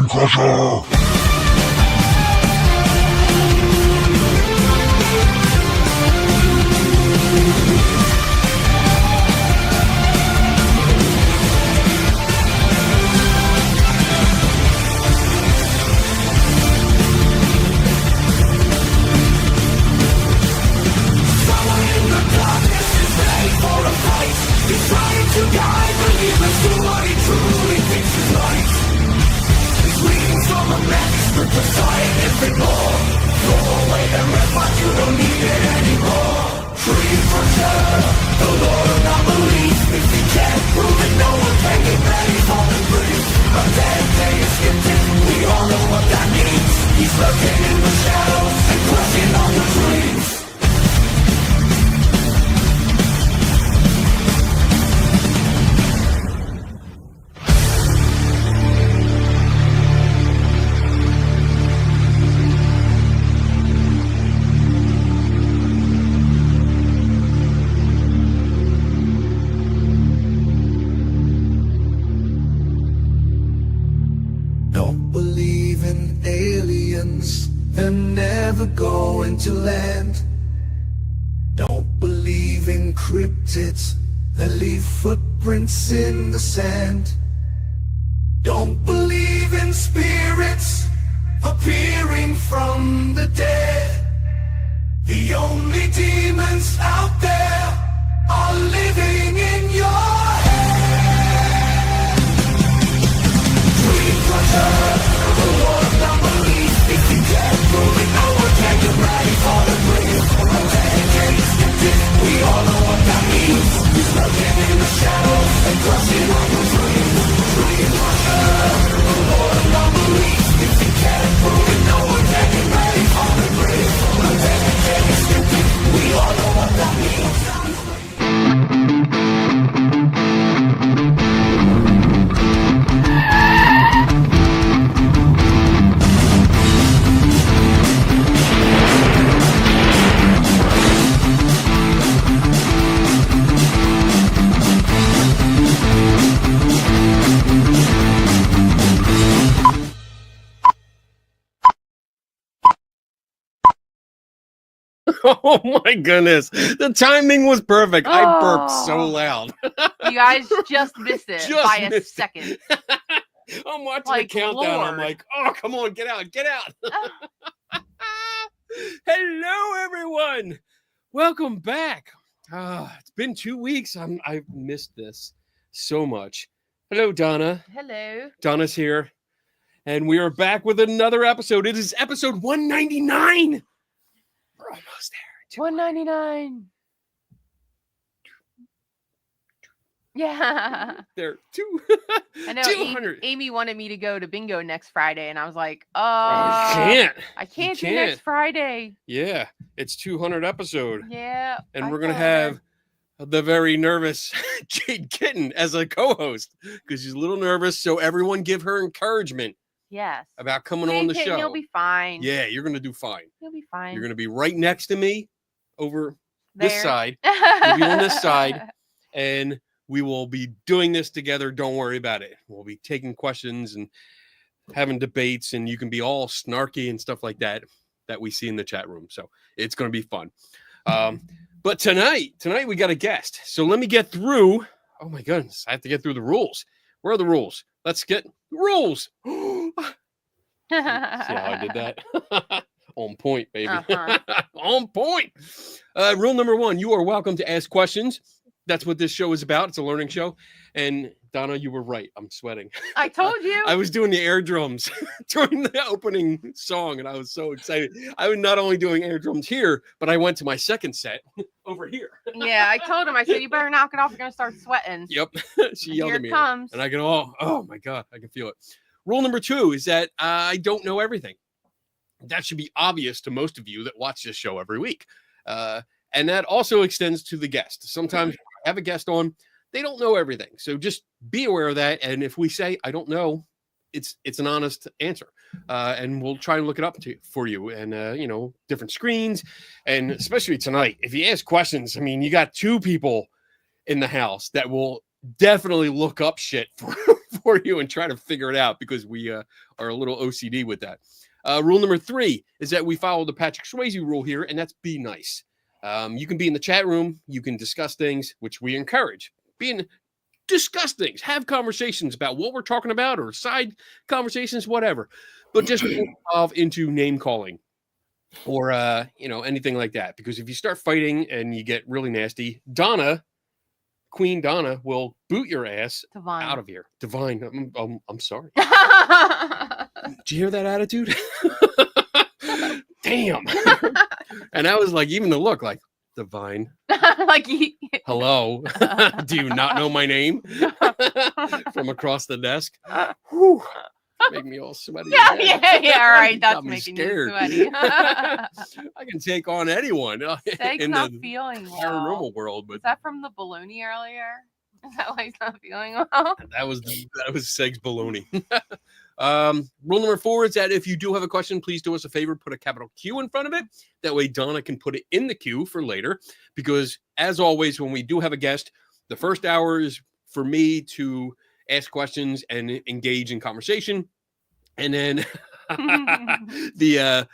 Crusher! Don't believe in aliens, they're never going to land. Don't believe in cryptids that leave footprints in the sand. Don't believe in spirits appearing from the dead. The only demons out there are living in your head. Dream crusher, the Lord of non-belief. If you can't prove it, no one can get ready for the dream. We all know what that means. He's lurking in the shadows and crushing on your dreams. Dream crusher, the Lord of non-belief. If you can't prove it, no one can get ready for the dream. We all know what that means. Oh my goodness. The timing was perfect. I burped so loud. You guys just missed it by a second. I'm watching Like, the countdown. I'm Lord. like, oh, come on, get out, get out. Hello, everyone. Welcome back. It's been 2 weeks. I've missed this so much. Hello, Donna. Hello. Donna's here. And we are back with another episode. It is episode 199. We're almost there. 199. Yeah. There. I know 200. Amy wanted me to go to Bingo next Friday, and I was like, You can't. I can't do can't. next Friday. Yeah, it's 200 episode. Yeah. And I we're going to told her. have the very nervous Jade Kitten as a co-host because she's a little nervous. So everyone give her encouragement Yes. about coming on the Kitten, show. You'll be fine. Yeah, you're going to do fine. You'll be fine. You're going to be right next to me over there. this side. You'll be on this side. And we will be doing this together. Don't worry about it. We'll be taking questions and having debates, and you can be all snarky and stuff like that we see in the chat room. So it's going to be fun. But tonight we got a guest. So let me get through. Oh my goodness, I have to get through the rules. Where are the rules? Let's get rules. See how I did that? On point, baby. On point. Rule number 1, you are welcome to ask questions. That's what this show is about. It's a learning show. And Donna, you were right. I'm sweating. I told you. I was doing the air drums during the opening song, and I was so excited. I was not only doing air drums here, but I went to my second set over here. Yeah, I told him. I said, you better knock it off. You're going to start sweating. Yep. She yelled Here at me. it comes. And I go, oh my God, I can feel it. Rule number 2 is that I don't know everything. That should be obvious to most of you that watch this show every week. And that also extends to the guest. Sometimes I have a guest on, they don't know everything. So just be aware of that. And if we say, I don't know, it's an honest answer. And we'll try and look it up for you and, different screens. And especially tonight, if you ask questions, I mean, you got 2 people in the house that will definitely look up shit for for you and try to figure it out because we are a little OCD with that. Rule number 3 is that we follow the Patrick Swayze rule here, and that's be nice. You can be in the chat room. You can discuss things, which we encourage. Discuss things. Have conversations about what we're talking about or side conversations, whatever. But just don't evolve into name calling or, anything like that. Because if you start fighting and you get really nasty, Queen Donna will boot your ass out of here. Divine. I'm sorry. Did you hear that attitude? Damn. And I was like, even the look, like, Divine. Hello. Do you not know my name? From across the desk. Whew. Make me all sweaty. Yeah. Right. That's making scared. you sweaty. I can take on anyone in not the feeling paranormal world. But is that from the baloney earlier? Is that why he's not feeling well? That was Seg's baloney. Rule number 4 is that if you do have a question, please do us a favor, put a capital Q in front of it. That way Donna can put it in the queue for later. Because as always, when we do have a guest, the first hour is for me to ask questions and engage in conversation. And then the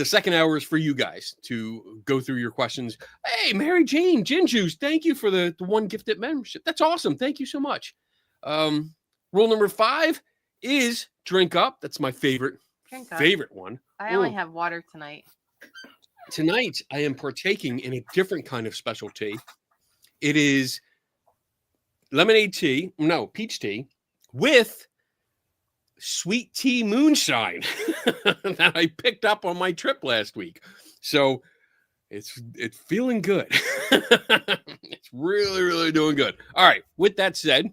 second hour is for you guys to go through your questions. Hey, Mary Jane, Gin Juice, thank you for the one gifted membership. That's awesome. Thank you so much. Rule number 5 is drink up. That's my favorite one. I only have water tonight. Tonight, I am partaking in a different kind of specialty. It is peach tea with sweet tea moonshine that I picked up on my trip last week. So it's feeling good. It's really, really doing good. All right. With that said,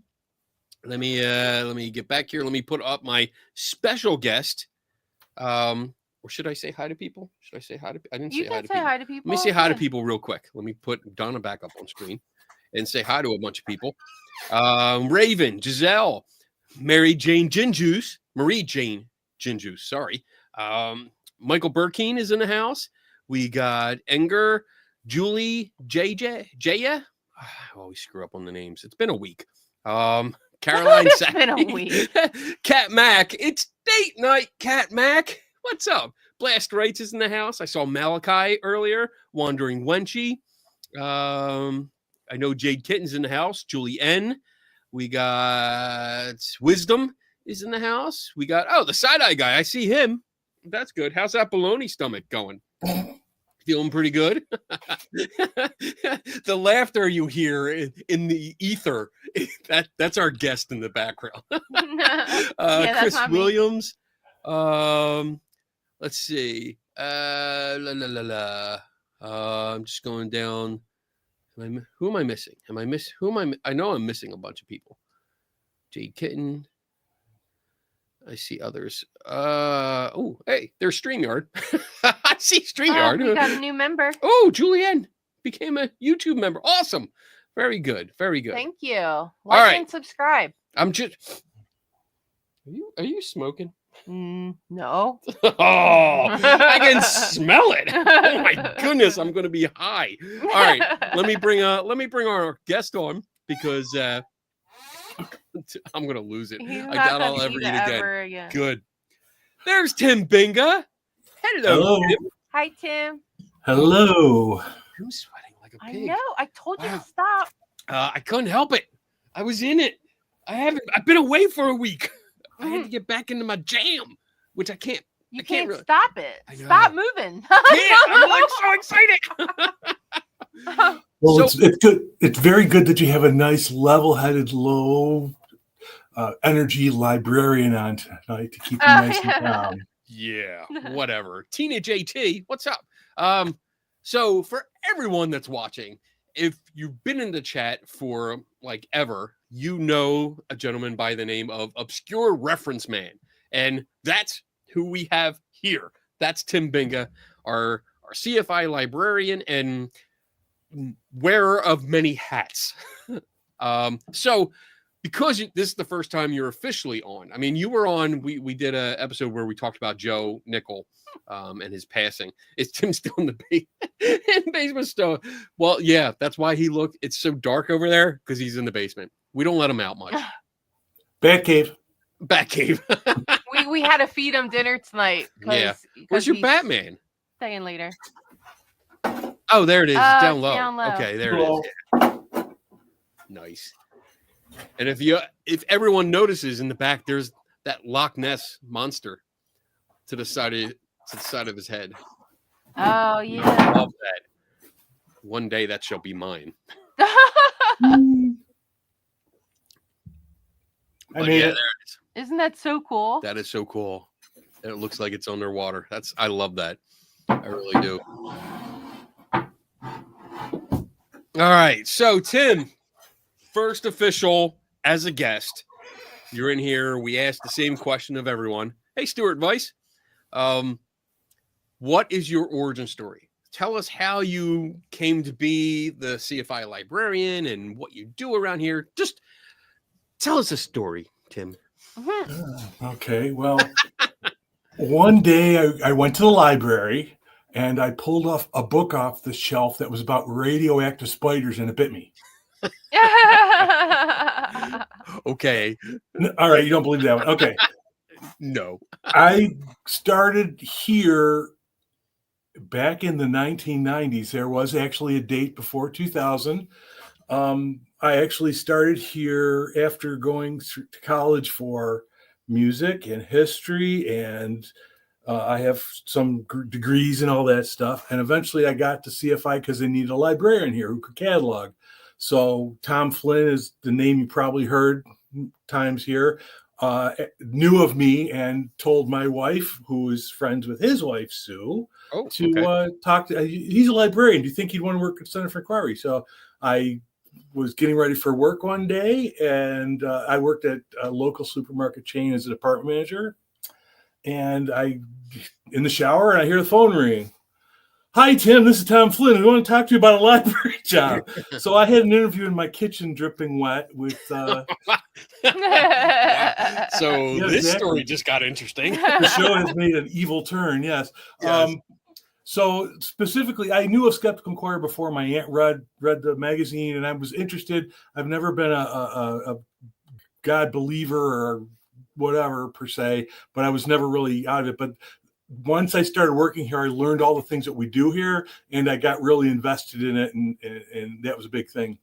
let me get back here. Let me put up my special guest. Or should I say hi to people? I didn't say hi to people. Hi to people. Let me say hi to people real quick. Let me put Donna back up on screen and say hi to a bunch of people. Raven, Giselle, Marie Jane Gin Juice. Sorry. Michael Burkeen is in the house. We got Enger, Julie, Jaya. I always screw up on the names. It's been a week. Caroline. It's been a week. Cat Mac. It's date night, Cat Mac. What's up? Blast Rights is in the house. I saw Malachi earlier. Wandering Wenchy. I know Jade Kitten's in the house. Julie N. We got Wisdom is in the house. We got, the side-eye guy. I see him. That's good. How's that baloney stomach going? Feeling pretty good. The laughter you hear in the ether, that's our guest in the background. Chris Williams. Let's see. I'm just going down. Who am I missing? I know I'm missing a bunch of people. Jade Kitten. I see others. Hey, there's StreamYard. I see StreamYard. We got a new member. Oh, Julianne became a YouTube member. Awesome. Very good. Very good. Thank you. Like and subscribe. I'm just. Are you smoking? No. I can smell it. Oh my goodness, I'm going to be high. All right, let me bring our guest on because I'm going to lose it. I doubt I'll ever eat again. Good. There's Tim Binga. Hello. Tim. Hi, Tim. Hello. I'm sweating like a pig. I know. I told you to stop. I couldn't help it. I was in it. I've been away for a week. I had to get back into my jam, which I can't. You can't really stop it. Stop moving. I'm like so excited. Well, it's good. It's very good that you have a nice, level-headed, low energy librarian on tonight to keep you nice and calm. Yeah, whatever. Teenage AT, what's up? So for everyone that's watching, if you've been in the chat for like ever, you know a gentleman by the name of Obscure Reference Man. And that's who we have here. That's Tim Binga, our CFI librarian and wearer of many hats. So because this is the first time you're officially on, I mean, you were on, we did an episode where we talked about Joe Nickel and his passing. Is Tim still in the basement still? Well, yeah, that's why it's so dark over there, because he's in the basement. We don't let him out much. Bat cave. Batcave. We had to feed him dinner tonight. Yeah. Where's your Batman? Staying later. Oh, there it is. It's down low. Down low. Okay, there it is. Yeah. Nice. And if everyone notices in the back, there's that Loch Ness monster to the side of his head. Oh yeah. I love that. One day that shall be mine. I mean, there it is. Isn't that so cool? That is so cool. And it looks like it's underwater. I love that. I really do. All right. So, Tim, first official as a guest. You're in here. We asked the same question of everyone. Hey, Stuart Weiss. What is your origin story? Tell us how you came to be the CFI librarian and what you do around here. Just tell us a story, Tim. Okay. Well, one day I went to the library and I pulled off a book off the shelf that was about radioactive spiders and it bit me. Okay. All right. You don't believe that one. Okay. No. I started here back in the 1990s. There was actually a date before 2000. I actually started here after going to college for music and history, and I have some degrees and all that stuff. And eventually I got to CFI because they needed a librarian here who could catalog. So Tom Flynn is the name you probably heard times here. Knew of me and told my wife, who is friends with his wife, Sue, to talk to. He's a librarian. Do you think he'd want to work at Center for Inquiry? So I was getting ready for work one day, and I worked at a local supermarket chain as a department manager. And I, in the shower, and I hear the phone ring. Hi, Tim, this is Tom Flynn. We want to talk to you about a library job. So I had an interview in my kitchen dripping wet with... So Yeah, this exactly. story just got interesting. The show has made an evil turn, yes. Yes. So specifically, I knew of Skeptical Inquirer before my aunt read the magazine, and I was interested. I've never been a God believer or whatever per se, but I was never really out of it. But once I started working here, I learned all the things that we do here, and I got really invested in it, and that was a big thing.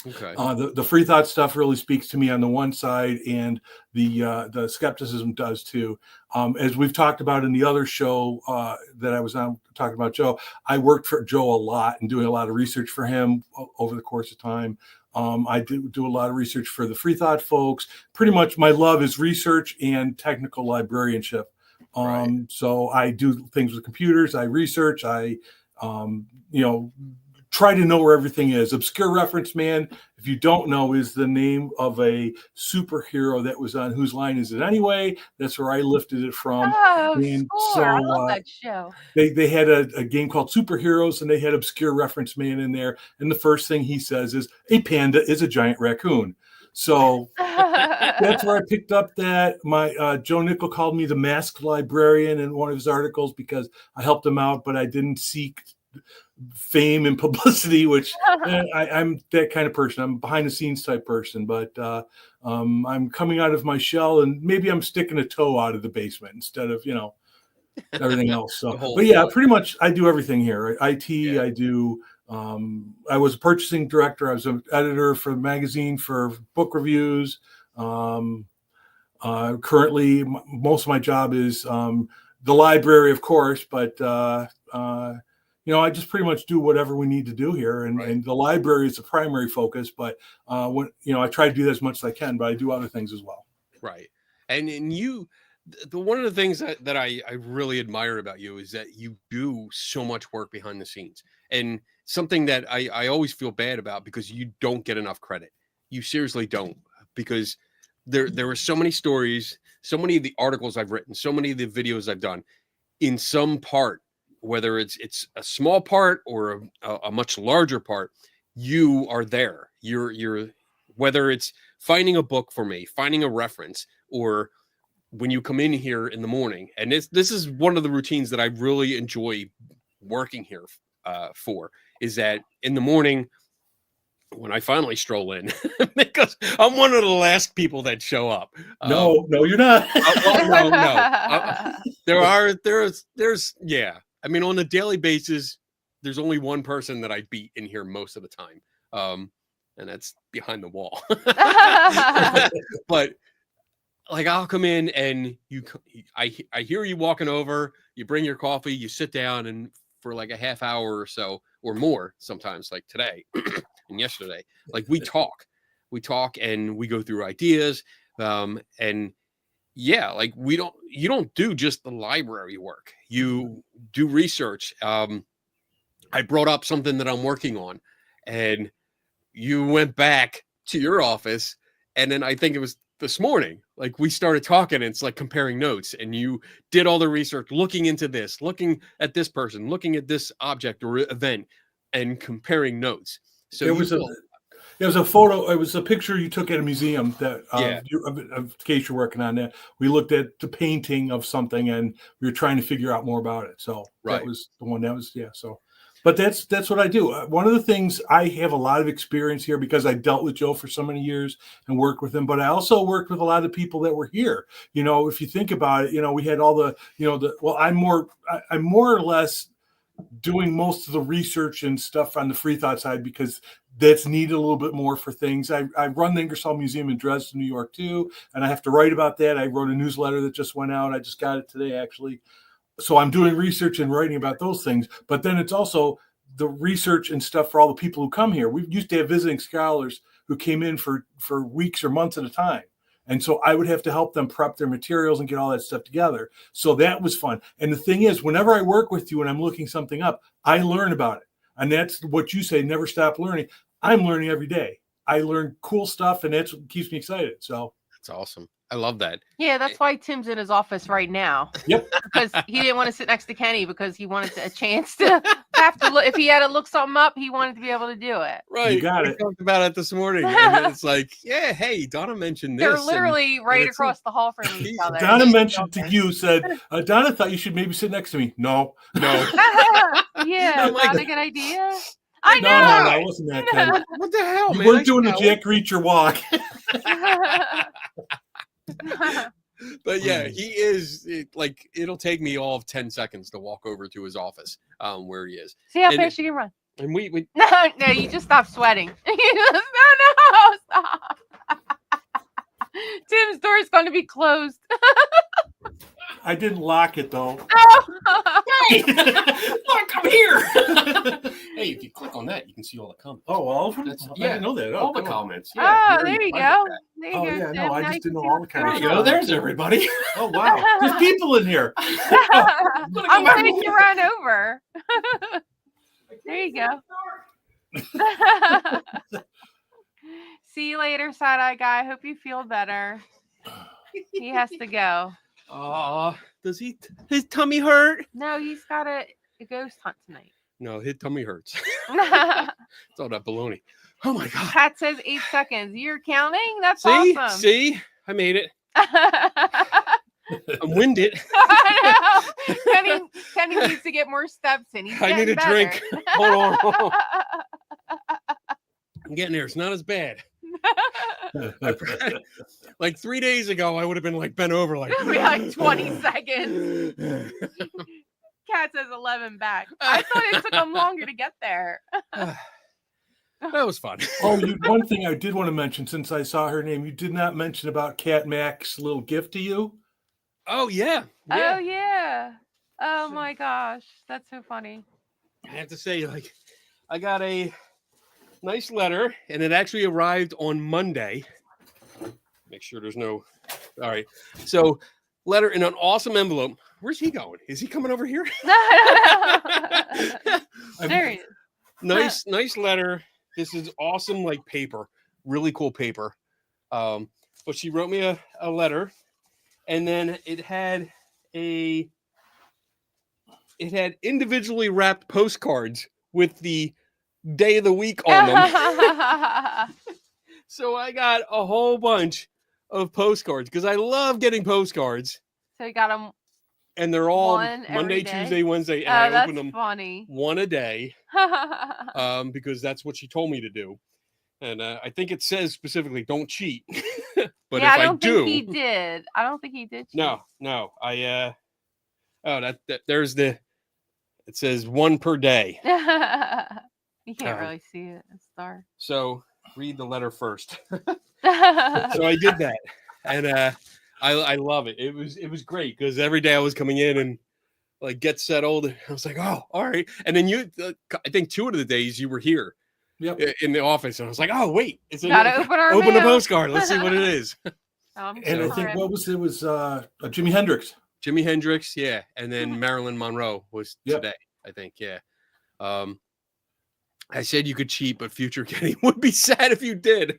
Okay. The free thought stuff really speaks to me on the one side, and the skepticism does too. As we've talked about in the other show that I was on talking about Joe, I worked for Joe a lot and doing a lot of research for him over the course of time. I do a lot of research for the free thought folks. Pretty much my love is research and technical librarianship. Right. So I do things with computers. I research. I try to know where everything is. Obscure Reference Man, if you don't know, is the name of a superhero that was on Whose Line Is It Anyway? That's where I lifted it from. Oh, And score. I love that show. They had a game called Superheroes, and they had Obscure Reference Man in there. And the first thing he says is, a panda is a giant raccoon. So that's where I picked up that. My Joe Nickel called me the masked librarian in one of his articles because I helped him out, but I didn't seek fame and publicity, which I'm that kind of person. I'm a behind the scenes type person, but I'm coming out of my shell, and maybe I'm sticking a toe out of the basement instead of everything else. So, but yeah, pretty much I do everything here. IT, yeah. I do. I was a purchasing director. I was an editor for the magazine for book reviews. Currently, most of my job is the library, of course, but I just pretty much do whatever we need to do here, and the library is the primary focus. But when I try to do that as much as I can, but I do other things as well. Right, and one of the things that I really admire about you is that you do so much work behind the scenes, and something that I always feel bad about because you don't get enough credit. You seriously don't, because there are so many stories, so many of the articles I've written, so many of the videos I've done. In some part, whether it's a small part or a much larger part, you are there. You're whether it's finding a book for me, finding a reference, or when you come in here in the morning. And this is one of the routines that I really enjoy working here for, is that in the morning when I finally stroll in, because I'm one of the last people that show up. No, you're not. Well, no. There's yeah. I mean, on a daily basis, there's only one person that I beat in here most of the time, and that's behind the wall. But like, I'll come in and I hear you walking over. You bring your coffee. You sit down, and for like a half hour or so, or more, sometimes, like today and yesterday, like we talk, and we go through ideas, and yeah, like you don't do just the library work. You do research. I brought up something that I'm working on, and you went back to your office, and then I think it was this morning, like we started talking, and it's like comparing notes, and you did all the research, looking into this, looking at this person, looking at this object or event, and comparing notes. So There was a photo. It was a picture you took at a museum that, in case you're working on that, we looked at the painting of something, and we were trying to figure out more about it. So that was the one that was, so. But that's what I do. One of the things, I have a lot of experience here because I dealt with Joe for so many years and worked with him. But I also worked with a lot of people that were here. You know, if you think about it, we had all the, I'm more or less doing most of the research and stuff on the free thought side because that's needed a little bit more for things. I run the Ingersoll Museum in Dresden, New York too, and I have to write about that. I wrote a newsletter that just went out. I just got it today, actually. So I'm doing research and writing about those things, but then it's also the research and stuff for all the people who come here. We used to have visiting scholars who came in for weeks or months at a time. And so I would have to help them prep their materials and get all that stuff together. So that was fun. And the thing is, whenever I work with you and I'm looking something up, I learn about it. And that's what you say, never stop learning. I'm learning every day. I learn cool stuff, and that's what keeps me excited. So that's awesome. I love that. Yeah, that's why Tim's in his office right now. Yep. Because he didn't want to sit next to Kenny because he wanted a chance to have to look. If he had to look something up, he wanted to be able to do it. Right. You got we it. talked about it this morning. And it's like, yeah, hey, Donna mentioned this. They're literally right across the hall from each other. Donna mentioned to you, said, Donna thought you should maybe sit next to me. No. Yeah, like, not a good idea. I know. No, it wasn't that kind. What the hell, You man? weren't doing the Jack Reacher walk. But yeah, he is like, it'll take me all of 10 seconds to walk over to his office where he is. See how fast you can run. And we No, you just stop sweating. No, stop. Tim's door is going to be closed. I didn't lock it though. Hey, look, I'm here. Hey, if you click on that, you can see all the comments. Oh, all of them? That's, I didn't know that. all the comments. Yeah, Oh, there you go. There you Oh, go. yeah, Tim. no, I Now just you didn't know can all the see kind of There you go. There's everybody. Oh, wow. There's people in here. I'm glad you ran over. There you go. See you later, side-eye guy. Hope you feel better. He has to go. Does his tummy hurt? No, he's got a ghost hunt tonight. No, his tummy hurts. It's all that baloney. Oh my God. Pat says 8 seconds. You're counting? That's awesome. See? I made it. I'm winded. I know. Kenny needs to get more steps in. I need a drink. Hold on. I'm getting there. It's not as bad. Like 3 days ago, I would have been like bent over, like, It'll be like 20 seconds. Cat says 11 back. I thought it took him longer to get there. That was fun. One thing I did want to mention, since I saw her name, you did not mention about Cat Mac's little gift to you. Oh yeah. Oh yeah. Oh my gosh, that's so funny. I have to say, like, I got a nice letter, and it actually arrived on Monday. Make sure there's no. All right. So, letter in an awesome envelope. Where's he going? Is he coming over here? There he is. Nice letter. This is awesome, like paper, really cool paper. But she wrote me a letter, and then it had individually wrapped postcards with the day of the week on them. So I got a whole bunch of postcards because I love getting postcards. So you got them. And they're all One every Monday, day? Tuesday, Wednesday, and Oh, I that's open them funny. one a day because that's what she told me to do. And I think it says specifically, don't cheat. But yeah, if I don't do, think he did. I don't think he did. no, I that there's the, it says 1 per day. You can't really see it. It's dark. So read the letter first. So I did that, and I love it. It was great because every day I was coming in and like get settled. I was like, oh, all right. And then I think 2 of the days you were here, in the office, and I was like, oh wait, it's gotta open the postcard. Let's see what it is. And I think what was it was Jimi Hendrix. Jimi Hendrix, yeah, and then Marilyn Monroe was today, I think, yeah. I said you could cheat, but future Kenny would be sad if you did.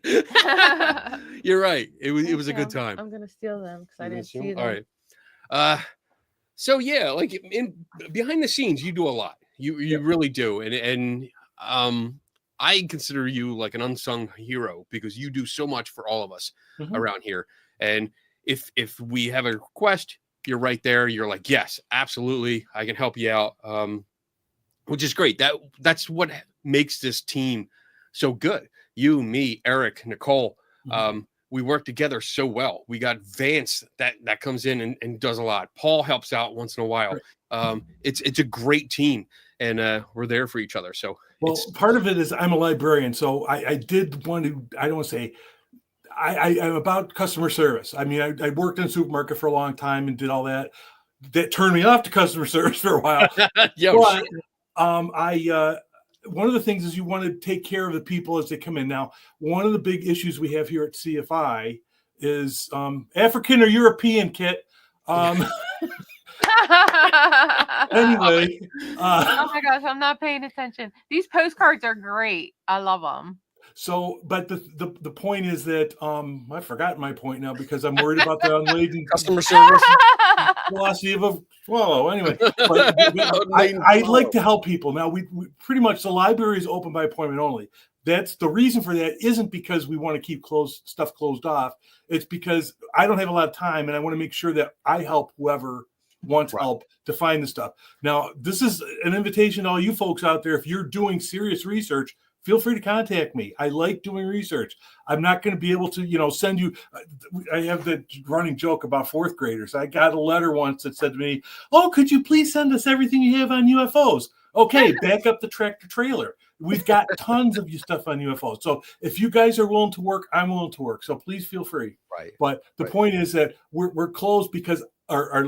You're right. It was a good time. I'm gonna steal them because I didn't see them. All right. So yeah, like behind the scenes, you do a lot. You really do, and I consider you like an unsung hero because you do so much for all of us around here. And if we have a request, you're right there. You're like, yes, absolutely, I can help you out. Which is great. That's what makes this team so good. You, me, Eric, Nicole, we work together so well. We got Vance that comes in and does a lot. Paul helps out once in a while. It's a great team, and we're there for each other. So part of it is I'm a librarian, so I did want to. I don't want to say I'm about customer service. I mean, I worked in a supermarket for a long time and did all that. That turned me off to customer service for a while. But one of the things is you want to take care of the people as they come in. Now, one of the big issues we have here at CFI is African or European, Kit. Anyway. Oh my gosh, I'm not paying attention. These postcards are great. I love them. So, but the point is that I forgot my point now because I'm worried about the unladen customer service philosophy of a swallow. Anyway, but I like to help people. Now, we pretty much the library is open by appointment only. That's the reason for that. Isn't because we want to keep stuff closed off. It's because I don't have a lot of time, and I want to make sure that I help whoever wants help to find the stuff. Now, this is an invitation to all you folks out there. If you're doing serious research, feel free to contact me. I like doing research. I'm not going to be able to, send you. I have the running joke about 4th graders. I got a letter once that said to me, "Oh, could you please send us everything you have on UFOs?" Okay, back up the tractor trailer. We've got tons of stuff on UFOs. So if you guys are willing to work, I'm willing to work. So please feel free. Right. But the point is that we're closed because our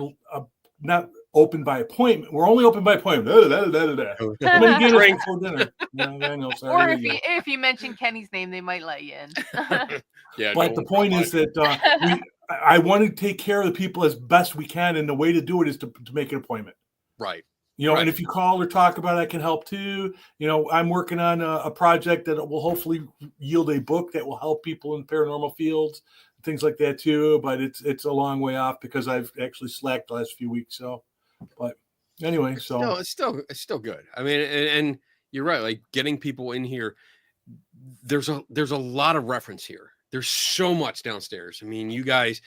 not open by appointment. We're only open by appointment. When you get drink for dinner. I know, sorry. Or if you mention Kenny's name, they might let you in. But the point is that I want to take care of the people as best we can, and the way to do it is to make an appointment. Right. And if you call or talk about it, I can help too. I'm working on a project that will hopefully yield a book that will help people in paranormal fields, things like that too. But it's a long way off because I've actually slacked the last few weeks. So, but anyway, so it's still good. I mean, and you're right. Like getting people in here, there's a lot of reference here. There's so much downstairs. I mean, you guys,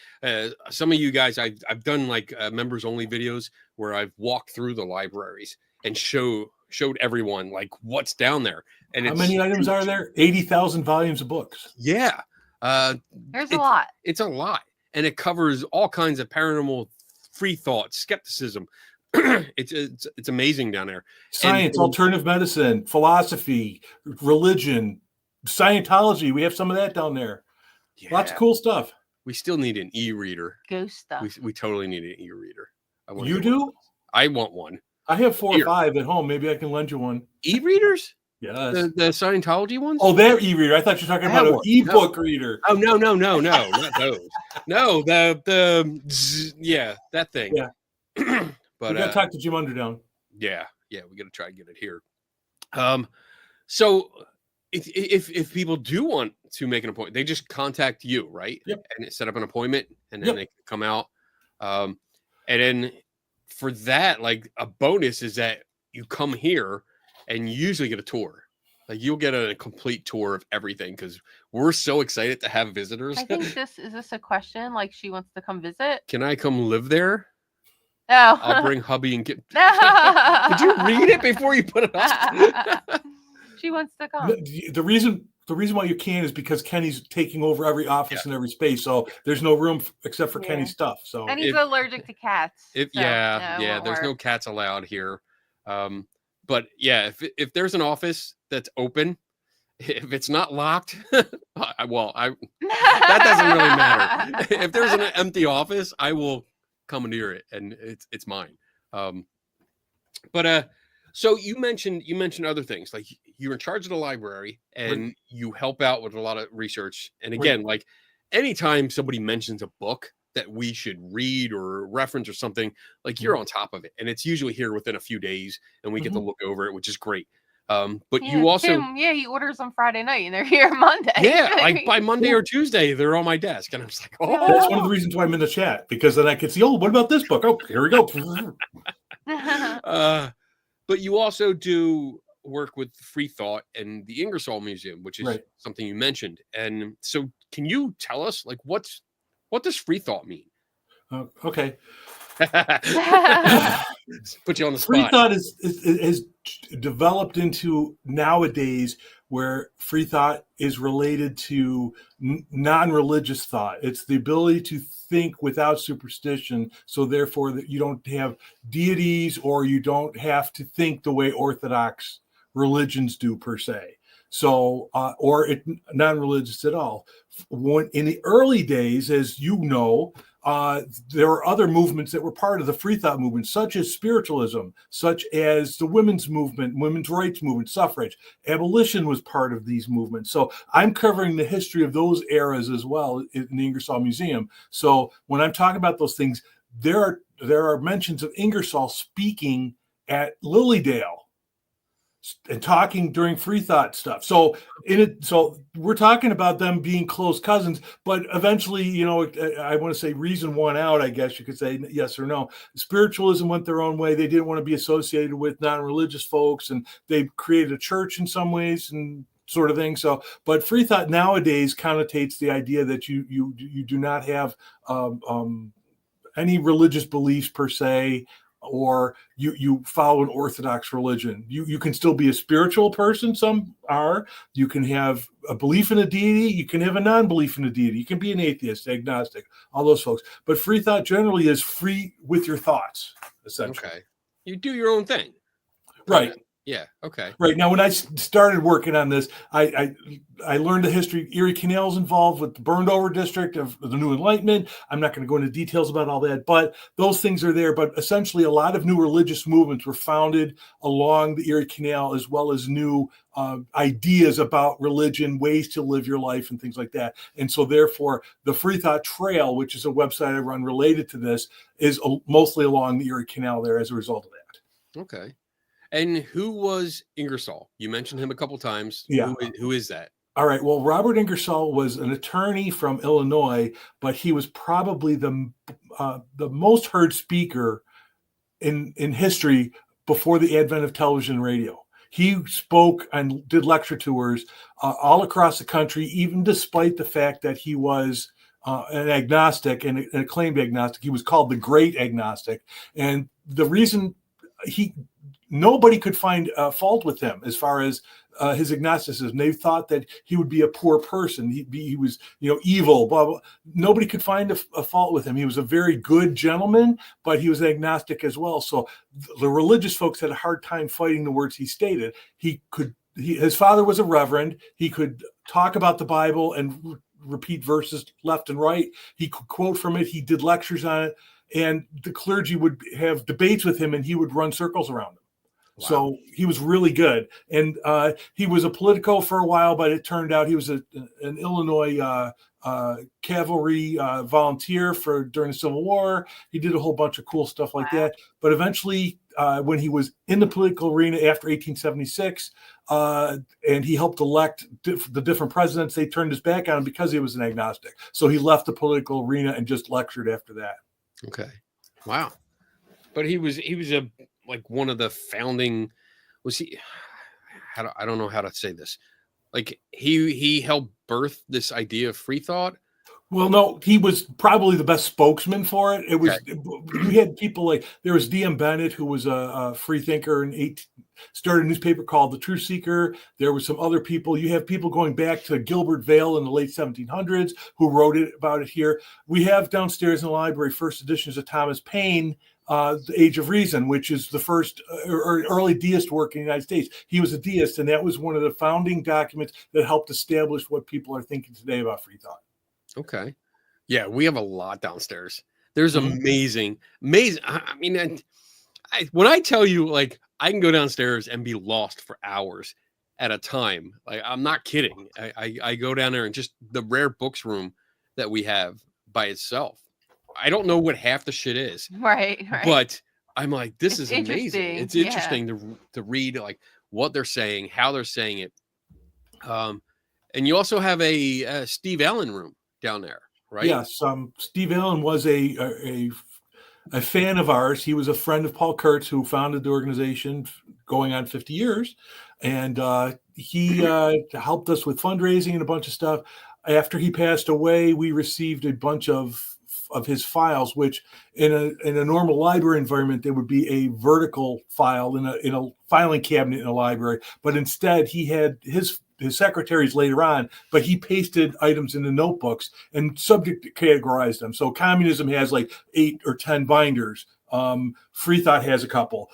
some of you guys, I've done like members only videos where I've walked through the libraries and showed everyone like what's down there. And how many items are there? 80,000 volumes of books. Yeah. There's a lot. It's a lot. And it covers all kinds of paranormal free thought, skepticism. It's amazing down there. Science, alternative medicine, philosophy, religion, Scientology. We have some of that down there. Yeah. Lots of cool stuff. We still need an e-reader. Ghost stuff. We totally need an e-reader. You do? I want one. I have 4 or 5 at home. Maybe I can lend you one. E-readers? Yes. The Scientology ones? Oh, they're e-reader. I thought you were talking about an e-book reader. Oh, no, not those. No, that thing. Yeah. But we got to talk to Jim Underdown. Yeah, we got to try and get it here. So if people do want to make an appointment, they just contact you, right? Yep. And set up an appointment, and then they can come out. And then for that, like a bonus is that you come here and you usually get a tour. Like you'll get a complete tour of everything because we're so excited to have visitors. I think is this a question? Like she wants to come visit? Can I come live there? Oh. I'll bring hubby and get. Did you read it before you put it up? She wants to come. The reason the reason why you can't is because Kenny's taking over every office and every space, so there's no room except for Yeah. Kenny's stuff. So And he's allergic to cats. So, no, it won't there's no work. cats allowed here. But yeah, if there's an office that's open, if it's not locked, that doesn't really matter. If there's an empty office, I will come near it, and it's mine. So you mentioned other things, like you're in charge of the library and you help out with a lot of research. And again, like anytime somebody mentions a book that we should read or reference or something, like you're on top of it, and it's usually here within a few days, and we get to look over it, which is great. But you also, he orders them Friday night and they're here Monday. yeah, like by Monday or Tuesday, they're on my desk, and I'm just like, oh, that's one of the reasons why I'm in the chat, because then I can see, oh, what about this book? Oh, here we go. But you also do work with Free Thought and the Ingersoll Museum, which is something you mentioned. And so, can you tell us, like, what does Free Thought mean? Okay. Put you on the spot. Free thought is developed into nowadays where free thought is related to non-religious thought. It's the ability to think without superstition, so therefore that you don't have deities, or you don't have to think the way Orthodox religions do per se. So, or non-religious at all. When, in the early days, as you know, there were other movements that were part of the free thought movement, such as spiritualism, such as the women's movement, women's rights movement, suffrage. Abolition was part of these movements. So I'm covering the history of those eras as well in the Ingersoll Museum. So when I'm talking about those things, there are mentions of Ingersoll speaking at Lilydale and talking during free thought stuff. So we're talking about them being close cousins, but eventually, you know, I want to say reason won out, I guess you could say, yes or no. Spiritualism went their own way. They didn't want to be associated with non-religious folks, and they created a church in some ways and sort of thing. So, but free thought nowadays connotates the idea that you do not have any religious beliefs per se, or you follow an Orthodox religion. You can still be a spiritual person. Some are. You can have a belief in a deity. You can have a non-belief in a deity. You can be an atheist, agnostic, all those folks. But free thought generally is free with your thoughts, essentially. Okay. You do your own thing. Right. Yeah. Okay. Right. Now, when I started working on this, I learned the history. Erie Canal's involved with the burned over district of the New Enlightenment. I'm not going to go into details about all that, but those things are there. But essentially, a lot of new religious movements were founded along the Erie Canal, as well as new ideas about religion, ways to live your life, and things like that. And so, therefore, the Free Thought Trail, which is a website I run related to this, is mostly along the Erie Canal there as a result of that. Okay. And who was Ingersoll? You mentioned him a couple times. Yeah. Who is that? All right. Well, Robert Ingersoll was an attorney from Illinois, but he was probably the most heard speaker in history before the advent of television and radio. He spoke and did lecture tours all across the country, even despite the fact that he was an agnostic and an acclaimed agnostic. He was called the Great Agnostic. And the reason nobody could find fault with him as far as his agnosticism. They thought that he would be a poor person. He was, evil, blah, blah. Nobody could find a fault with him. He was a very good gentleman, but he was agnostic as well. So the religious folks had a hard time fighting the words he stated. His father was a reverend. He could talk about the Bible and repeat verses left and right. He could quote from it. He did lectures on it. And the clergy would have debates with him, and he would run circles around them. Wow. So he was really good. And he was a politico for a while, but it turned out he was an Illinois cavalry volunteer during the Civil War. He did a whole bunch of cool stuff like that. But eventually, when he was in the political arena after 1876, and he helped elect the different presidents, they turned his back on him because he was an agnostic. So he left the political arena and just lectured after that. Okay. Wow. But he was one of the founding, was he, I don't know how to say this. Like he helped birth this idea of free thought. Well, no, he was probably the best spokesman for it. It was you had people like there was D.M. Bennett, who was a free thinker and started a newspaper called The Truth Seeker. There were some other people. You have people going back to Gilbert Vale in the late 1700s who wrote about it here. We have downstairs in the library first editions of Thomas Paine, The Age of Reason, which is the first or early deist work in the United States. He was a deist, and that was one of the founding documents that helped establish what people are thinking today about free thought. Okay. Yeah, we have a lot downstairs. There's amazing. I mean, when I tell you, like, I can go downstairs and be lost for hours at a time. Like, I'm not kidding. I go down there and just the rare books room that we have by itself. I don't know what half the shit is. Right. But I'm like, this is It's amazing. interesting. It's interesting to read like what they're saying, how they're saying it. And you also have a Steve Allen room down there, right? Yes. Steve Allen was a fan of ours. He was a friend of Paul Kurtz, who founded the organization going on 50 years. And he helped us with fundraising and a bunch of stuff. After he passed away, we received a bunch of his files, which in a normal library environment, there would be a vertical file in a filing cabinet in a library. But instead, he had his secretaries later on, but he pasted items in the notebooks and subject categorized them. So communism has like 8 or 10 binders. Free thought has a couple.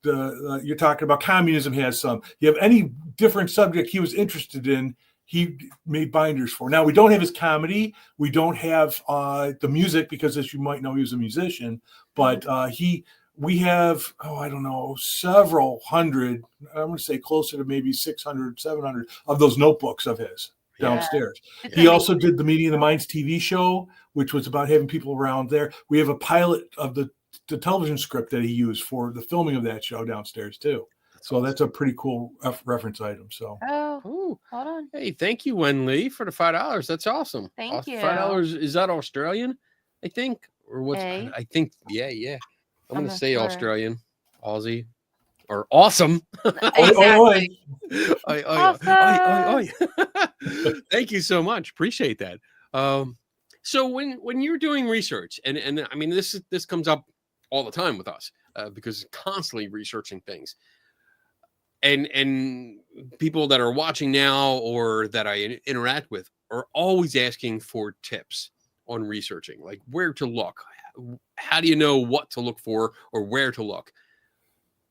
You're talking about communism has some. You have any different subject he was interested in, he made binders for. Now, we don't have his comedy. We don't have the music because, as you might know, he was a musician. But we have, I don't know, several hundred, I'm going to say closer to maybe 600, 700 of those notebooks of his downstairs. Yeah. He also did the Meeting of the Minds TV show, which was about having people around there. We have a pilot of the television script that he used for the filming of that show downstairs, too. So that's a pretty cool reference item. So, hold on. Hey, thank you, Wen Lee, for the $5. That's awesome. Thank you. $5, is that Australian? I think, or what's? Hey. I think, yeah. I'm gonna not say sure. Australian, Aussie, or awesome. Exactly. Oi. Thank you so much. Appreciate that. So when you're doing research, and I mean this comes up all the time with us because constantly researching things. And people that are watching now or that I interact with are always asking for tips on researching, like where to look. How do you know what to look for or where to look?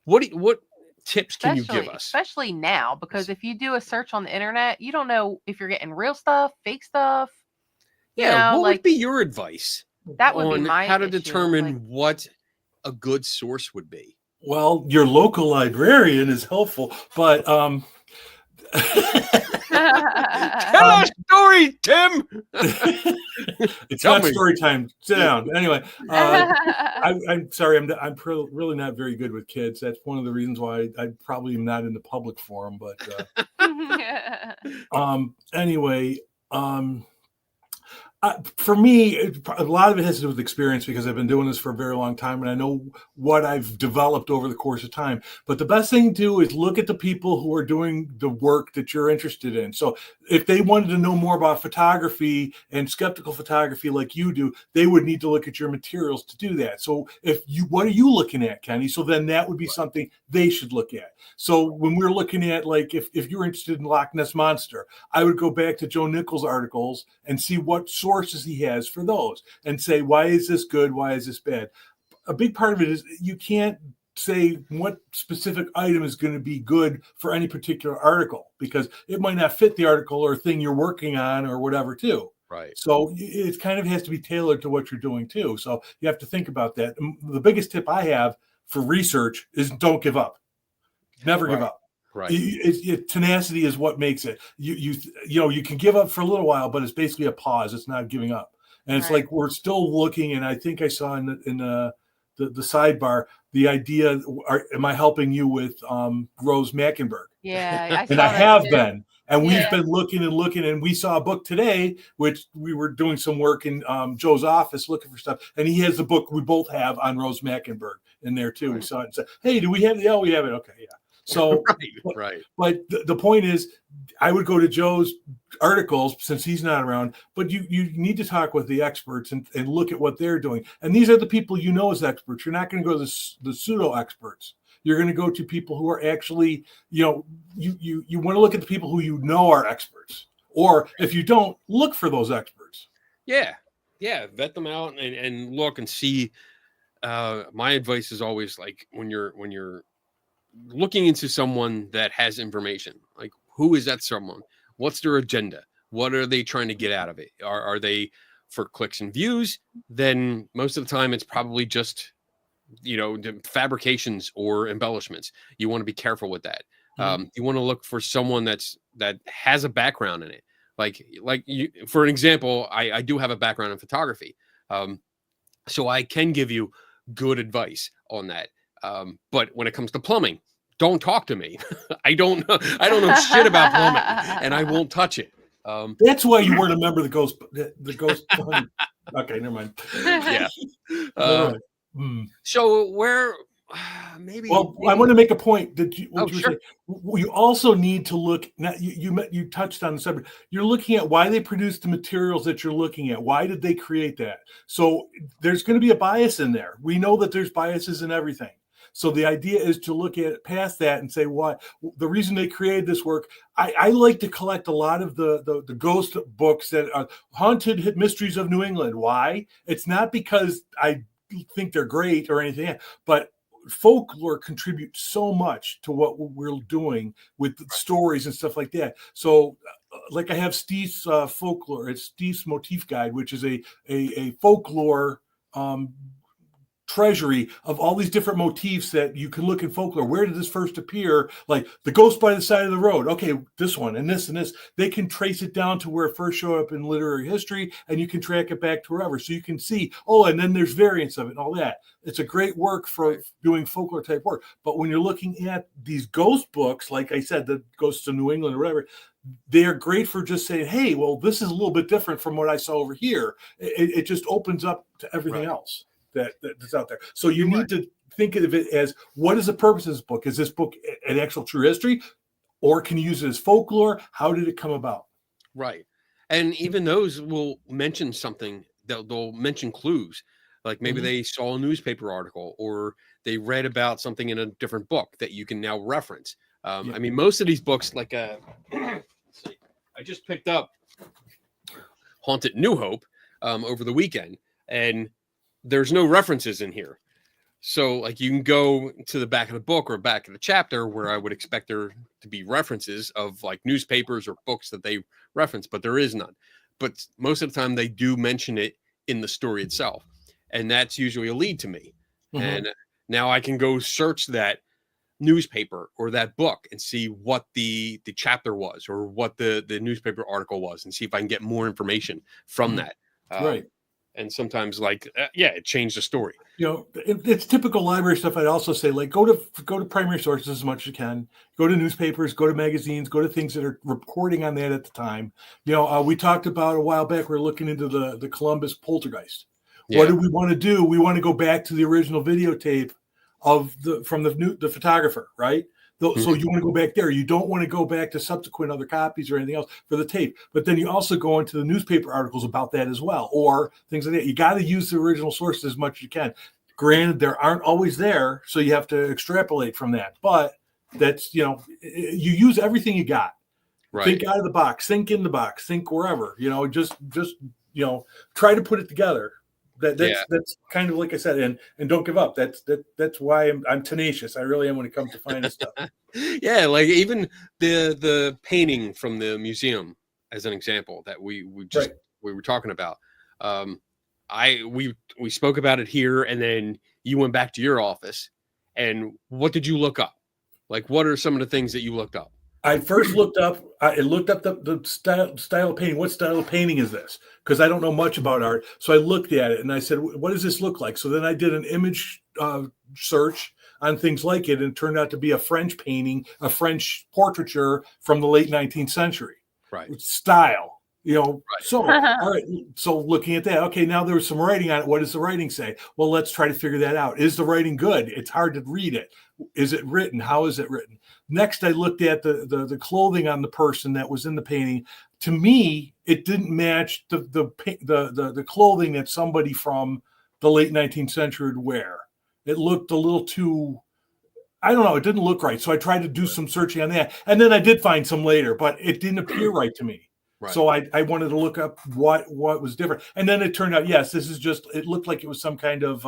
What tips can you give us? Especially now, because if you do a search on the internet, you don't know if you're getting real stuff, fake stuff. What would be your advice? That would be on my how to issue, determine what a good source would be. Well, your local librarian is helpful, but Tell a story, Tim. It's not story time. Sit down. Anyway, I'm sorry. I'm really not very good with kids. That's one of the reasons why I probably am not in the public forum. But anyway, for me, a lot of it has to do with experience because I've been doing this for a very long time and I know what I've developed over the course of time. But the best thing to do is look at the people who are doing the work that you're interested in. So if they wanted to know more about photography and skeptical photography like you do, they would need to look at your materials to do that. So what are you looking at, Kenny? So then that would be something they should look at. So when we're looking at, like, if you're interested in Loch Ness Monster, I would go back to Joe Nichols' articles and see what sources he has for those and say, why is this good? Why is this bad? A big part of it is you can't say what specific item is going to be good for any particular article because it might not fit the article or thing you're working on or whatever too. Right. So it kind of has to be tailored to what you're doing too. So you have to think about that. The biggest tip I have for research is don't give up. Never give up. Right. Tenacity is what makes it. You can give up for a little while, but it's basically a pause. It's not giving up. And it's like we're still looking. And I think I saw in the sidebar the idea: am I helping you with Rose Mackenberg? Yeah, I have been. And we've been looking, and we saw a book today, which we were doing some work in Joe's office looking for stuff. And he has the book we both have on Rose Mackenberg in there too. We saw it and said, hey, do we have it? Yeah, we have it. Okay, yeah. So, right. but the point is, I would go to Joe's articles since he's not around, but you need to talk with the experts and look at what they're doing. And these are the people you know as experts. You're not going to go to the pseudo experts. You're going to go to people who are actually, you want to look at the people who you know are experts. Or if you don't, look for those experts. Yeah. Vet them out and look and see. My advice is always like when you're looking into someone that has information, like who is that someone? What's their agenda? What are they trying to get out of it? Are they for clicks and views? Then most of the time it's probably just, fabrications or embellishments. You want to be careful with that. You want to look for someone that has a background in it. Like you, for an example, I do have a background in photography. So I can give you good advice on that. But when it comes to plumbing, don't talk to me. I don't know shit about plumbing, and I won't touch it. That's why you weren't a member of the Ghost. Okay, never mind. Yeah. So where maybe? Well, I want to make a point that you were sure. saying. You also need to look. Now, you touched on the subject. You're looking at why they produced the materials that you're looking at. Why did they create that? So there's going to be a bias in there. We know that there's biases in everything. So the idea is to look at past that and say, what the reason they created this work. I like to collect a lot of the ghost books that are haunted mysteries of New England. Why? It's not because I think they're great or anything, but folklore contributes so much to what we're doing with stories and stuff like that. So like I have Steve's folklore, it's Steve's motif guide, which is a folklore treasury of all these different motifs that you can look in folklore. Where did this first appear? Like the ghost by the side of the road. Okay, this one and this and this. They can trace it down to where it first showed up in literary history, and you can track it back to wherever. So you can see, and then there's variants of it and all that. It's a great work for doing folklore type work. But when you're looking at these ghost books, like I said, the Ghosts of New England or whatever, they are great for just saying, hey, well, this is a little bit different from what I saw over here. It just opens up to everything else that's out there. So you need to think of it as, what is the purpose of this book? Is this book an actual true history, or can you use it as folklore? How did it come about? Right. And even those will mention something. They'll mention clues. Like maybe they saw a newspaper article, or they read about something in a different book that you can now reference. I mean, most of these books, like let's see, I just picked up Haunted New Hope over the weekend, and there's no references in here. So like you can go to the back of the book or back of the chapter where I would expect there to be references of like newspapers or books that they reference, but there is none. But most of the time they do mention it in the story itself. And that's usually a lead to me. And now I can go search that newspaper or that book and see what the chapter was, or what the newspaper article was, and see if I can get more information from that. Right. And sometimes it changed the story. It's typical library stuff. I'd also say, like, go to primary sources as much as you can. Go to newspapers, go to magazines, go to things that are reporting on that at the time. We talked about a while back, we're looking into the Columbus poltergeist. Yeah. What do we want to do? We want to go back to the original videotape from the photographer, right? So you want to go back there. You don't want to go back to subsequent other copies or anything else for the tape. But then you also go into the newspaper articles about that as well, or things like that. You got to use the original sources as much as you can. Granted, they aren't always there, so you have to extrapolate from that. But that's, you use everything you got. Right. Think out of the box. Think in the box. Think wherever. Just try to put it together. That's kind of like I said, and don't give up. That's why I'm tenacious. I really am when it comes to finding stuff. Yeah, like even the painting from the museum, as an example, that we were talking about. We spoke about it here, and then you went back to your office. And what did you look up? Like, what are some of the things that you looked up? I first looked up the style of painting. What style of painting is this? Because I don't know much about art. So I looked at it and I said, what does this look like? So then I did an image search on things like it, and it turned out to be a French painting, a French portraiture from the late 19th century. Right. Style. You know, Right. so all right. So looking at that, okay, now there was some writing on it. What does the writing say? Well, let's try to figure that out. Is the writing good? It's hard to read it. Is it written? How is it written? Next, I looked at the clothing on the person that was in the painting. To me, it didn't match the clothing that somebody from the late 19th century would wear. It looked a little too, I don't know, it didn't look right. So I tried to do some searching on that. And then I did find some later, but it didn't appear right to me. Right. So I wanted to look up what was different. And then it turned out, yes, this is just, it looked like it was some kind of,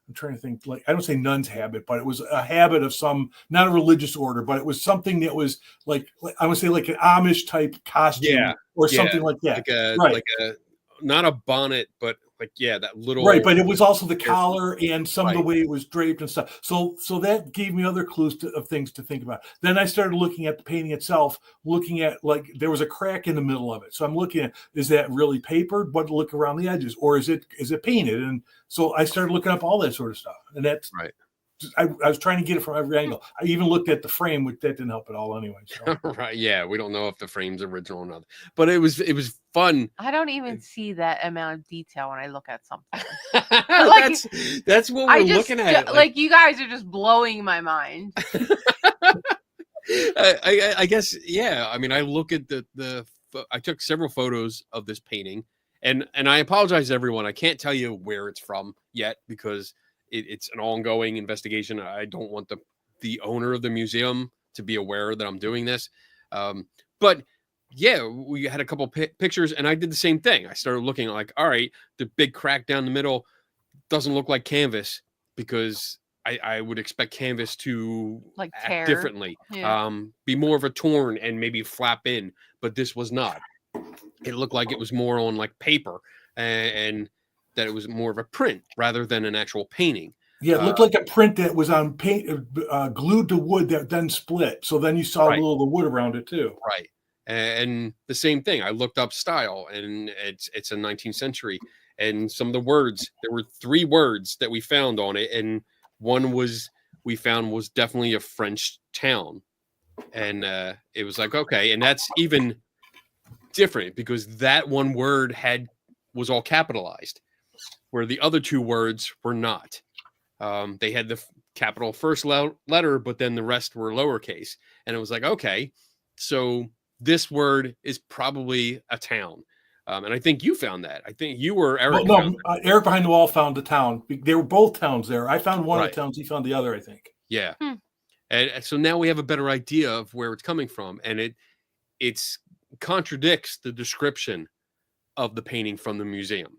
I'm trying to think, like, I don't say nun's habit, but it was a habit of some, not a religious order, but it was something that was like I would say like an Amish type costume or something like that. Like a, not a bonnet, but like, that little. Right. But it was also the collar and some of the way it was draped and stuff. So that gave me other clues of things to think about. Then I started looking at the painting itself, looking at, like, there was a crack in the middle of it. So I'm looking at, is that really papered? But look around the edges, or is it painted? And so I started looking up all that sort of stuff. And that's right. I was trying to get it from every angle. I even looked at the frame, which that didn't help at all anyway. So. Right. Yeah. We don't know if the frame's original or not, but it was fun. I don't even see that amount of detail when I look at something. Like, that's what we're looking at. Like, you guys are just blowing my mind. I guess, yeah. I mean, I look at I took several photos of this painting, and I apologize to everyone. I can't tell you where it's from yet because it's an ongoing investigation. I don't want the owner of the museum to be aware that I'm doing this. But yeah, we had a couple pictures, and I did the same thing. I started looking like, all right, the big crack down the middle doesn't look like canvas, because I would expect canvas to like act differently, be more of a torn and maybe flap in, but this was not. It looked like it was more on like paper, and that it was more of a print rather than an actual painting. Yeah, it looked like a print that was on paint, glued to wood that then split. So then you saw a little of the wood around it too. Right. And the same thing. I looked up style, and it's a 19th century. And some of the words, there were 3 words that we found on it, and one was definitely a French town. And it was like, okay, and that's even different because that one word was all capitalized, where the other 2 words were not. They had the capital first letter, but then the rest were lowercase. And it was like, okay, so this word is probably a town. And I think you found that. I think you were Eric. Well, no, Eric behind the wall found the town. They were both towns there. I found one of the towns. He found the other, I think. Yeah. And so now we have a better idea of where it's coming from. And it contradicts the description of the painting from the museum.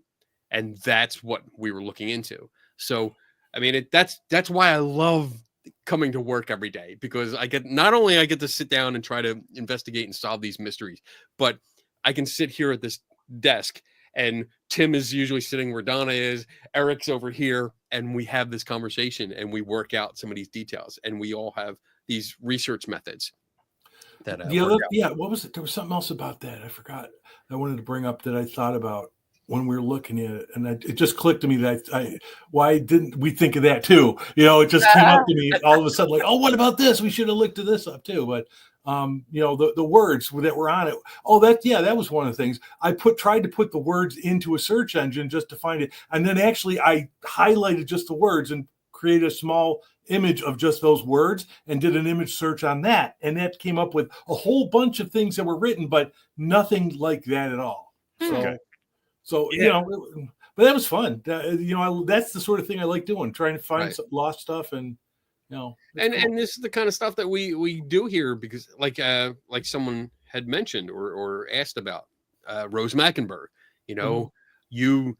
And that's what we were looking into. So, I mean, that's why I love coming to work every day, because I get to sit down and try to investigate and solve these mysteries, but I can sit here at this desk, and Tim is usually sitting where Donna is, Eric's over here, and we have this conversation and we work out some of these details, and we all have these research methods that what was it? There was something else about that I forgot I wanted to bring up that I thought about when we were looking at it, and it just clicked to me that why didn't we think of that too? You know, it just came up to me all of a sudden, like, oh, what about this? We should have looked at this up too. But you know, the words that were on it. Oh, that was one of the things. I tried to put the words into a search engine just to find it, and then actually I highlighted just the words and created a small image of just those words and did an image search on that, and that came up with a whole bunch of things that were written, but nothing like that at all. So you know, but that was fun. You know, that's the sort of thing I like doing, trying to find some lost stuff, and you know, and this is the kind of stuff that we do here, because like someone had mentioned or asked about Rose Mackenberg. You know, you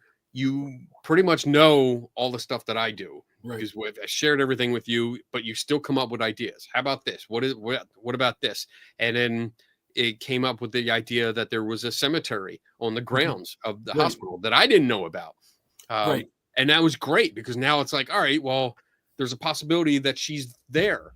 pretty much know all the stuff that I do, because I shared everything with you, but you still come up with ideas. How about this? What about this? And then it came up with the idea that there was a cemetery on the grounds of the hospital that I didn't know about. And that was great, because now it's like, all right, well, there's a possibility that she's there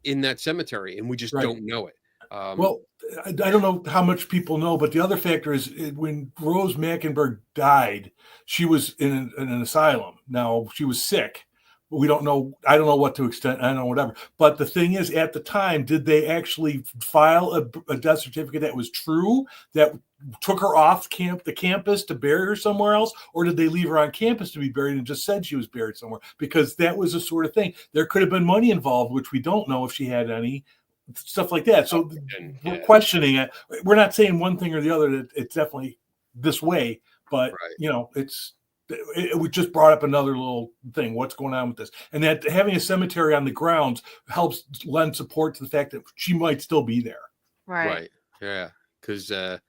in that cemetery, and we just don't know it. Well, I don't know how much people know, but the other factor is when Rose Mackenberg died, she was in an asylum. Now, she was sick we don't know. I don't know what to extent. I don't know, whatever. But the thing is, at the time, did they actually file a death certificate that was true, that took her off the campus to bury her somewhere else, or did they leave her on campus to be buried and just said she was buried somewhere? Because that was the sort of thing. There could have been money involved, which we don't know if she had any, stuff like that. So we're questioning it. We're not saying one thing or the other, that it's definitely this way, but it just brought up another little thing. What's going on with this? And that having a cemetery on the grounds helps lend support to the fact that she might still be there. Right. Yeah. Because I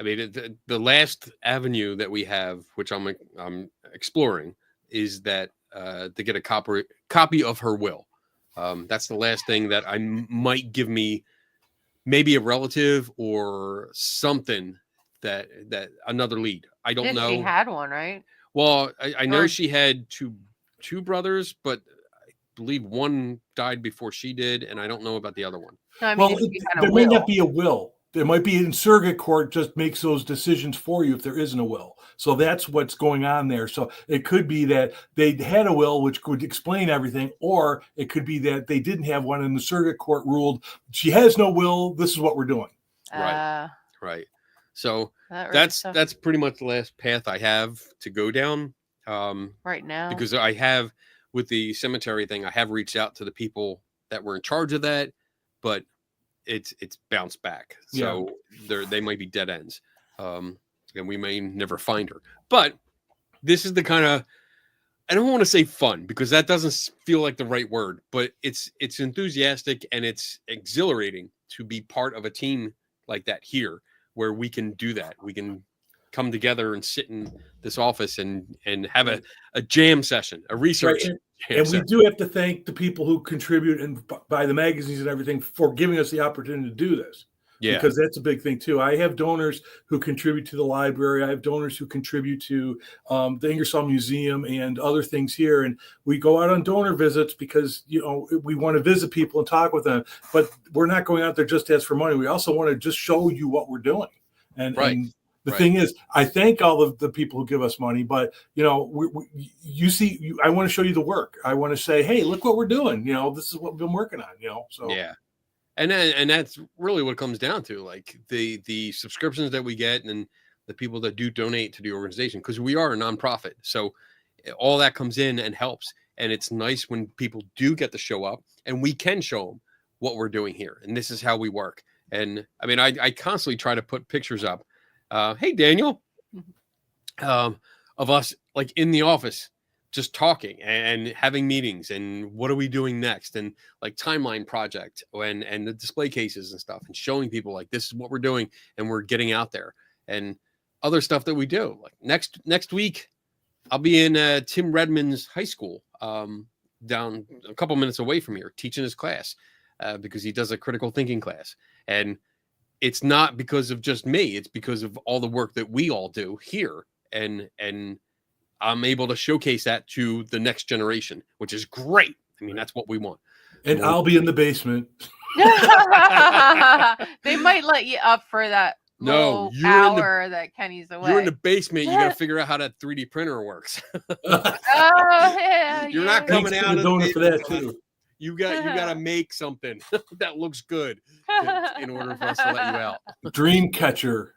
mean, the last avenue that we have, which I'm exploring, is that to get a copy of her will. That's the last thing that I might give me, maybe a relative or something that another lead. I don't know. She had one, right? Well, I know she had two brothers, but I believe one died before she did, and I don't know about the other one. No, I mean, there may not be a will. There might be in surrogate court just makes those decisions for you if there isn't a will. So that's what's going on there. So it could be that they had a will, which could explain everything, or it could be that they didn't have one and the surrogate court ruled she has no will. This is what we're doing. Right. So that's pretty much the last path I have to go down. Right now. Because I have, with the cemetery thing, I have reached out to the people that were in charge of that, but it's bounced back. So they might be dead ends. And we may never find her. But this is the kind of, I don't want to say fun, because that doesn't feel like the right word, but it's enthusiastic and it's exhilarating to be part of a team like that here, where we can do that. We can come together and sit in this office and have a jam session, a research. Right. And we do have to thank the people who contribute and buy the magazines and everything for giving us the opportunity to do this. Yeah. Because that's a big thing too. I have donors who contribute to the library. I have donors who contribute to the Ingersoll Museum and other things here. And we go out on donor visits because, we want to visit people and talk with them, but we're not going out there just to ask for money. We also want to just show you what we're doing. And the thing is, I thank all of the people who give us money, but you see, I want to show you the work. I want to say, hey, look what we're doing. This is what we've been working on. So yeah. And that's really what it comes down to, like the subscriptions that we get and the people that do donate to the organization, because we are a nonprofit. So all that comes in and helps. And it's nice when people do get to show up and we can show them what we're doing here. And this is how we work. And I mean, I constantly try to put pictures up. Hey, Daniel, of us like in the office, just talking and having meetings and what are we doing next, and like timeline project and the display cases and stuff, and showing people like this is what we're doing and we're getting out there, and other stuff that we do. Like next week, I'll be in Tim Redmond's high school down a couple minutes away from here teaching his class because he does a critical thinking class. And it's not because of just me. It's because of all the work that we all do here. And I'm able to showcase that to the next generation, which is great. I mean, that's what we want. And I'll be in the basement. They might let you up for that hour that Kenny's away. You're in the basement. You got to figure out how that 3D printer works. You're not coming out of the for that too. You got to make something that looks good in order for us to let you out. Dream catcher.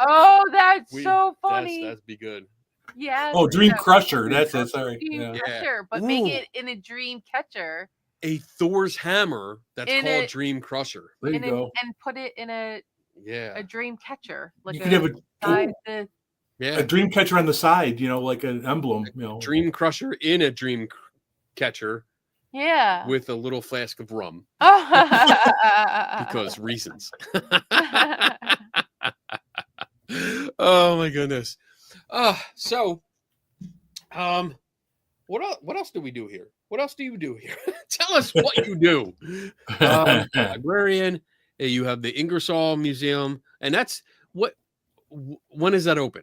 Oh, that's so funny. That'd be good. Yeah. Oh, dream crusher. That's it. Sorry. Dream crusher, but make it in a dream catcher. A Thor's hammer that's called Dream Crusher. There you go. And put it in a dream catcher. Like you could have a dream catcher on the side, like an emblem. Dream crusher in a dream catcher. Yeah. With a little flask of rum. Because reasons. Oh my goodness. So what else do we do here? What else do you do here? Tell us what you do. Librarian, you have the Ingersoll Museum, and that's when is that open?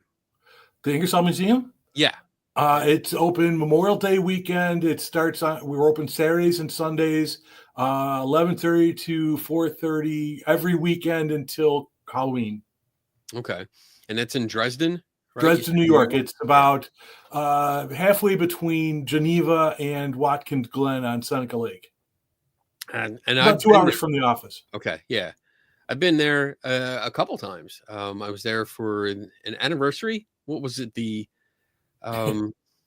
The Ingersoll Museum? Yeah. It's open Memorial Day weekend. It starts we're open Saturdays and Sundays, 11:30 to 4:30 every weekend until Halloween. Okay. And that's in Dresden? right? You Dresden, said New York. Yeah. It's about halfway between Geneva and Watkins Glen on Seneca Lake. And About I've 2 been hours there. from the office. Okay, yeah, I've been there a couple times. I was there for an anniversary. What was it? The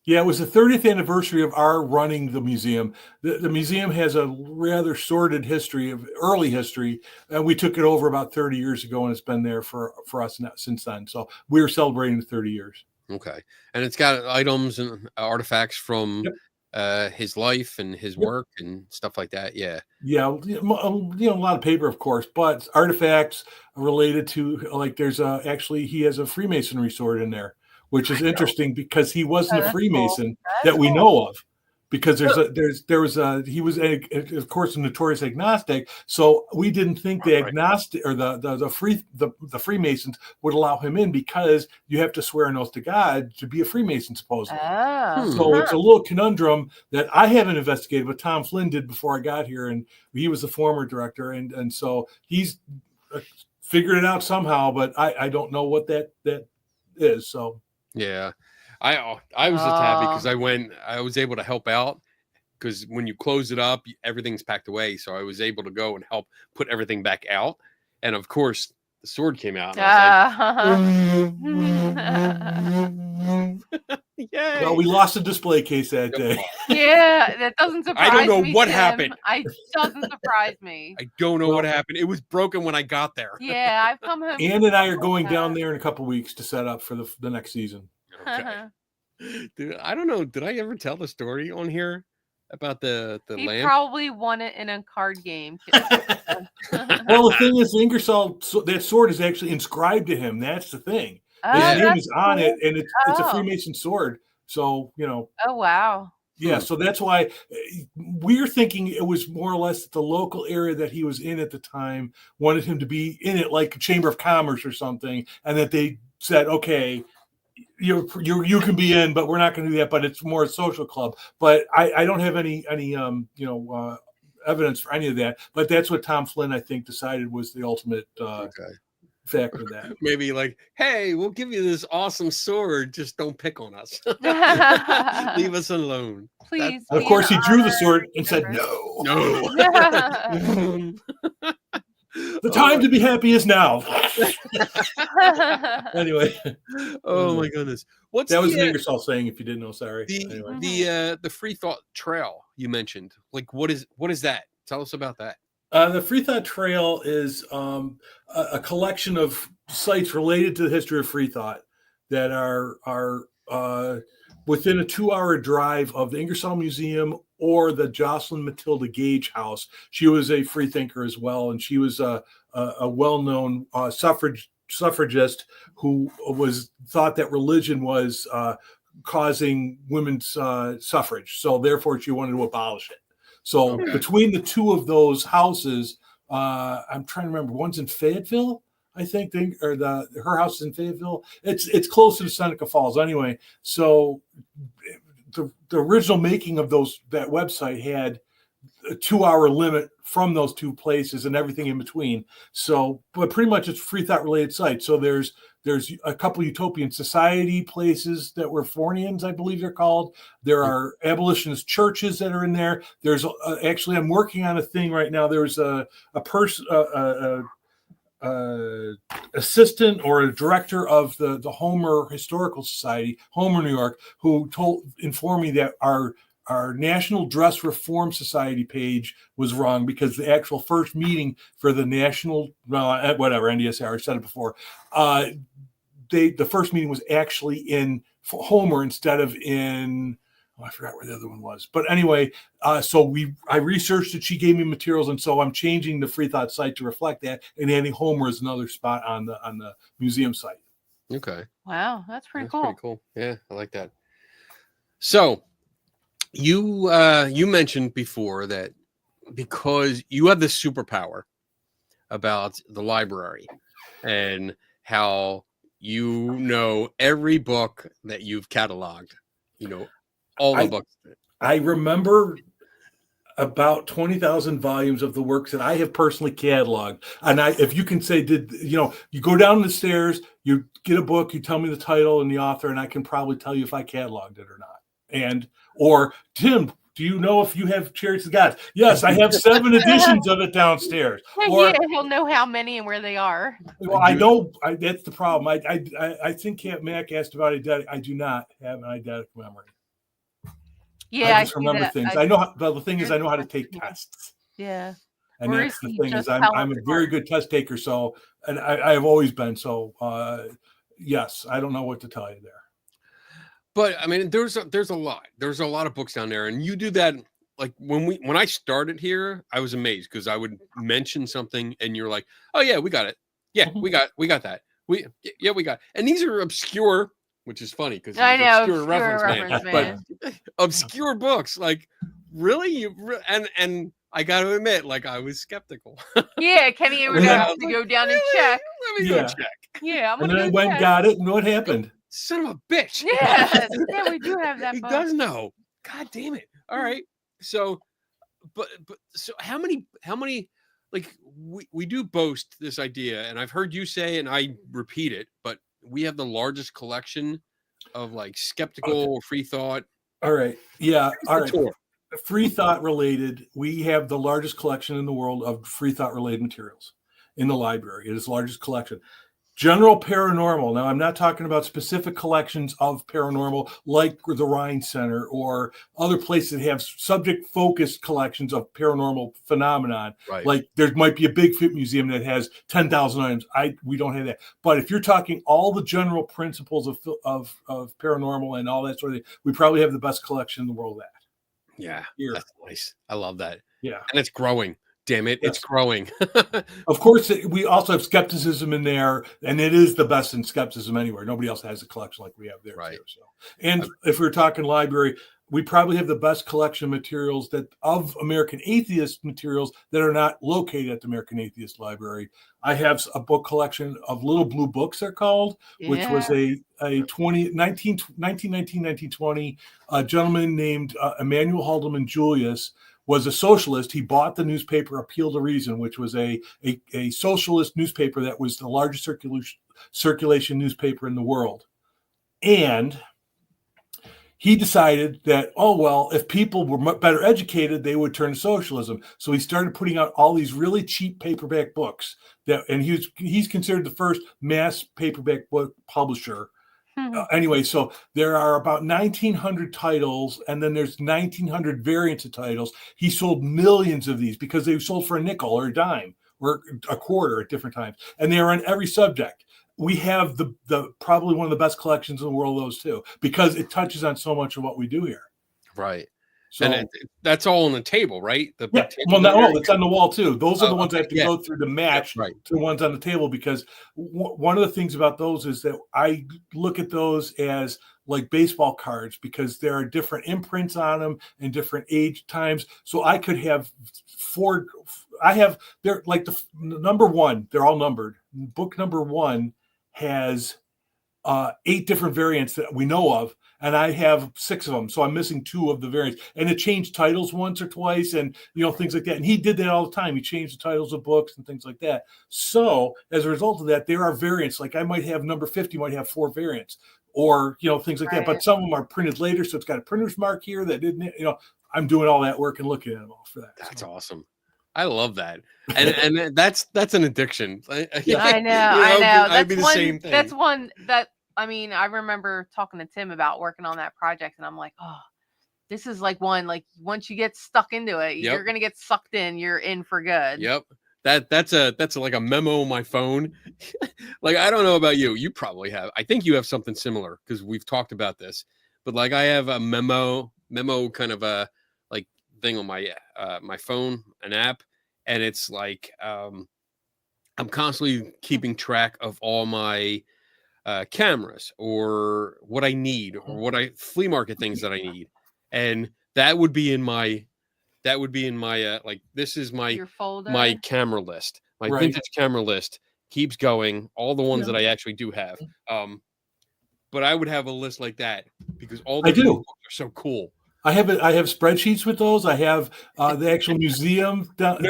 Yeah, it was the 30th anniversary of our running the museum. The museum has a rather sordid history of early history, and we took it over about 30 years ago, and it's been there for us now, since then. So we were celebrating the 30 years. Okay, and it's got items and artifacts from his life and his Yep. work and stuff like that. Yeah. Yeah, a lot of paper, of course, but artifacts related to, like, there's actually he has a Freemasonry sword in there, which is interesting because he wasn't a that's cool. Freemason That's that we cool. know of. Because he was of course a notorious agnostic, so we didn't think the agnostic or the Freemasons would allow him in because you have to swear an oath to God to be a Freemason supposedly. Oh. So it's a little conundrum that I haven't investigated, but Tom Flynn did before I got here, and he was the former director, and so he's figured it out somehow, but I don't know what that is. So Yeah. I was just happy because I was able to help out because when you close it up, everything's packed away. So I was able to go and help put everything back out. And of course, the sword came out. And I was like, yay. Well, we lost a display case that day. Yeah, that doesn't surprise me. I don't know what Tim. happened. It doesn't surprise me. I don't know what happened. It was broken when I got there. Yeah, I've come home. Ann and I are going down there in a couple weeks to set up for the next season. Okay. Dude, I don't know. Did I ever tell the story on here about the He lamp? probably won it in a card game. Well, the thing is, the Ingersoll, that sword is actually inscribed to him. That's the thing. His name is on it, and it's a Freemason sword. So, Oh, wow. Yeah, so that's why we're thinking it was more or less the local area that he was in at the time wanted him to be in it, like a Chamber of Commerce or something, and that they said, okay, you can be in, but we're not going to do that. But it's more a social club. But I don't have any evidence for any of that. But that's what Tom Flynn, I think, decided was the ultimate factor of that. Maybe like, hey, we'll give you this awesome sword. Just don't pick on us. Leave us alone. Please. Of course, he drew the sword and said, no. The time to be happy is now. Anyway. Oh my goodness. That was an Ingersoll saying, if you didn't know, sorry. The free thought trail you mentioned. Like what is that? Tell us about that. The Free Thought Trail is a collection of sites related to the history of free thought that are within a 2-hour drive of the Ingersoll Museum or the Jocelyn Matilda Gage House. She was a free thinker as well, and she was a well-known suffragist who thought that religion was causing women's suffrage. So therefore, she wanted to abolish it. So between the two of those houses, I'm trying to remember. One's in Fayetteville, I think, her house is in Fayetteville. It's close to Seneca Falls, anyway. So the original making of that website had a 2-hour limit from those two places and everything in between. So, but pretty much it's free thought related sites. So there's a couple utopian society places that were Fornians, I believe they're called. There are abolitionist churches that are in there. There's actually, I'm working on a thing right now. There's a person, assistant or a director of the Homer Historical Society, Homer, New York, who informed me that our National Dress Reform Society page was wrong because the actual first meeting for the national, NDSR, I said it before, the first meeting was actually in Homer instead of in, I forgot where the other one was. But anyway, so I researched it. She gave me materials, and so I'm changing the Free Thought site to reflect that, and adding Homer as another spot on the museum site. Okay. Wow, that's pretty cool. Pretty cool. Yeah, I like that. So you mentioned before that because you have this superpower about the library and how you know every book that you've cataloged, all the books. I remember about 20,000 volumes of the works that I have personally cataloged. And if you can say, you go down the stairs, you get a book, you tell me the title and the author, and I can probably tell you if I cataloged it or not. Or Tim, do you know if you have Chariots of the Gods? Yes, I have 7 editions of it downstairs. Or, he'll know how many and where they are. Well, I know that's the problem. I think Camp Mac asked about eidetic. I do not have an eidetic memory. Yeah, I just remember things. I know, but the thing is, I know how to take tests. Yeah. And that's the thing is, I'm a very good test taker. So, and I have always been. So, yes, I don't know what to tell you there. But I mean, there's a lot of books down there, and you do that. Like when I started here, I was amazed because I would mention something, and you're like, "Oh yeah, we got it. Yeah, we got that. We got." And these are obscure, which is funny because I know obscure reference man. But obscure books, like really, and I got to admit, like I was skeptical. Yeah, Kenny would have to go down and check. Let me go check. Yeah, and then I went and got it, and what happened? Son of a bitch. Yeah, we do have that. He does know. God damn it. All right. So, but so how many? Like we do boast this idea, and I've heard you say, and I repeat it, but we have the largest collection of like skeptical free thought. All right. Yeah. All right. Free thought related. We have the largest collection in the world of free thought related materials in the library. It is the largest collection. General paranormal. Now, I'm not talking about specific collections of paranormal like the Rhine Center or other places that have subject-focused collections of paranormal phenomenon. Right. Like there might be a Bigfoot museum that has 10,000 items. We don't have that. But if you're talking all the general principles of paranormal and all that sort of thing, we probably have the best collection in the world of that. Yeah, that's nice. I love that. Yeah. And it's growing. Damn it, it's growing. Of course, we also have skepticism in there, and it is the best in skepticism anywhere. Nobody else has a collection like we have there. Right. Too, so. And if we're talking library, we probably have the best collection of materials of American Atheist materials that are not located at the American Atheist Library. I have a book collection of little blue books, they're called, which was a 1919-1920 gentleman named Emanuel Haldeman Julius was a socialist. He bought the newspaper Appeal to Reason, which was a socialist newspaper that was the largest circulation newspaper in the world. And he decided that, if people were better educated, they would turn to socialism. So he started putting out all these really cheap paperback books and he's considered the first mass paperback book publisher. Anyway, so there are about 1,900 titles, and then there's 1,900 variants of titles. He sold millions of these because they sold for a nickel or a dime or a quarter at different times, and they are on every subject. We have the probably one of the best collections in the world of those too, because it touches on so much of what we do here. Right. So and that's all on the table, right? It's on the wall too. Those are the ones I have to go through to match to the ones on the table, because one of the things about those is that I look at those as like baseball cards, because there are different imprints on them and different age times. So I could have they're like the number one, they're all numbered. Book number 1 has 8 different variants that we know of, and I have 6 of them. So I'm missing 2 of the variants, and it changed titles once or twice, and things like that. And he did that all the time. He changed the titles of books and things like that. So as a result of that, there are variants. Like I might have number 50 might have 4 variants, or things like that. But some of them are printed later, so it's got a printer's mark here that didn't. I'm doing all that work and looking at them all for that. That's awesome. I love that, and that's an addiction. I know. I'd be the same thing. That's one that I remember talking to Tim about working on that project, and I'm like, oh, this is like one, like once you get stuck into it, you're gonna get sucked in. You're in for good. Yep. That's like a memo on my phone. Like I don't know about you. You probably have. I think you have something similar because we've talked about this. But like I have a memo kind of a like thing on my my phone, an app, and it's like I'm constantly keeping track of all my cameras or what I need or what flea market things that I need, and that would be in my like this is my camera list, my vintage camera list keeps going, all the ones that I actually do have. But I would have a list like that because all the books are so cool. I have spreadsheets with those. I have the actual museum that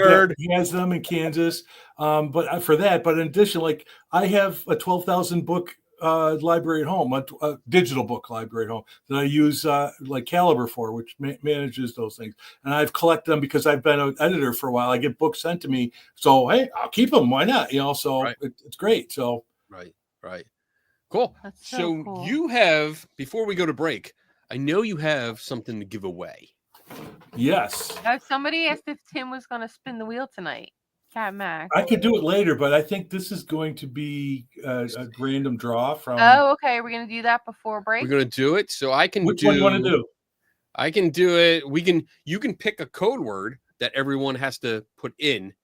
has them in Kansas. But for that, but in addition, like I have a 12,000 book library at home, a digital book library at home that I use like Caliber for, which manages those things. And I've collected them because I've been an editor for a while. I get books sent to me, so hey, I'll keep them. Why not? So it's great. So right, cool. That's so cool. You have, before we go to break, I know you have something to give away. Yes. Somebody asked if Tim was going to spin the wheel tonight. Cat Mac. I could do it later, but I think this is going to be a random draw from. Oh, okay. We're going to do that before break. We're going to do it, so I can. Which one you want to do? I can do it. You can pick a code word that everyone has to put in.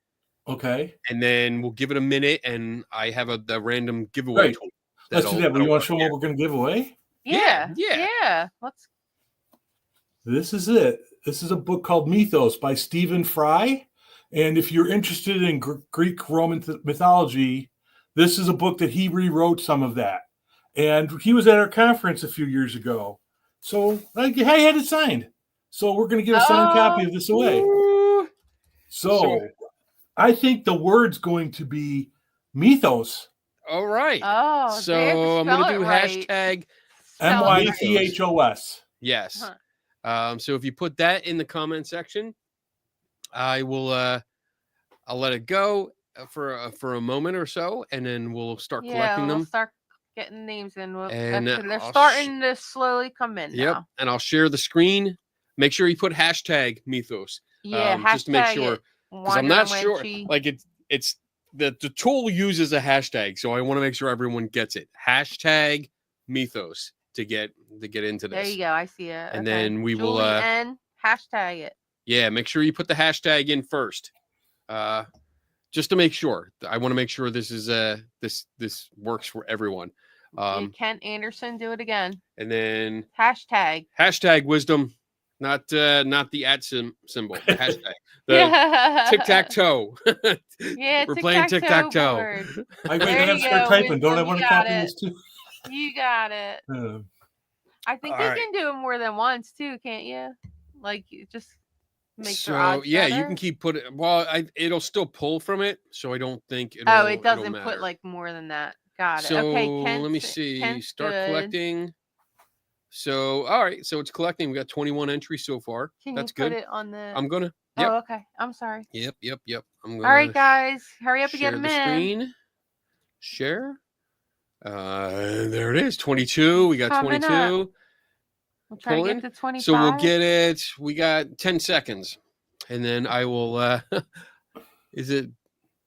Okay. And then we'll give it a minute, and I have the random giveaway. Right. Let's do that. But you want to show them what we're going to give away? Yeah. Let's. This is it. This is a book called Mythos by Stephen Fry. And if you're interested in Greek Roman mythology, this is a book that he rewrote some of that. And he was at our conference a few years ago. So I had it signed. So we're going to give a signed copy of this away. So I think the word's going to be mythos. All right. Oh, so I'm going to do hashtag MYTHOS. Yes. Uh-huh. So if you put that in the comment section, I will. I'll let it go for a moment or so, and then we'll start collecting them. We'll start getting names in. They're starting to slowly come in. Yep. Now. And I'll share the screen. Make sure you put hashtag mythos. Just to make sure, because I'm not sure. Like it's the tool uses a hashtag, so I want to make sure everyone gets it. Hashtag mythos to get into this. There you go. I see it. And then we Julie will and hashtag it. Yeah, make sure you put the hashtag in first. Just to make sure. I want to make sure this is this works for everyone. Kent Anderson, do it again. And then hashtag wisdom, not the at symbol. Hashtag the tic-tac-toe. Yeah, we're playing tic-tac-toe. I have to start typing. Don't I want to copy this too? You got it. I think you can do it more than once too, can't you? Like just make sure. So yeah, you can keep putting. Well, it'll still pull from it, so I don't think. It doesn't put like more than that. Got it. So okay, let me see. Start collecting. So all right, so it's collecting. We got 21 entries so far. That's good. Put it on the? I'm gonna. Yep. Oh, okay. I'm sorry. Yep. I'm gonna. All right, guys, hurry up and get them in. Screen. Share. There it is. 22. We got 22. We'll try to get to 25. So we'll get it. We got 10 seconds. And then I will is it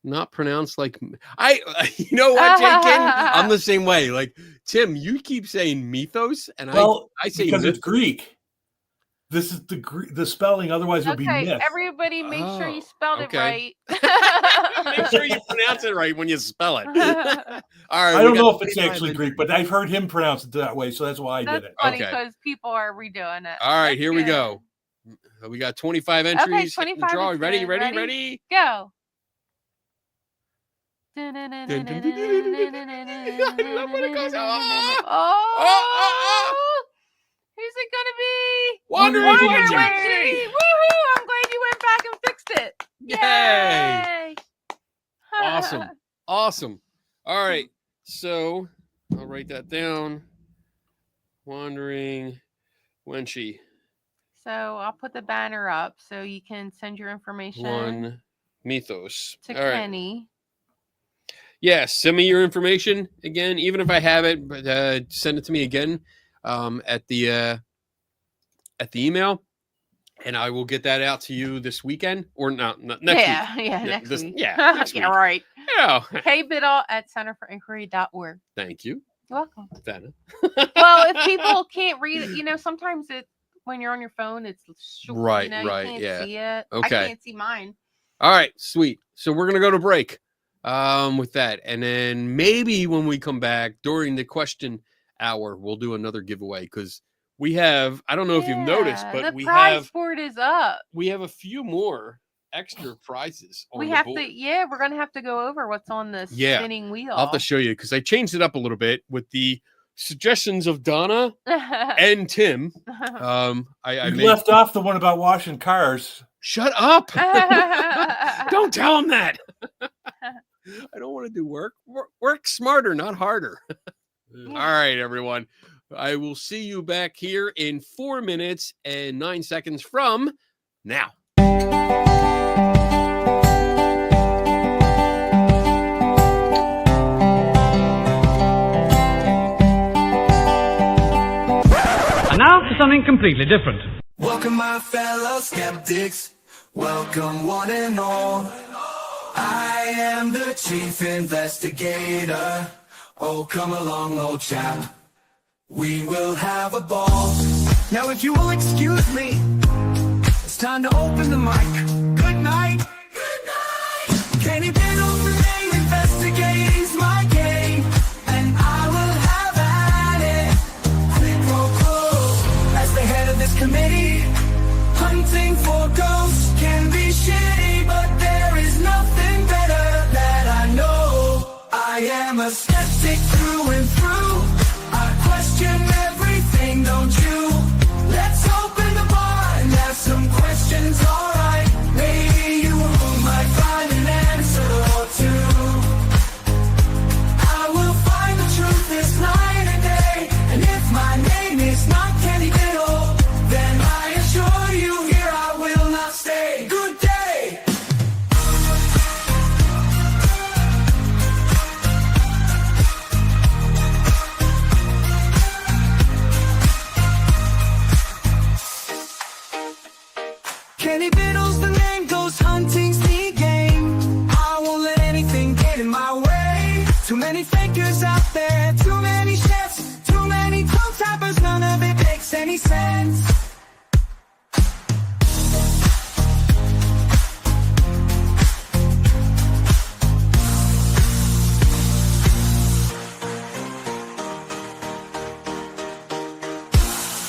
not pronounced like you know what, Jenkins? I'm the same way. Like Tim, you keep saying mythos, and I say because it's Greek. This is the spelling, otherwise it would be myth. Everybody make sure you spelled it right. Make sure you pronounce it right when you spell it. All right. I don't know if it's actually Greek, but I've heard him pronounce it that way, so that's why I did it. Funny because people are redoing it. All right, here we go. We got 25 entries. Okay, 25. Draw. Ready? Go. Who's it gonna be? Wandering Wendy. Woohoo! I'm glad you went back and fixed it. Yay! Awesome. All right. So I'll write that down. Wandering Wendy. So I'll put the banner up so you can send your information. One mythos to Kenny. Yeah, send me your information again, even if I have it, but send it to me again. At the email, and I will get that out to you this weekend or not next week. Next week. Next week. Right. Yeah. kbiddle@centerforinquiry.org. Thank you. You're welcome. Donna. Well, if people can't read it, sometimes when you're on your phone, it's short. Right. You can't see it. Okay. I can't see mine. All right, sweet. So we're gonna go to break with that, and then maybe when we come back during the question hour, we'll do another giveaway because we have, I don't know if you've noticed, but the prize board is up. We have a few more extra prizes on we the have board. we're gonna have to go over what's on the spinning wheel. I'll have to show you because I changed it up a little bit with the suggestions of Donna and Tim. I You made... left off the one about washing cars. Shut up! Don't tell him that. I don't want to do work. Work smarter, not harder. All right, everyone. I will see you back here in 4 minutes and 9 seconds from now. And now for something completely different. Welcome, my fellow skeptics. Welcome, one and all. I am the chief investigator. Oh, come along, old chap. We will have a ball. Now, if you will excuse me, it's time to open the mic. Good night. Good night. Kenny Biddle's the name, investigating's my game, and I will have at it. Quid pro quo. As the head of this committee, hunting for ghosts can be shitty, but there is nothing better that I know. I am a skeptic through and through. I question everything, don't you? Let's open the bar and have some questions, alright? Maybe you might find an answer or two. I will find the truth this night and day, and if my name is not Kenny Biddle, then I assure you here I will not stay. Good day! Kenny Biddle's the name, goes hunting's the game. I won't let anything get in my way. Too many fakers out there, too many chefs, too many toe tappers, none of it makes any sense.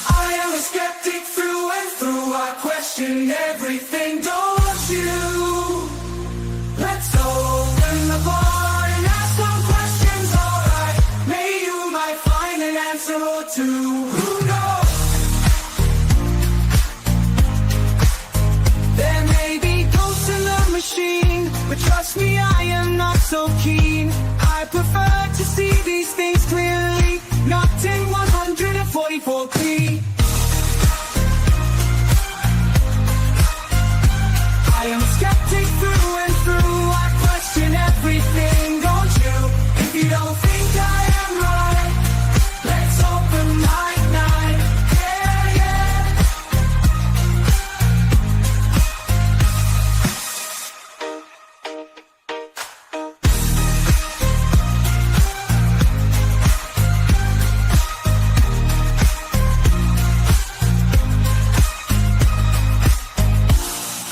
I am a skeptic through and through. I question everything, don't you? Let's open the bar and ask some questions, alright? Maybe you might find an answer or two. Who knows? There may be ghosts in the machine, but trust me, I am not so keen. I prefer to see these things clearly, not in 144p. I am a skeptic through and through. I question everything, don't you? If you don't think I am right, let's open mic night. Yeah, yeah.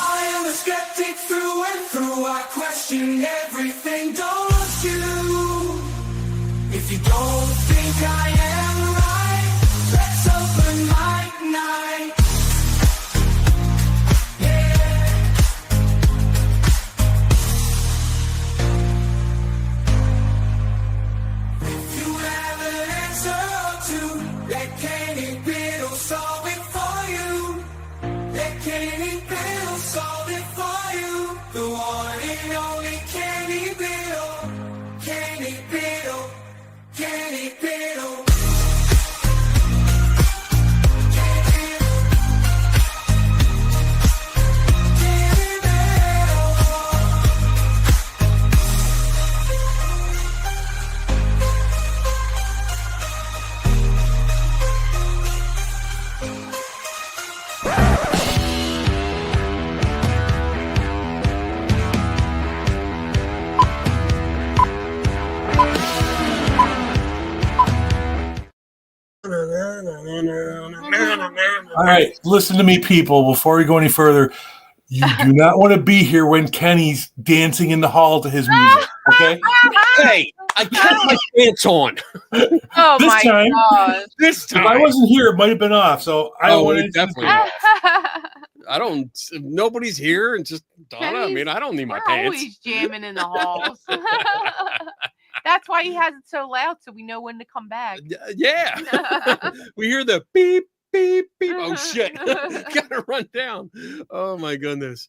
I am a skeptic through and through. I question everything, don't you? If you don't think I am right, let's open mic night. Yeah. If you have an answer or two, let Kenny Biddle solve it for you. Let Kenny Biddle solve it for you. The one and only Kenny Biddle. Kenny Biddle. Kenny Biddle. Kenny Biddle. All right, listen to me, people. Before we go any further, you do not want to be here when Kenny's dancing in the hall to his music. Okay. Hey, I kept my pants on. Oh This my time- gosh. This If I time. wasn't here, it might have been off. So I Oh, wanted it definitely. I don't. If nobody's here and just Donna. I mean, I don't need my We're pants. always jamming in the halls. That's why he has it so loud, so we know when to come back. Yeah. We hear the beep, beep, beep. Oh, shit. Gotta run down. Oh, my goodness.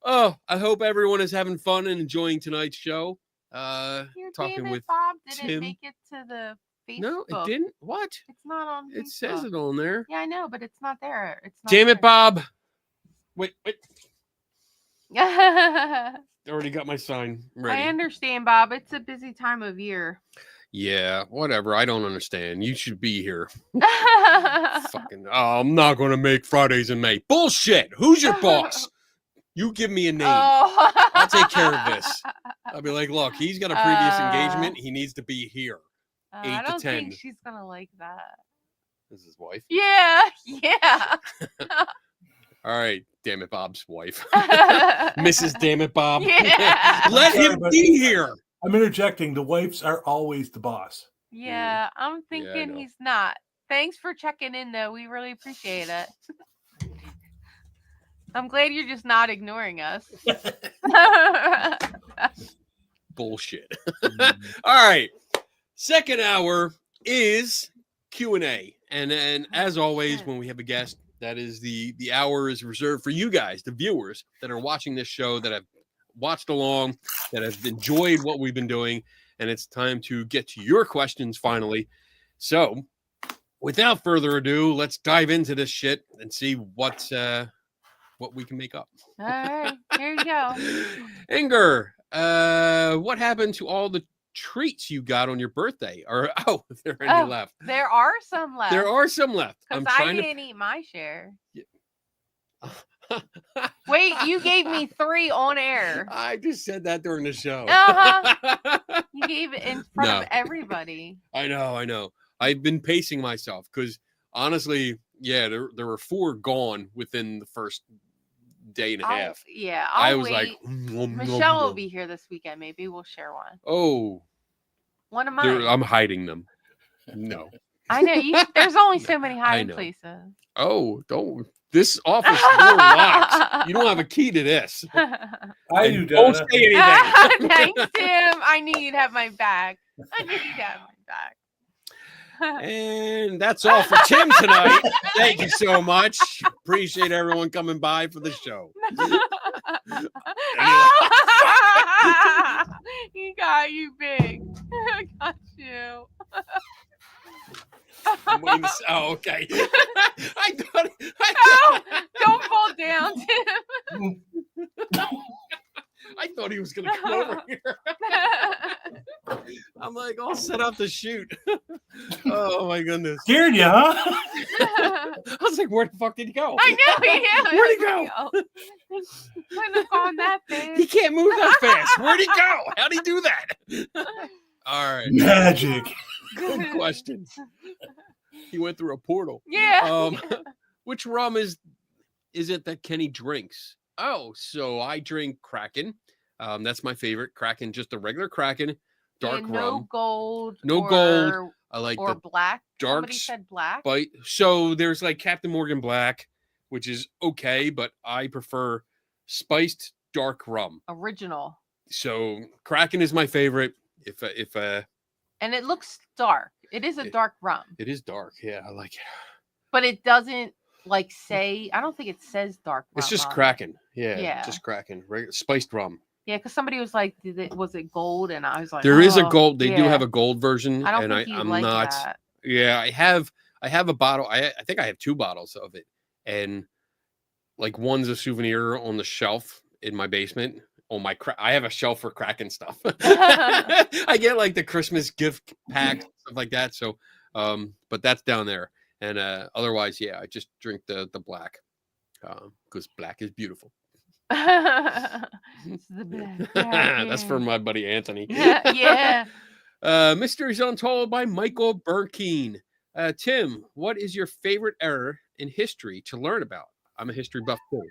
Oh, I hope everyone is having fun and enjoying tonight's show. Talking with Bob didn't Tim. make it to the Facebook. No, it didn't. What? It's not on It Facebook. says it on there. Yeah, I know, but it's not there. It's not Damn it, there. Bob. Wait. I already got my sign ready. I understand, Bob. It's a busy time of year. Yeah, whatever. I don't understand. You should be here. Fucking. Oh, I'm not going to make Fridays in May. Bullshit. Who's your boss? You give me a name. Oh. I'll take care of this. I'll be like, look, he's got a previous engagement. He needs to be here. 8 I to don't 10. think she's gonna like that. This is his wife. Yeah. All right, damn it, Bob's wife. Mrs. Damn it, Bob. Yeah. Let him be here. I'm interjecting. The wives are always the boss. Yeah, I'm I thinking know. he's not. Thanks for checking in, though. We really appreciate it. I'm glad you're just not ignoring us. Bullshit. All right. Second hour is Q&A. And as always, when we have a guest, that is the hour is reserved for you guys, the viewers that are watching this show, that have watched along, that have enjoyed what we've been doing. And it's time to get to your questions finally. So without further ado, let's dive into this shit and see what we can make up. All right, here you go. Inger, what happened to all the treats you got on your birthday? Or if there are any left. There are some left. There are some left. Because I'm I trying didn't eat my share. Wait, you gave me 3 on air. I just said that during the show. Uh-huh. You gave it in front No. of everybody. I know. I've been pacing myself because honestly, yeah, there were 4 gone within the first day and a half. Yeah, I was wait. like, Michelle will be here this weekend. Maybe we'll share one. oh, One of mine. I'm hiding them. No. I know. There's only so many I hiding know. places. Oh, don't. This office door locked. You don't have a key to this. I do, Don't Donna. say anything. Thanks, Tim. I knew you'd have my back. And that's all for Tim tonight. Thank you so much. Appreciate everyone coming by for the show. He got you big. Got you. I'm waiting to oh, okay. I thought. Oh, don't fall down, Tim. I thought he was going to come over here. I'm like, all set up to shoot. Oh, my goodness. Scared you, huh? I was like, where the fuck did he go? I know, yeah. Where'd he go? Couldn't have gone that fast. He can't move that fast. Where'd he go? How'd he do that? All right. Magic. Good question. He went through a portal. Yeah. Which rum is it that Kenny drinks? Oh, so I drink Kraken. That's my favorite. Kraken, just a regular Kraken, dark Yeah, no rum. gold. No or, gold. I like or the black. dark Somebody said black. bite. So there's like Captain Morgan Black, which is okay, but I prefer spiced dark rum. Original. So Kraken is my favorite. If And it looks dark. It is a dark rum. it is dark, yeah, I like it. But it doesn't like say. I don't think it says dark rum. It's just on it. Kraken. Yeah, Yeah. just Kraken. Spiced rum. Yeah, because somebody was like, was it gold? And I was like, There is a "Oh, gold. They do yeah." have a gold version, I don't and think you'd I'm like not. that. Yeah, I have a bottle. I think I have 2 bottles of it, and like one's a souvenir on the shelf in my basement. On my I have a shelf for Kraken stuff. I get like the Christmas gift pack stuff like that. So, but that's down there, and otherwise, yeah, I just drink the black because black is beautiful. It's the black. That's for my buddy Anthony. Yeah. Mysteries Untold by Michael Burkeen. Tim, what is your favorite era in history to learn about? I'm a history buff too.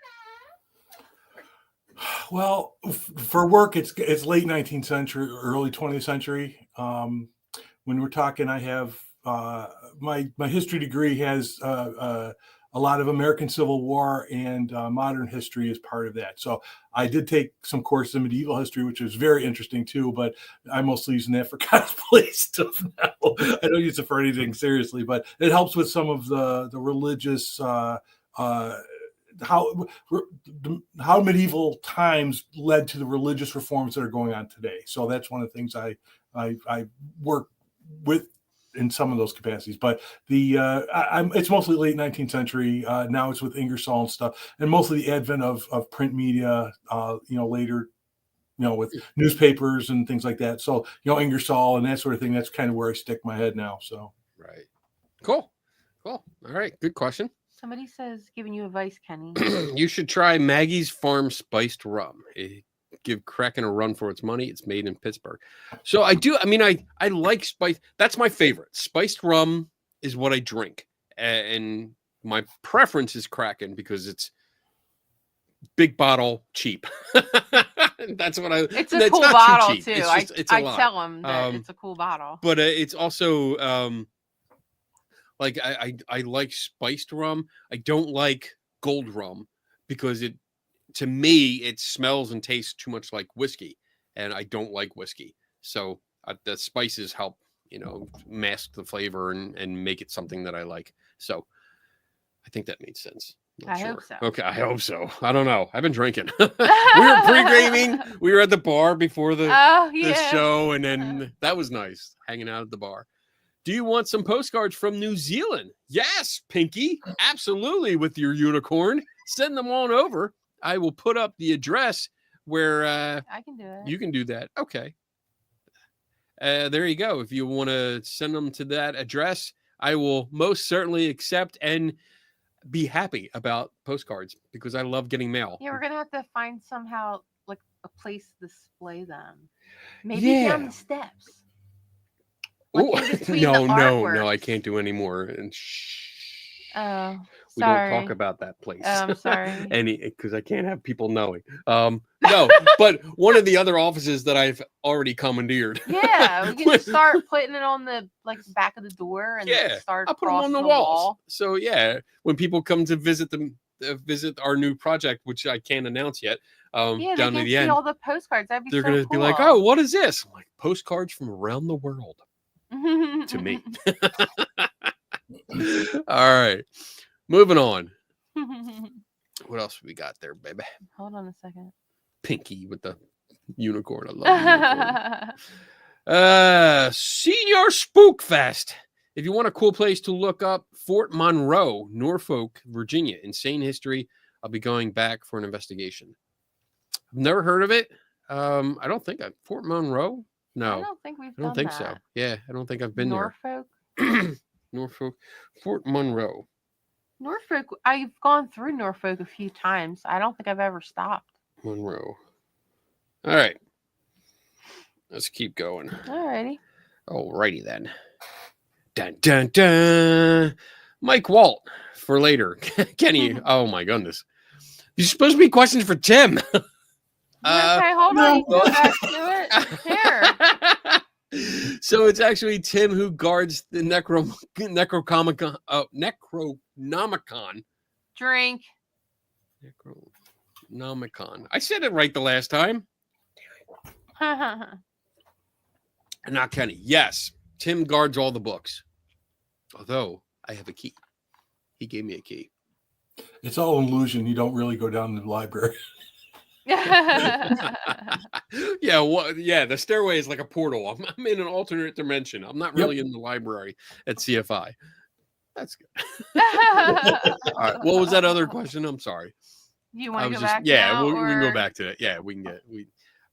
Well, for work, it's late 19th century, early 20th century. When we're talking, I have my history degree has a lot of American Civil War and modern history is part of that. So I did take some courses in medieval history, which was very interesting too, but I'm mostly using that for cosplay stuff now. I don't use it for anything seriously, but it helps with some of the religious, how medieval times led to the religious reforms that are going on today. So that's one of the things I work with in some of those capacities, but it's mostly late 19th century. Now it's with Ingersoll and stuff, and mostly the advent of print media, later, with newspapers and things like that. So, Ingersoll and that sort of thing, that's kind of where I stick my head now. So. Right. Cool. All right. Good question. Somebody says giving you advice, Kenny. You should try Maggie's Farm Spiced Rum. Give Kraken a run for its money. It's made in Pittsburgh. So I do. I mean, I like spice. That's my favorite. Spiced rum is what I drink. And my preference is Kraken because it's big bottle, cheap. That's what I. It's a cool bottle too. I tell them that it's a cool bottle. But it's also like I like spiced rum. I don't like gold rum because to me it smells and tastes too much like whiskey, and I don't like whiskey. So the spices help, mask the flavor and make it something that I like. So I think that made sense. I hope so. Okay, I hope so. I don't know. I've been drinking. We were pre-gaming. We were at the bar before the show, and then that was nice, hanging out at the bar. Do you want some postcards from New Zealand? Yes, Pinky. Absolutely, with your unicorn. Send them on over. I will put up the address where I can do it. You can do that. Okay. There you go. If you want to send them to that address, I will most certainly accept and be happy about postcards because I love getting mail. Yeah, we're gonna have to find somehow like a place to display them. Maybe down the steps. Like no, I can't do anymore. And oh, we don't talk about that place. Oh, I'm sorry. Because I can't have people knowing. No, but one of the other offices that I've already commandeered. Yeah, we can just start putting it on the back of the door and then start. I'll put them on the walls. So when people come to visit visit our new project, which I can't announce yet, down to the end, all the postcards. That'd be they're going to be like, "Oh, what is this?" I'm like, "Postcards from around the world." To me. All right. Moving on. What else we got there, baby? Hold on a second. Pinky with the unicorn. I love the unicorn. Senior Spook Fest. If you want a cool place to look up, Fort Monroe, Norfolk, Virginia. Insane history. I'll be going back for an investigation. I've never heard of it. I don't think Fort Monroe. No, I don't think we've. I don't think so. Yeah, I don't think I've been Norfolk? there. Norfolk, Fort Monroe. Norfolk. I've gone through Norfolk a few times. I don't think I've ever stopped. Monroe. All right. Let's keep going. Alrighty then. Dun dun dun. Mike Walt for later. Kenny. Oh my goodness. These are supposed to be questions for Tim. Okay, hold on. Go back to it. Here. So it's actually Tim who guards the Necronomicon. Drink. Necronomicon. I said it right the last time. Not Kenny. Yes, Tim guards all the books. Although I have a key. He gave me a key. It's all illusion. You don't really go down to the library. The stairway is like a portal. I'm in an alternate dimension. I'm not really in the library at CFI. That's good. All right. What was that other question? I'm sorry. You want to go back? Yeah, we can go back to it. Yeah, we can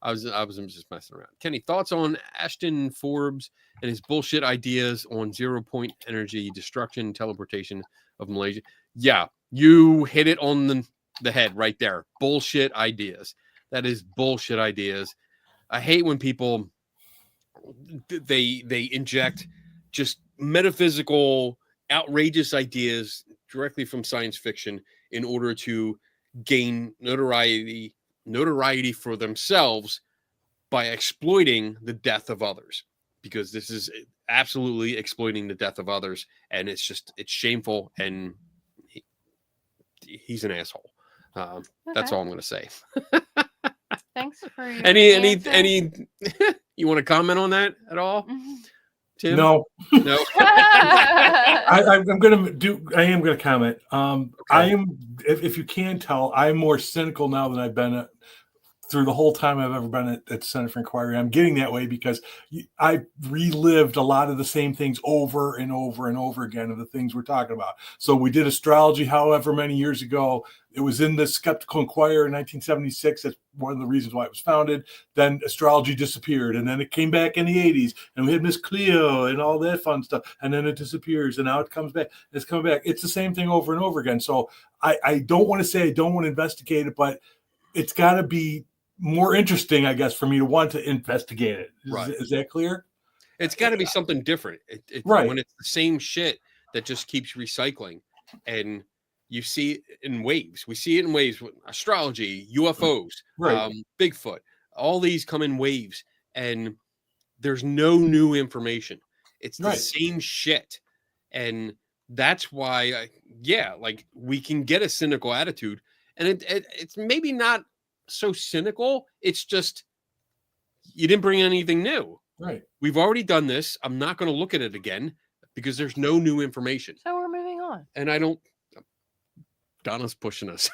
I was just messing around. Kenny, thoughts on Ashton Forbes and his bullshit ideas on 0 point energy destruction, teleportation of Malaysia? Yeah, you hit it on the head right there. Bullshit ideas. That is bullshit ideas. I hate when people they inject just metaphysical, outrageous ideas directly from science fiction in order to gain notoriety for themselves by exploiting the death of others, because this is absolutely exploiting the death of others, and it's shameful, and he's an asshole. That's all I'm going to say. Thanks for your any you want to comment on that at all, Tim? No. I am going to comment. I am, if you can tell, I'm more cynical now than I've been through the whole time I've ever been at Center for Inquiry. I'm getting that way because I relived a lot of the same things over and over and over again of the things we're talking about. So we did astrology however many years ago. It was in the Skeptical Inquirer in 1976. That's one of the reasons why it was founded. Then astrology disappeared, and then it came back in the 80s, and we had Miss Cleo and all that fun stuff, and then it disappears, and now it comes back. It's coming back. It's the same thing over and over again. So I don't want to say I don't want to investigate it, but it's got to be more interesting, I guess, for me to want to investigate it. Is that clear? It's got to be something different. Right. When it's the same shit that just keeps recycling, and you see it in waves. We see it in waves with astrology, UFOs, right. Bigfoot. All these come in waves, and there's no new information. It's the same shit, and that's why, like we can get a cynical attitude, and it's maybe not so cynical. It's just you didn't bring anything new. Right. We've already done this. I'm not going to look at it again because there's no new information. So we're moving on. And I don't. Donna's pushing us.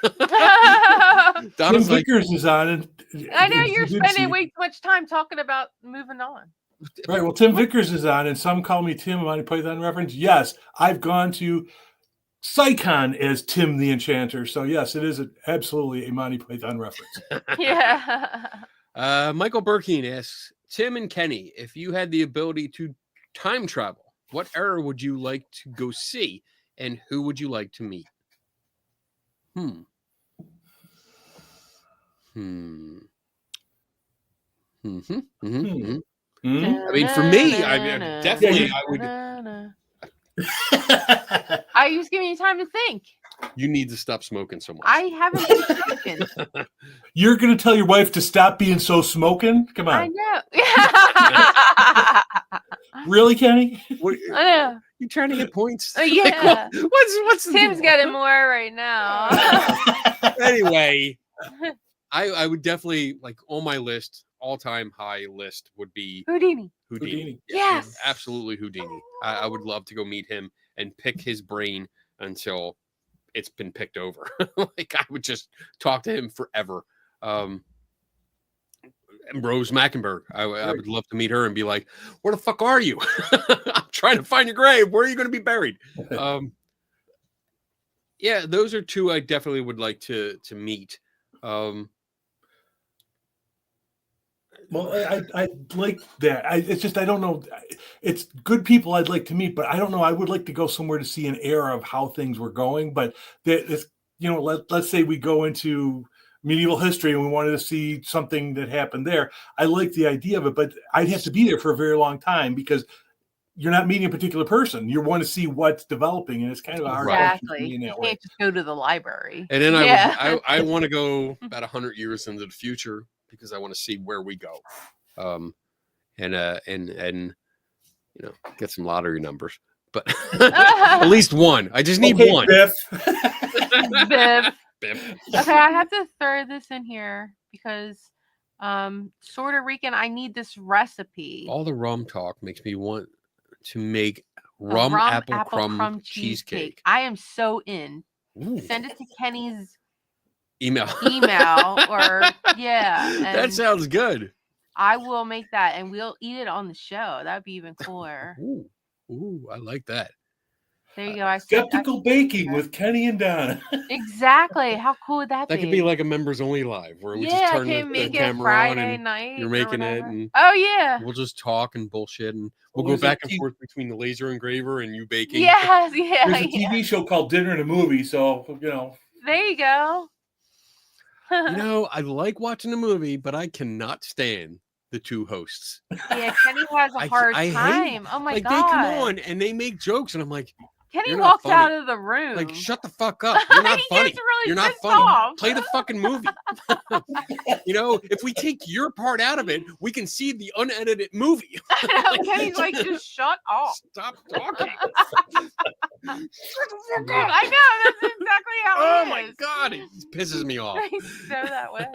Donna's Tim Vickers is on it. I know you're spending way too much time talking about moving on. Right. Well, Tim Vickers is on, and some call me Tim. Monty Python reference. Yes, I've gone to Psychon as Tim the Enchanter. So yes, it is absolutely a Monty Python reference. Yeah. Michael Burkeen asks, Tim and Kenny, if you had the ability to time travel, what era would you like to go see, and who would you like to meet? I mean, for me, I would. I was giving you time to think. You need to stop smoking so much. I haven't been smoking. You're going to tell your wife to stop being so smoking? Come on. I know. Really, Kenny? I know. You trying to get points? Yeah. Like, what's Tim's getting more right now. Anyway, I would definitely, like, on my list, all-time high list would be Houdini. Yes. Absolutely Houdini. I would love to go meet him and pick his brain until it's been picked over. Like, I would just talk to him forever. And Rose Mackenberg, I would love to meet her and be like, where the fuck are you? I'm trying to find your grave. Where are you going to be buried? Yeah, those are two I definitely would like to meet. Well, I like that. It's just, I don't know. It's good people I'd like to meet, but I don't know. I would like to go somewhere to see an era of how things were going. But it's, let's say we go into medieval history and we wanted to see something that happened there. I like the idea of it, but I'd have to be there for a very long time because you're not meeting a particular person. You want to see what's developing, and it's kind of a hard exactly. You can't just go to the library. And then I want to go about 100 years into the future because I want to see where we go, and get some lottery numbers. But at least one. I just need one. Biff. Okay, I have to throw this in here because Puerto Rican, I need this recipe. All the rum talk makes me want to make rum apple crumb cheesecake. I am so in. Ooh. Send it to Kenny's email or that sounds good. I will make that and we'll eat it on the show. That'd be even cooler. Ooh, I like that. There you go. Skeptical baking with Kenny and Donna. Exactly. How cool would that be? That could be like a members only live where we just turn the camera Friday on and night you're making it, and we'll just talk and bullshit, and we'll go back and forth between the laser engraver and you baking. Yes, There's a TV show called Dinner and a Movie, so There you go. I like watching a movie, but I cannot stand the two hosts. Yeah, Kenny has a hard time. Oh my god! They come on and they make jokes, and I'm like, Kenny walks out of the room. Like, shut the fuck up! You're not funny. You're not funny. Off. Play the fucking movie. If we take your part out of it, we can see the unedited movie. Kenny's like, just shut up. Stop talking. Shut the fuck up. I know. That's exactly how it is. My pisses me off. They sew that way.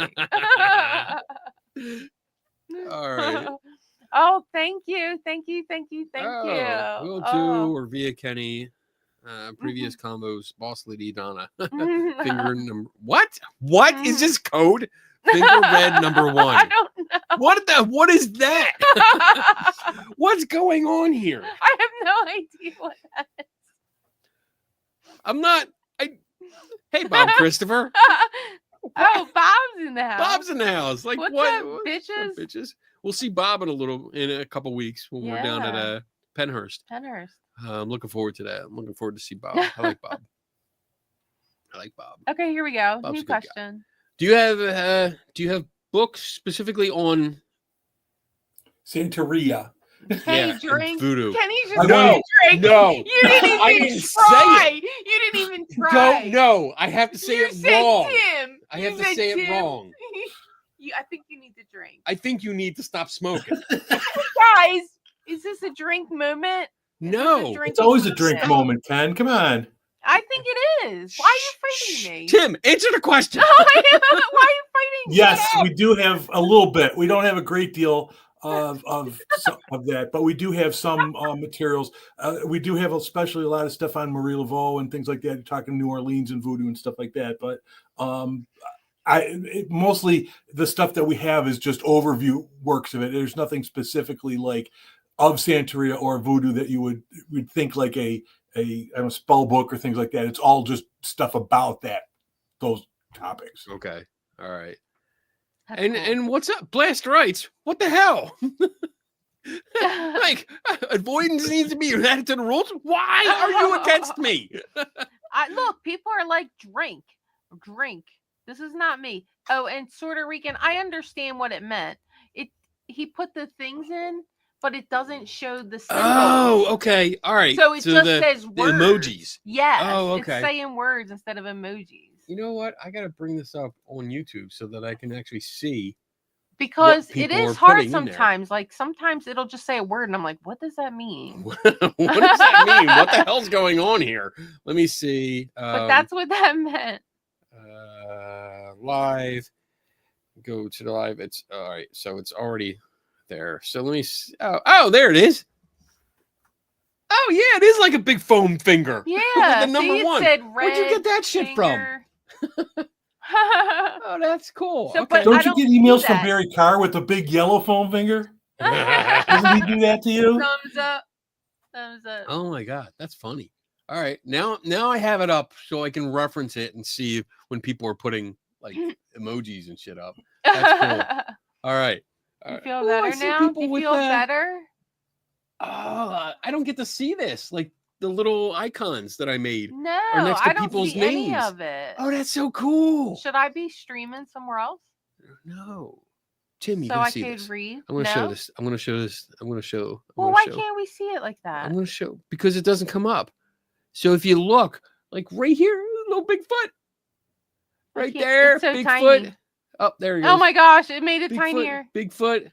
All right. Oh, thank you. Will do, or via Kenny. Previous combos, Boss Lady Donna. Finger number. What is this code? Finger red number 1. I don't know. What is that? What's going on here? I have no idea what that is. Hey, Bob Christopher. Oh, Bob's in the house. Bob's in the house. Like, What's what? up, bitches? Bitches. We'll see Bob in a couple weeks when we're down at Penhurst. I'm looking forward to that. I'm looking forward to see Bob. I like Bob. Okay, here we go. Bob's New a good guy. question. Do you have books specifically on Santeria. Kenny and drink. voodoo? Kenny just No, drink. no. You didn't even I didn't say try. You didn't even try. No, I have to say You it said wrong. Tim. I You have to said say it Tim. wrong. I think you need to drink. I think you need to stop smoking. Guys, is this a drink moment? No. It's always a drink moment, Ken. Come on. I think it is. Why are you fighting me? Tim, answer the question. Why are you fighting me? Yes, we do have a little bit. We don't have a great deal of that, but we do have some materials. We do have especially a lot of stuff on Marie Laveau and things like that, talking New Orleans and voodoo and stuff like that. But mostly the stuff that we have is just overview works of it. There's nothing specifically like of Santeria or voodoo that you would think like a spell book or things like that. It's all just stuff about those topics. Okay. All right. That's And cool. and what's up? Blast rights. What the hell? Like, avoidance needs to be added to the rules. Why are you against me? Look, people are like, drink. This is not me. Oh, and Puerto Rican, I understand what it meant. He put the things in, but it doesn't show the symbols. Oh, okay. All right. So it just says the words. emojis. Yes. Oh, okay. It's saying words instead of emojis. You know what? I got to bring this up on YouTube so that I can actually see. Because it people is are hard putting in there. sometimes. Like sometimes it'll just say a word and I'm like, what does that mean? What does that mean? What the hell's going on here? Let me see. But that's what that meant. Live. Go to the live. It's all right. So it's already there. So let me see. Oh, there it is. Oh yeah, it is like a big foam finger. Yeah. The number see, it 1. said Where'd you get that shit from? finger. Oh, that's cool. So, Okay. but Don't I you don't get do emails from that. Barry Carr with the big yellow foam finger? Doesn't he do that to you? Thumbs up. Thumbs up. Oh my god, that's funny. All right, now I have it up so I can reference it and see when people are putting like emojis and shit up. That's cool. All right. You feel Oh, I better see now? people Do you with feel that. better? Oh, I don't get to see this, like the little icons that I made. No, Or next to I don't people's see any names. of it. Oh, that's so cool. Should I be streaming somewhere else No, Tim, you so can I see could this. read? I'm going to no? show this. I'm going to show this. I'm going to show. Well, why can't we see it like that? I'm going to show because it doesn't come up. So if you look, like right here, little Bigfoot, I right can't- there, it's so Bigfoot. tiny. Oh, there he is. Oh my gosh, it made it Bigfoot, tinier. Bigfoot.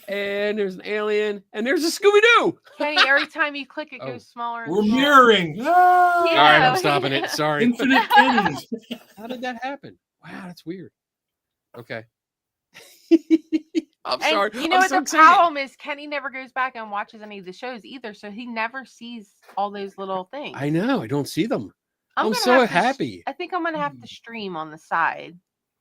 And there's an alien, and there's a Scooby-Doo. Kenny, every time you click, it Oh. goes smaller. and We're smaller. mirroring. Ah! All right, Yeah. I'm stopping it. Sorry. Infinite pennies. How did that happen? Wow, that's weird. Okay. I'm And sorry. you know I'm what so the excited. problem is? Kenny never goes back and watches any of the shows either, so he never sees all those little things. I know. I don't see them. I'm gonna so have to happy. I think I'm gonna have to stream on the side.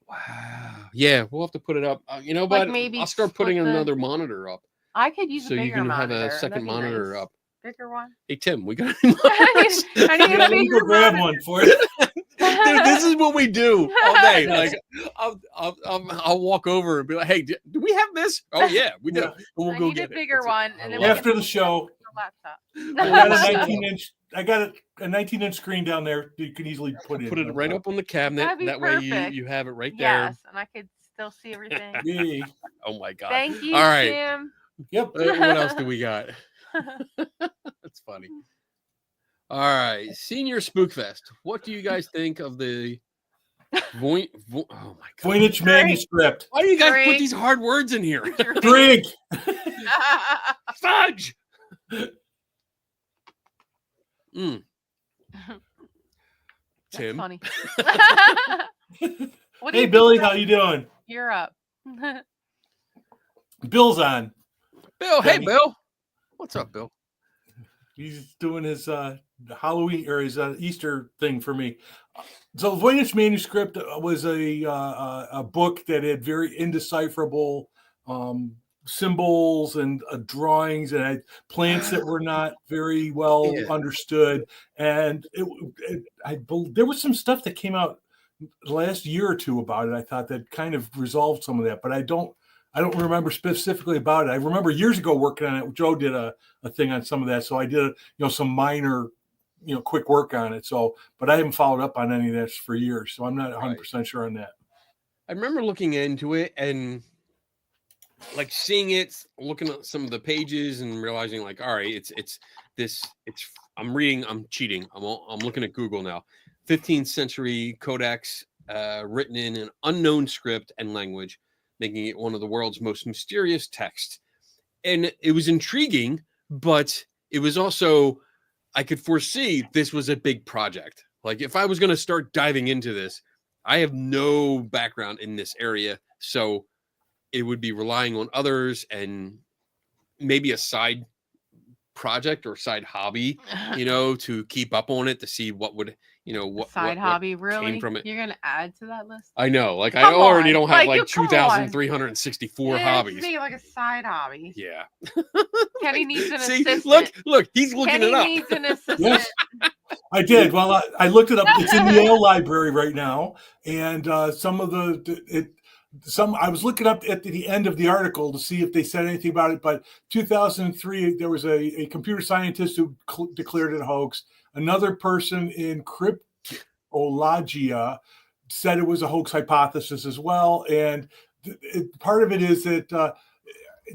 Wow. Yeah, we'll have to put it up. You know Like what? maybe I'll start split putting the- another monitor up I could use so a you bigger can monitor. have a That'd second be monitor nice. up. Bigger one. Hey Tim, we got any I monitors? need a Yeah, let me bigger go grab monitor. one for you. Dude, this is what we do all day. Yes. Like, I'll walk over and be like, "Hey, do we have this?" Oh yeah, we do. Yeah. And we'll I go need a get bigger it. one, and then I we love After it. the show, laptop. I got a Well, 19-inch. I got a 19-inch screen down there. You can easily put it. Put it right up on the cabinet. That'd be That way perfect. you have it right there. Yes, and I could still see everything. Yay. Oh my god. Thank you, All right. Tim. Yep. What else do we got? That's funny. All right, Senior Spookfest. What do you guys think of the oh my god. Voynich manuscript. Why do you guys put Drink. these hard words in here? Drink. Fudge. Tim. funny. What do Hey, you Billy, think how you doing? You're up. Bill's on. Bill, hey, Benny. Bill. What's up, Bill? He's doing his Halloween or his Easter thing for me. So, Voynich Manuscript was a book that had very indecipherable symbols and drawings, and had plants that were not very well understood. And there was some stuff that came out the last year or two about it. I thought that kind of resolved some of that, but I don't remember specifically about it. I remember years ago working on it. Joe did a thing on some of that, so I did some minor quick work on it. So, but I haven't followed up on any of that for years, so I'm not 100% sure on that. I remember looking into it and like seeing it, looking at some of the pages and realizing like, all right, I'm cheating. I'm looking at Google now. 15th century codex, written in an unknown script and language, making it one of the world's most mysterious texts. And it was intriguing, but it was also, I could foresee this was a big project. Like if I was going to start diving into this, I have no background in this area. So it would be relying on others and maybe a side project or side hobby, to keep up on it, to see what would, what hobby really came from it. You're gonna add to that list? I know, like Come I already on. don't have Like, like come on. 2,364 hobbies. Be like a side hobby. Yeah. Kenny needs an See, assistant. look, he's looking Kenny it up. needs an assistant. Yes, I did. Well, I looked it up. It's in the Yale Library right now, and some of I was looking up at the end of the article to see if they said anything about it. But 2003, there was a computer scientist who declared it a hoax. Another person in cryptologia said it was a hoax hypothesis as well. And part of it is that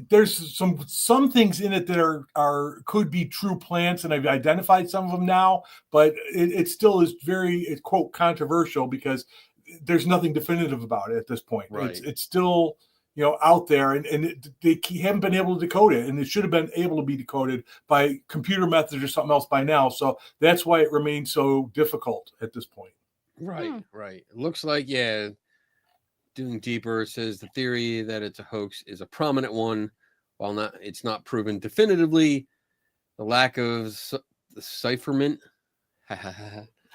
there's some things in it that could be true plants, and I've identified some of them now. But it still is very quote controversial because there's nothing definitive about it at this point. Right. It's still, out there, and they haven't been able to decode it, and it should have been able to be decoded by computer methods or something else by now. So that's why it remains so difficult at this point. Right. It looks like, doing deeper, it says the theory that it's a hoax is a prominent one. While it's not proven definitively, the lack of decipherment.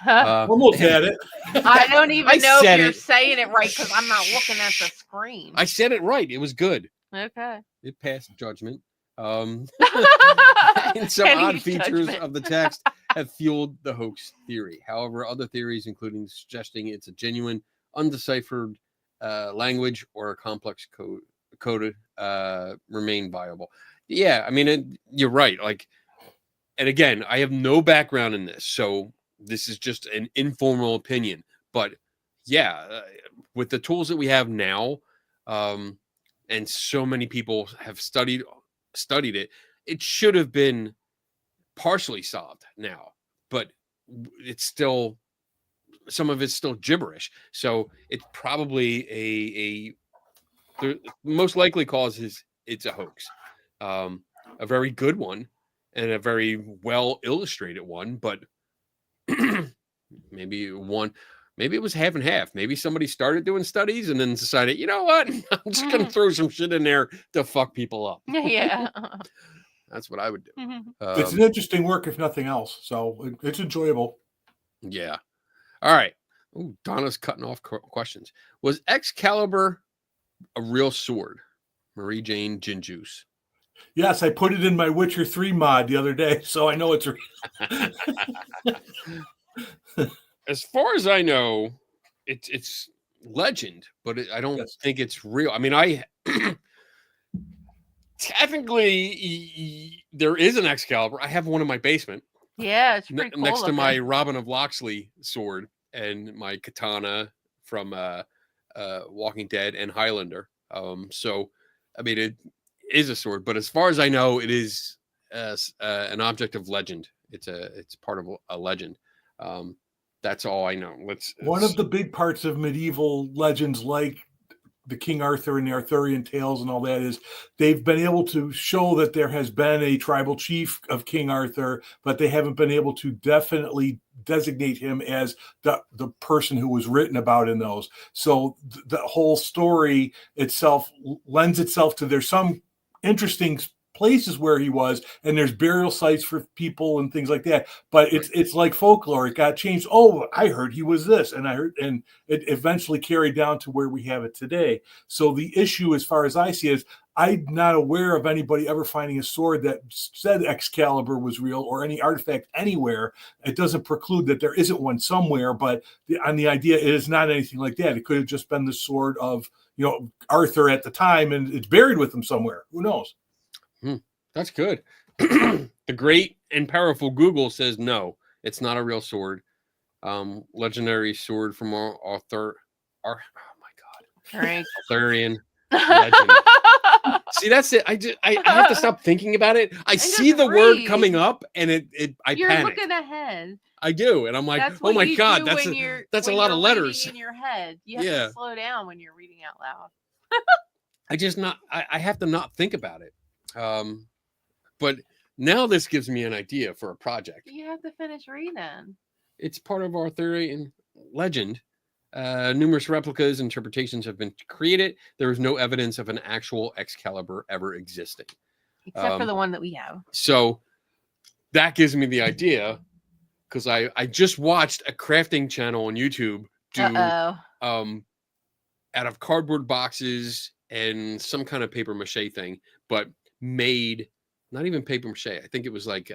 Almost had it. I don't even know if you're it. saying it right because I'm not looking at the screen. I said it right. It was good. Okay. It passed judgment. And some Kenny's odd features judgment. of the text have fueled the hoax theory. However, other theories, including suggesting it's a genuine, undeciphered language or a complex code, remain viable. Yeah, I mean, you're right. Like, and again, I have no background in this, so this is just an informal opinion. But with the tools that we have now, and so many people have studied it, it should have been partially solved now. But it's still, some of it's still gibberish. So it's probably the most likely cause is it's a hoax, a very good one and a very well illustrated one, but maybe it was half and half. Maybe somebody started doing studies and then decided, you know what, I'm just going to throw some shit in there to fuck people up. Yeah. That's what I would do. It's an interesting work, if nothing else. So it's enjoyable. Yeah. All right. Ooh, Donna's cutting off questions. Was Excalibur a real sword? Marie Jane Gin Juice. Yes, I put it in my Witcher 3 mod the other day, so I know it's As far as I know, it's legend, but I don't think it's real. I mean, technically there is an Excalibur. I have one in my basement. Yeah, it's pretty cool next to looking. my Robin of Locksley sword and my katana from Walking Dead and Highlander. So I mean, it is a sword, but as far as I know, it is an object of legend. It's part of a legend. That's all I know. One of the big parts of medieval legends, like the King Arthur and the Arthurian tales and all that is they've been able to show that there has been a tribal chief of King Arthur, but they haven't been able to definitely designate him as the person who was written about in those. So the whole story itself lends itself to there's some interesting places where he was, and there's burial sites for people and things like that, but it's like folklore. It got changed. Oh, I heard he was this, and it eventually carried down to where we have it today. So the issue, as far as I see, is I'm not aware of anybody ever finding a sword that said Excalibur was real or any artifact anywhere. It doesn't preclude that there isn't one somewhere, but the idea is not anything like that. It could have just been the sword of Arthur at the time, and it's buried with him somewhere. Who knows? That's good. The great and powerful Google says no, it's not a real sword. Legendary sword from Arthur. Oh my God, Right. Arthurian legend. See, that's it. I have to stop thinking about it. I see the word coming up, and You're panic. looking ahead. I do, and I'm like, That's oh my you God, do that's when a lot of you're letters reading in your head. You have Yeah. to slow down when you're reading out loud. I have to not think about it. But now this gives me an idea for a project. You have to finish reading. It's part of Arthurian legend. Numerous replicas, interpretations have been created. There is no evidence of an actual Excalibur ever existing. Except for the one that we have. So that gives me the idea, because I just watched a crafting channel on YouTube do out of cardboard boxes and some kind of paper mache thing, but made not even paper mache. I think it was like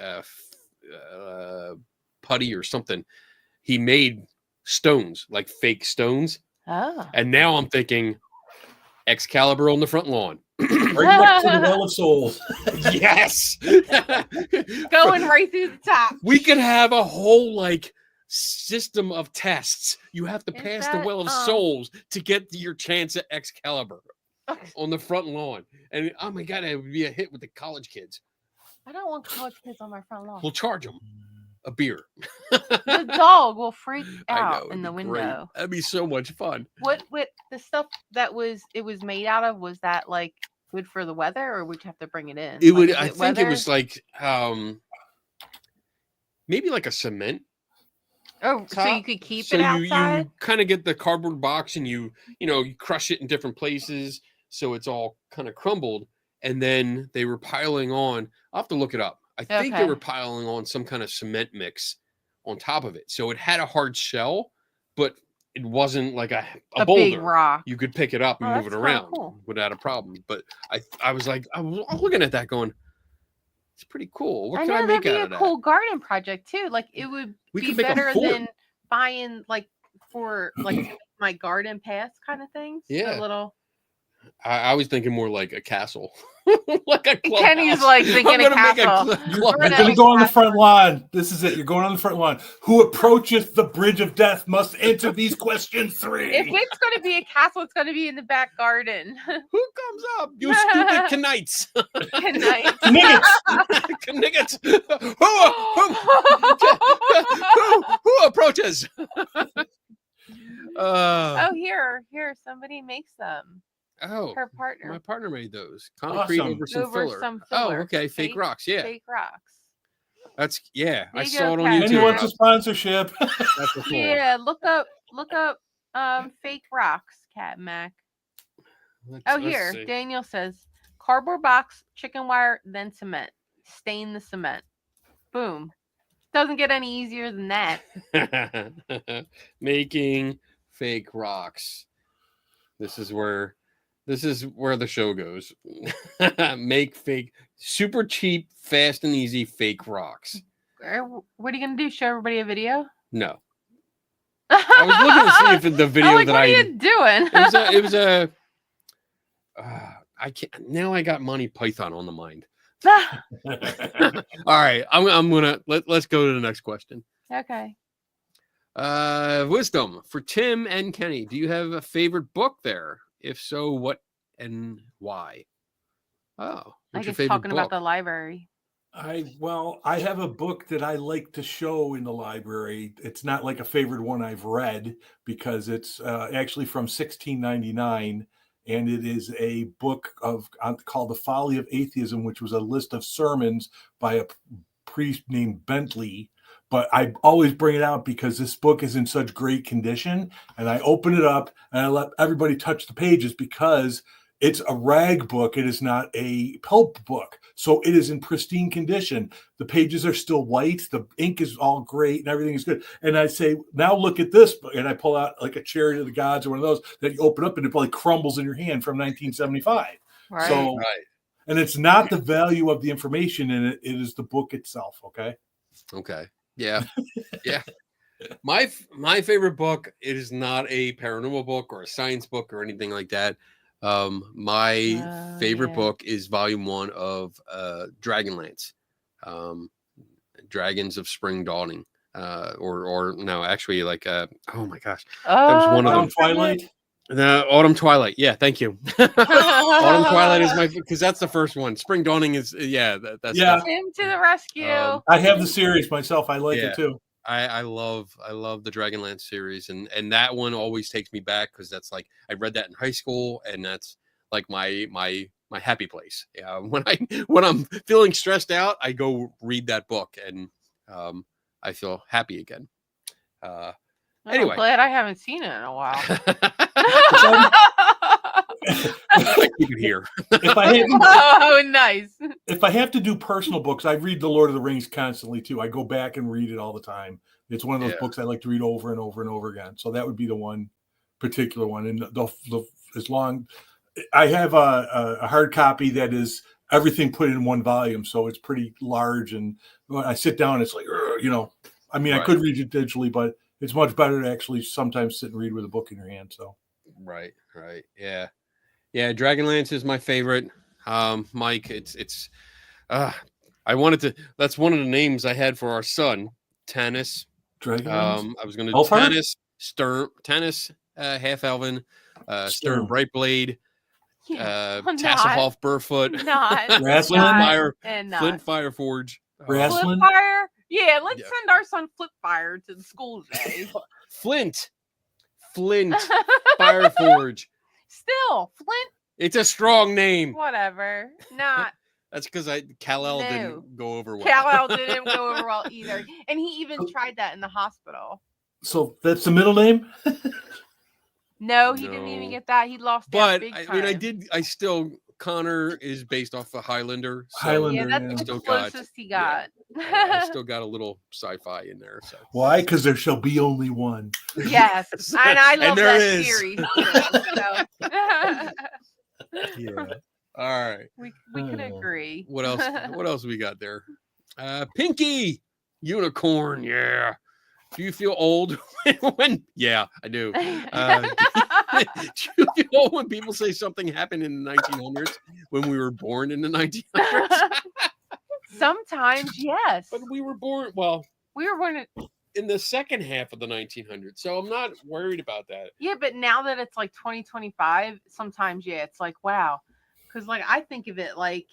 putty or something. He made stones, like fake stones. Oh. And now I'm thinking Excalibur on the front lawn. Right next to the Well of Souls. Yes. Going right through the top. We could have a whole system of tests. You have to Is pass the that, Well of Souls to get your chance at Excalibur on the front lawn. And oh my God, it would be a hit with the college kids. I don't want college kids on my front lawn. We'll charge them a beer. The dog will freak I know, out it'd in the be great. window. That'd be so much fun. What the stuff that was made out of, was that like good for the weather, or would you have to bring it in? It Like, would. is I it think it weather? was like maybe like a cement. Oh, so top. you could keep So it outside. you kind of get the cardboard box and you crush it in different places so it's all kind of crumbled, and then they were piling on. I'll have to look it up. I think they Okay. were piling on some kind of cement mix on top of it, so it had a hard shell, but it wasn't like a a boulder. big rock. You could pick it up and Oh, move it that's kinda around cool. without a problem. But I was like, I was looking at that going, it's pretty cool. What I can know I make that'd be out a of that? cool garden project too. Like it would We be could make a better fort. than buying like for like my garden pass kind of things. The Yeah. little I was thinking more like a castle, like a clubhouse. Kenny's like thinking I'm a gonna make castle. clubhouse. You're gonna going to make go on the that. front lawn. This is it. You're going on the front lawn. Who approacheth the bridge of death must answer these questions 3. If it's going to be a castle, it's going to be in the back garden. Who comes up? You stupid knights. Good night. Kniggets. Who approaches? Oh, here, somebody makes them. Oh, Her partner. my partner made those. Concrete Awesome. over some Over filler. some Oh, filler. okay. Fake rocks. Yeah. Fake rocks. That's I There you saw go, it on Kat. Penny YouTube. wants a sponsorship. That's the floor. Yeah, look up fake rocks, Cat Mac. Oh, Let's here, see. Daniel says cardboard box, chicken wire, then cement. Stain the cement. Boom. Doesn't get any easier than that. Making fake rocks. This is where the show goes. Make fake, super cheap, fast and easy fake rocks. What are you gonna do? Show everybody a video? No, I was looking to see if the video like, that what I are you doing? it was a I can't now. I got Monty Python on the mind. All right, I'm gonna let's go to the next question. Okay. Wisdom for Tim and Kenny. Do you have a favorite book there? If so, what and why? Oh, I what's your guess favorite talking book? about the library. I have a book that I like to show in the library. It's not like a favorite one I've read because it's actually from 1699, and it is a book called The Folly of Atheism, which was a list of sermons by a priest named Bentley. But I always bring it out because this book is in such great condition, and I open it up and I let everybody touch the pages because it's a rag book. It is not a pulp book. So it is in pristine condition. The pages are still white. The ink is all great and everything is good. And I say, now look at this book. And I pull out like a Chariot of the Gods or one of those that you open up and it probably crumbles in your hand from 1975. Right. So, Right. and it's not the value of the information in it. It is the book itself. Okay. Okay. Yeah. Yeah. My favorite book, it is not a paranormal book or a science book or anything like that. My favorite book is volume 1 of Dragonlance, Dragons of Spring Dawning, or no, actually, like oh my gosh, that was one of them. Twilight. The Autumn Twilight. Yeah, thank you. Autumn Twilight is my, because that's the first one. Spring Dawning is that's Tim to the rescue. I have the series myself. I like it too. I love the Dragonlance series, and that one always takes me back because that's like I read that in high school, and that's like my happy place. Yeah, when I'm feeling stressed out, I go read that book, and I feel happy again. Anyway, I'm glad I haven't seen it in a while. I keep it here. Nice. If I have to do personal books, I read The Lord of the Rings constantly too. I go back and read it all the time. It's one of those books I like to read over and over and over again. So that would be the one particular one. And as long, I have a hard copy that is everything put in one volume, so it's pretty large. And when I sit down, it's like, I mean, I could read it digitally, but it's much better to actually sometimes sit and read with a book in your hand. So right, yeah. Dragonlance is my favorite. Mike, it's I wanted to. That's one of the names I had for our son, Tanis. Dragonlance. I was going to Tanis Stern, Tanis Half Elven, Stern Brightblade, Tasselhoff Burfoot, Flint Fireforge, Flipfire. Yeah, let's send our son Flipfire to the school today. Flint Fireforge. Still, Flint. It's a strong name. Whatever. Not. That's because Kal-El didn't go over well. Kal-El didn't go over well either. And he even tried that in the hospital. So that's the middle name? No, he didn't even get that. He lost that big time. I still, Connor is based off of Highlander. So Highlander, that's the closest he got. I still got a little sci-fi in there. So. Why? Because there shall be only one. Yes. And I love that is. series. Yeah. All right. We can agree. What else? What else we got there? Pinky Unicorn. Yeah. Do you feel old when? Yeah, I do. Do you feel old when people say something happened in the 1900s when we were born in the 1900s? Sometimes, yes. But we were born. Well, we were born in the second half of the 1900s, so I'm not worried about that. Yeah, but now that it's like 2025, sometimes it's like wow, because like I think of it like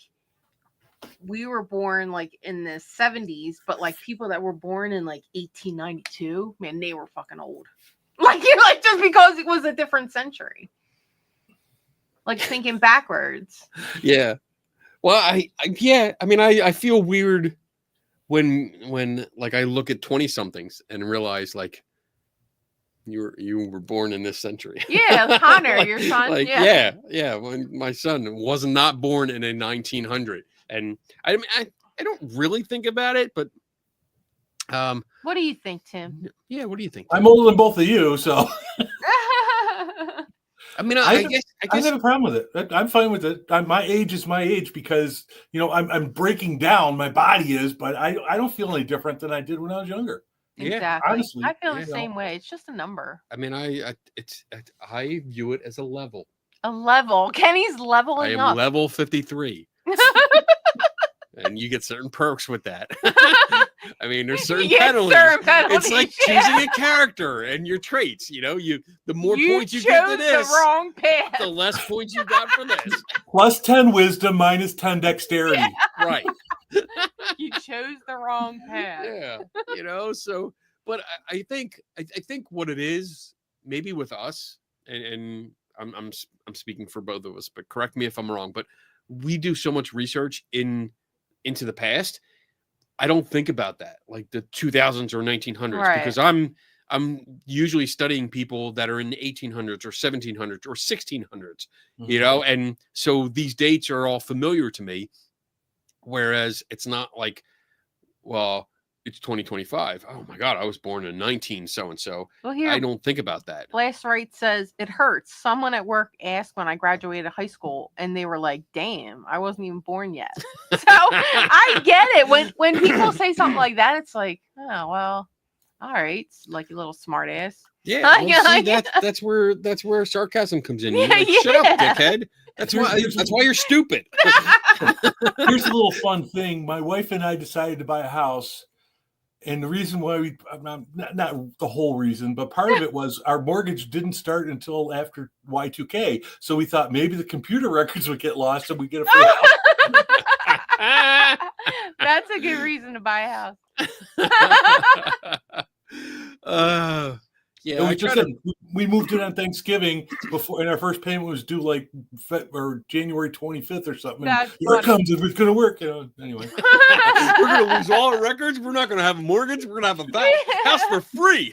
we were born like in the 70s, but like people that were born in like 1892, man, they were fucking old. Like just because it was a different century. Like thinking backwards. Yeah. Well, I feel weird when like I look at 20 somethings and realize like you were born in this century. Yeah, Connor, your son. Like yeah. When my son was not born in a 1900, and I don't really think about it, but what do you think, Tim? Yeah, what do you think? I'm older than both of you, so. I mean, I guess I have a problem with it. I'm fine with it. My age is my age because I'm breaking down. My body is, but I don't feel any different than I did when I was younger. Exactly. Yeah, honestly, I feel the same way. It's just a number. I mean, I view it as a level. A level. Kenny's leveling up. I am level 53. And you get certain perks with that. I mean, there's certain penalties. It's like choosing a character and your traits. The more points you get to this, the wrong path. The less points you got for this. Plus 10 wisdom, minus 10 dexterity. Yeah. Right. You chose the wrong path. Yeah. So, but I think what it is, maybe with us, and I'm speaking for both of us, but correct me if I'm wrong, but we do so much research into the past. I don't think about that, like the 2000s or 1900s, because I'm usually studying people that are in the 1800s or 1700s or 1600s, you know, and so these dates are all familiar to me. Whereas it's not like, well, it's 2025. Oh my God, I was born in 19 so and so. Well, here, I don't think about that. Blast Right says it hurts. Someone at work asked when I graduated high school, and they were like, "Damn, I wasn't even born yet." So I get it when people say something like that. It's like, oh well, all right, it's like a little smart ass. Yeah, well, see, that's where sarcasm comes in. You're like, shut up, dickhead. That's why you're stupid. Here's a little fun thing. My wife and I decided to buy a house. And the reason why not the whole reason, but part of it was our mortgage didn't start until after Y2K. So we thought maybe the computer records would get lost and we get a free house. That's a good reason to buy a house. Yeah, we moved in on Thanksgiving before, and our first payment was due like January 25th or something. Here it comes, if it's going to work, you know. Anyway, we're going to lose all our records. We're not going to have a mortgage. We're going to have a house for free.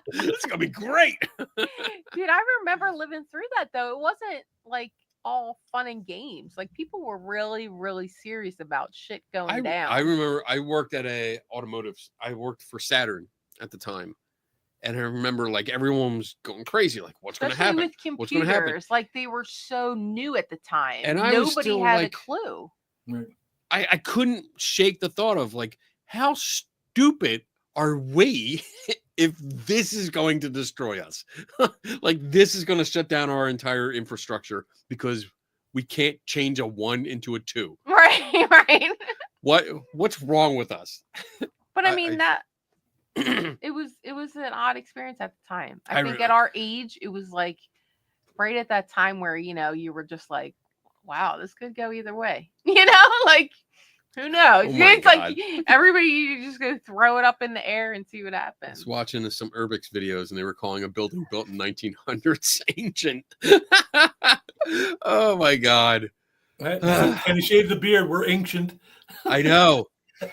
It's going to be great. Dude, I remember living through that though. It wasn't like all fun and games. Like people were really, really serious about shit going down. I remember I worked at I worked for Saturn at the time. And I remember like everyone was going crazy, like what's going to happen? With computers, what's going to happen? Like they were so new at the time. And nobody had a clue. I couldn't shake the thought of like, how stupid are we if this is going to destroy us? Like this is going to shut down our entire infrastructure because we can't change a 1 into a 2. Right. What's wrong with us? But I mean it was an odd experience at the time. I think at our age, it was like right at that time where, you know, you were just like, wow, this could go either way. You know, like who knows? It's like everybody, you just go throw it up in the air and see what happens. I was watching some Urbix videos and they were calling a building built in 1900s ancient. Oh my God. And you shave the beard, we're ancient. I know.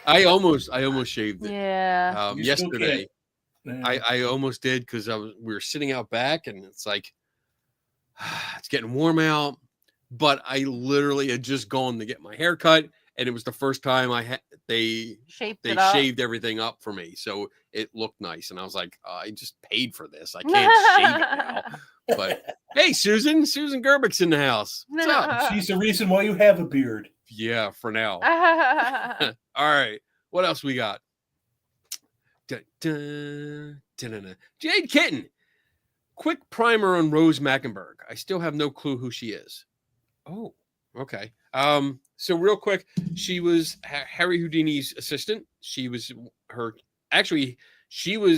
I almost shaved it. Yeah. Yesterday, I almost did because we were sitting out back and it's like it's getting warm out. But I literally had just gone to get my hair cut, and it was the first time they shaved everything up for me, so it looked nice. And I was like, I just paid for this. I can't shave it now. But hey, Susan Gerbick's in the house. What's up? She's the reason why you have a beard. Yeah, for now. All right. What else we got? Jade Kitten. Quick primer on Rose Mackenberg. I still have no clue who she is. Oh, okay. So real quick, she was Harry Houdini's assistant. She was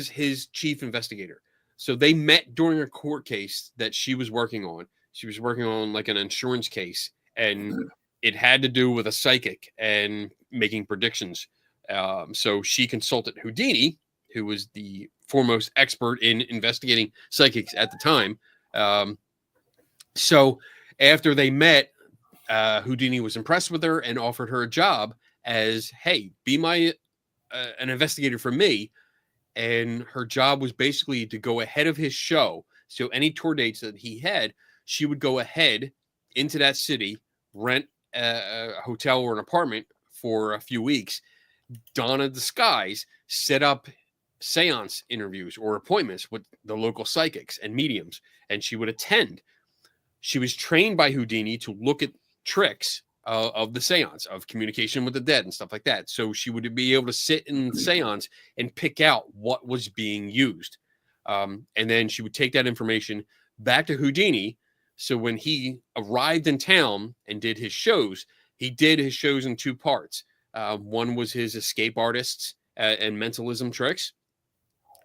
his chief investigator. So they met during a court case that she was working on. She was working on like an insurance case, and it had to do with a psychic and making predictions. So she consulted Houdini, who was the foremost expert in investigating psychics at the time. So after they met, Houdini was impressed with her and offered her a job as, hey, be an investigator for me. And her job was basically to go ahead of his show. So any tour dates that he had, she would go ahead into that city, rent a hotel or an apartment for a few weeks, don a disguise, set up seance interviews or appointments with the local psychics and mediums, and she would attend. She was trained by Houdini to look at tricks of the seance, of communication with the dead and stuff like that. So she would be able to sit in the seance and pick out what was being used. And then she would take that information back to Houdini. So when he arrived in town and did his shows, he did his shows in 2 parts. One was his escape artists and mentalism tricks.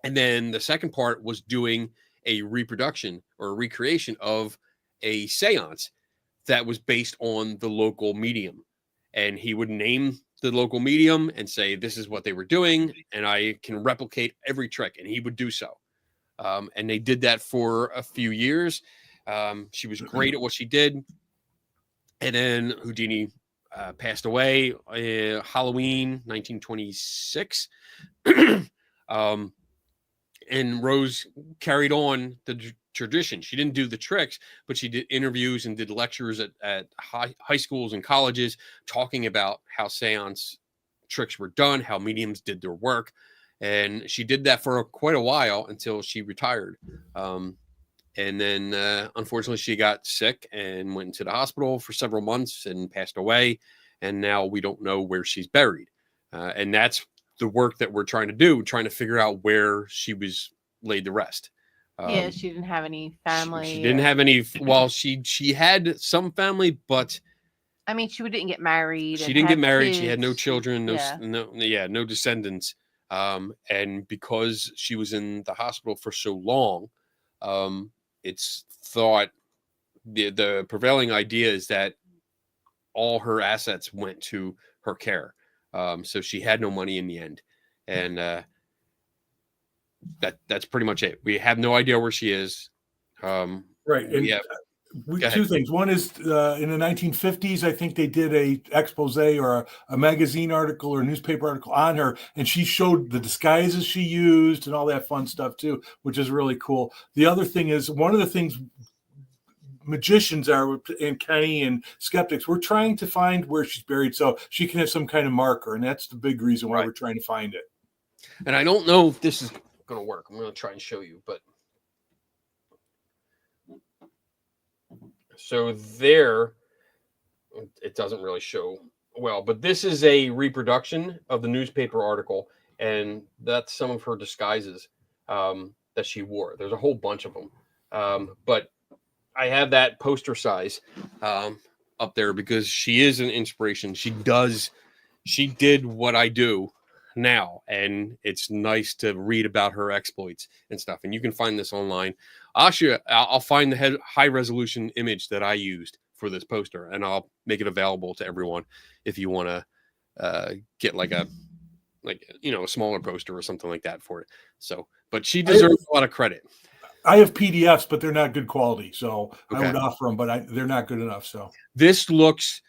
And then the second part was doing a reproduction or a recreation of a seance that was based on the local medium. And he would name the local medium and say, this is what they were doing, and I can replicate every trick. And he would do so. And they did that for a few years. She was great at what she did. And then Houdini passed away Halloween 1926. And Rose carried on the tradition. She didn't do the tricks, but she did interviews and did lectures at high schools and colleges talking about how seance tricks were done, how mediums did their work. And she did that for quite a while until she retired. And then, unfortunately, she got sick and went into the hospital for several months and passed away. And now we don't know where she's buried. And that's the work that we're trying to do, trying to figure out where she was laid to rest. Yeah, she didn't have any family. She didn't have any. Well, she had some family, but I mean, she didn't get married. She didn't get married. She had no kids. children, no descendants. And because she was in the hospital for so long, it's thought the prevailing idea is that all her assets went to her care. So she had no money in the end. And that's pretty much it. We have no idea where she is. Right. And two things. One is in the 1950s, I think they did a expose or a magazine article or a newspaper article on her, and she showed the disguises she used and all that fun stuff too, which is really cool. The other thing is, one of the things magicians are, and Kenny and skeptics, we're trying to find where she's buried so she can have some kind of marker, and that's the big reason why we're trying to find it. And I don't know if this is going to work. I'm going to try and show you, but so there, it doesn't really show well, but this is a reproduction of the newspaper article, and that's some of her disguises that she wore. There's a whole bunch of them, but I have that poster size up there because she is an inspiration. She did what I do now, and it's nice to read about her exploits and stuff. And you can find this online. I'll find the high resolution image that I used for this poster, and I'll make it available to everyone if you want to get a smaller poster or something like that for it. So, but she deserves a lot of credit. I have PDFs, but they're not good quality, so I would offer them, but they're not good enough. So this looks.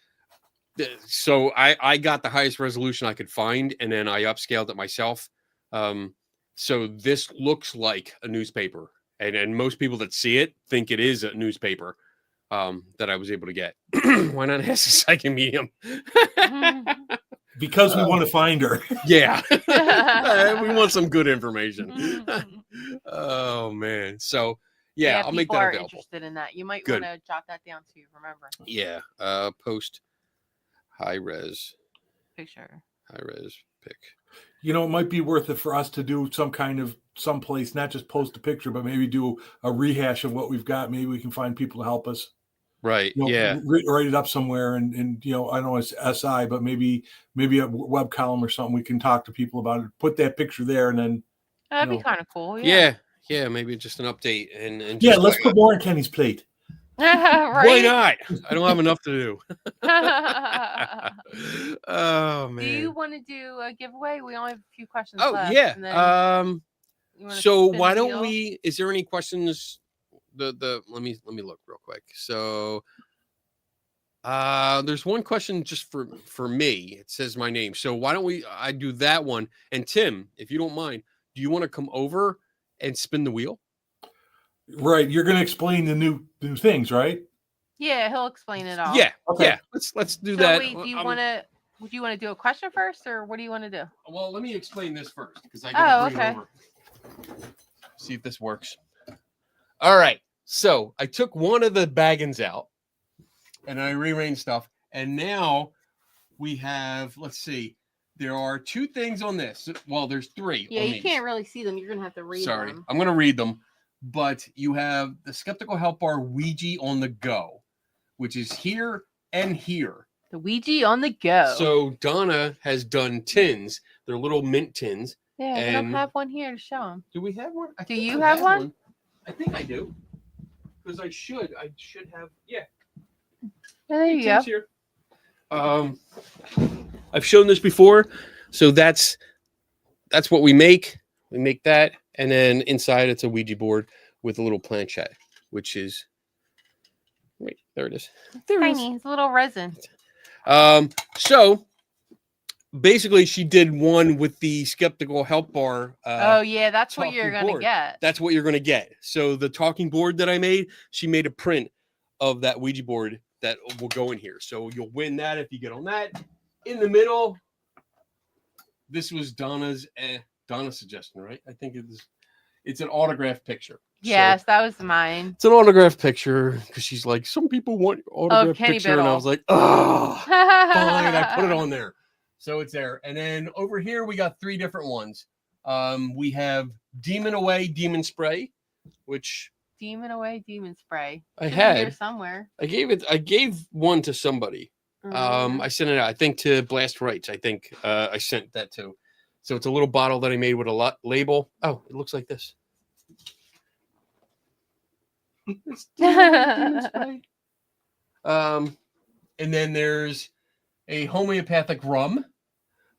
So I got the highest resolution I could find, and then I upscaled it myself. So this looks like a newspaper, and most people that see it think it is a newspaper that I was able to get. Why not ask a psychic medium? Because we want to find her. Yeah. We want some good information. Oh, man. So, yeah, I'll make that available. Interested in that. You might want to jot that down too, remember. Yeah. Post high-res picture. High-res pic. It might be worth it for us to do someplace, not just post a picture, but maybe do a rehash of what we've got. Maybe we can find people to help us. Right. Yeah. Write it up somewhere, and I know it's SI, but maybe a web column or something. We can talk to people about it. Put that picture there, and then that'd be kind of cool. Yeah. Maybe just an update, and let's put more on Kenny's plate. Right? Why not? I don't have enough to do. Oh man. Do you want to do a giveaway? We only have a few questions. Oh left, yeah. So why don't we? Is there any questions? Let me look real quick. So there's one question just for me. It says my name. So why don't I do that one? And Tim, if you don't mind, do you want to come over and spin the wheel? Right. You're going to explain the new things, right? Yeah, he'll explain it all. Yeah. Okay. Yeah. Let's do that. Wait, would you want to do a question first, or what do you want to do? Well, let me explain this first because I got to bring it over. See if this works. All right. So I took one of the baggins out and I rearranged stuff. And now we have, let's see, there are two things on this. Well, there's three. Yeah, you can't really see them. You're going to have to read them. Sorry, I'm going to read them. But you have the Skeptical Help Bar Ouija on the go, which is here and here. The Ouija on the go. So Donna has done tins. They're little mint tins. Yeah, I don't have one here to show them. Do we have one? Do you have one? I think I do. Because I should have. Yeah. There you go. Here. I've shown this before. So that's what we make. We make that. And then inside it's a Ouija board with a little planchette, which is Wait, there it is. There it is. Tiny. It's a little resin. So basically, she did one with the skeptical help bar. Oh yeah, that's what you're talking gonna board. get. That's what you're gonna get. So the talking board that I made, she made a print of that Ouija board that will go in here. So you'll win that if you get on that. In the middle, this was Donna's suggestion, right? I think it's an autograph picture. Yes, So that was mine. it's an autograph picture because she's like, some people want autograph Kenny picture, and I Biddle. was like, oh, fine, I put it on there. So it's there. And then over here, we got 3 different ones. We have Demon Away, Demon Spray, which Demon Away, Demon Spray. I Should be here had. somewhere. I gave one to somebody. I sent it out, I think, to Blast Rights. I think I sent that to. So it's a little bottle that I made with a label. Oh, it looks like this. It's demon spray. And then there's a homeopathic rum,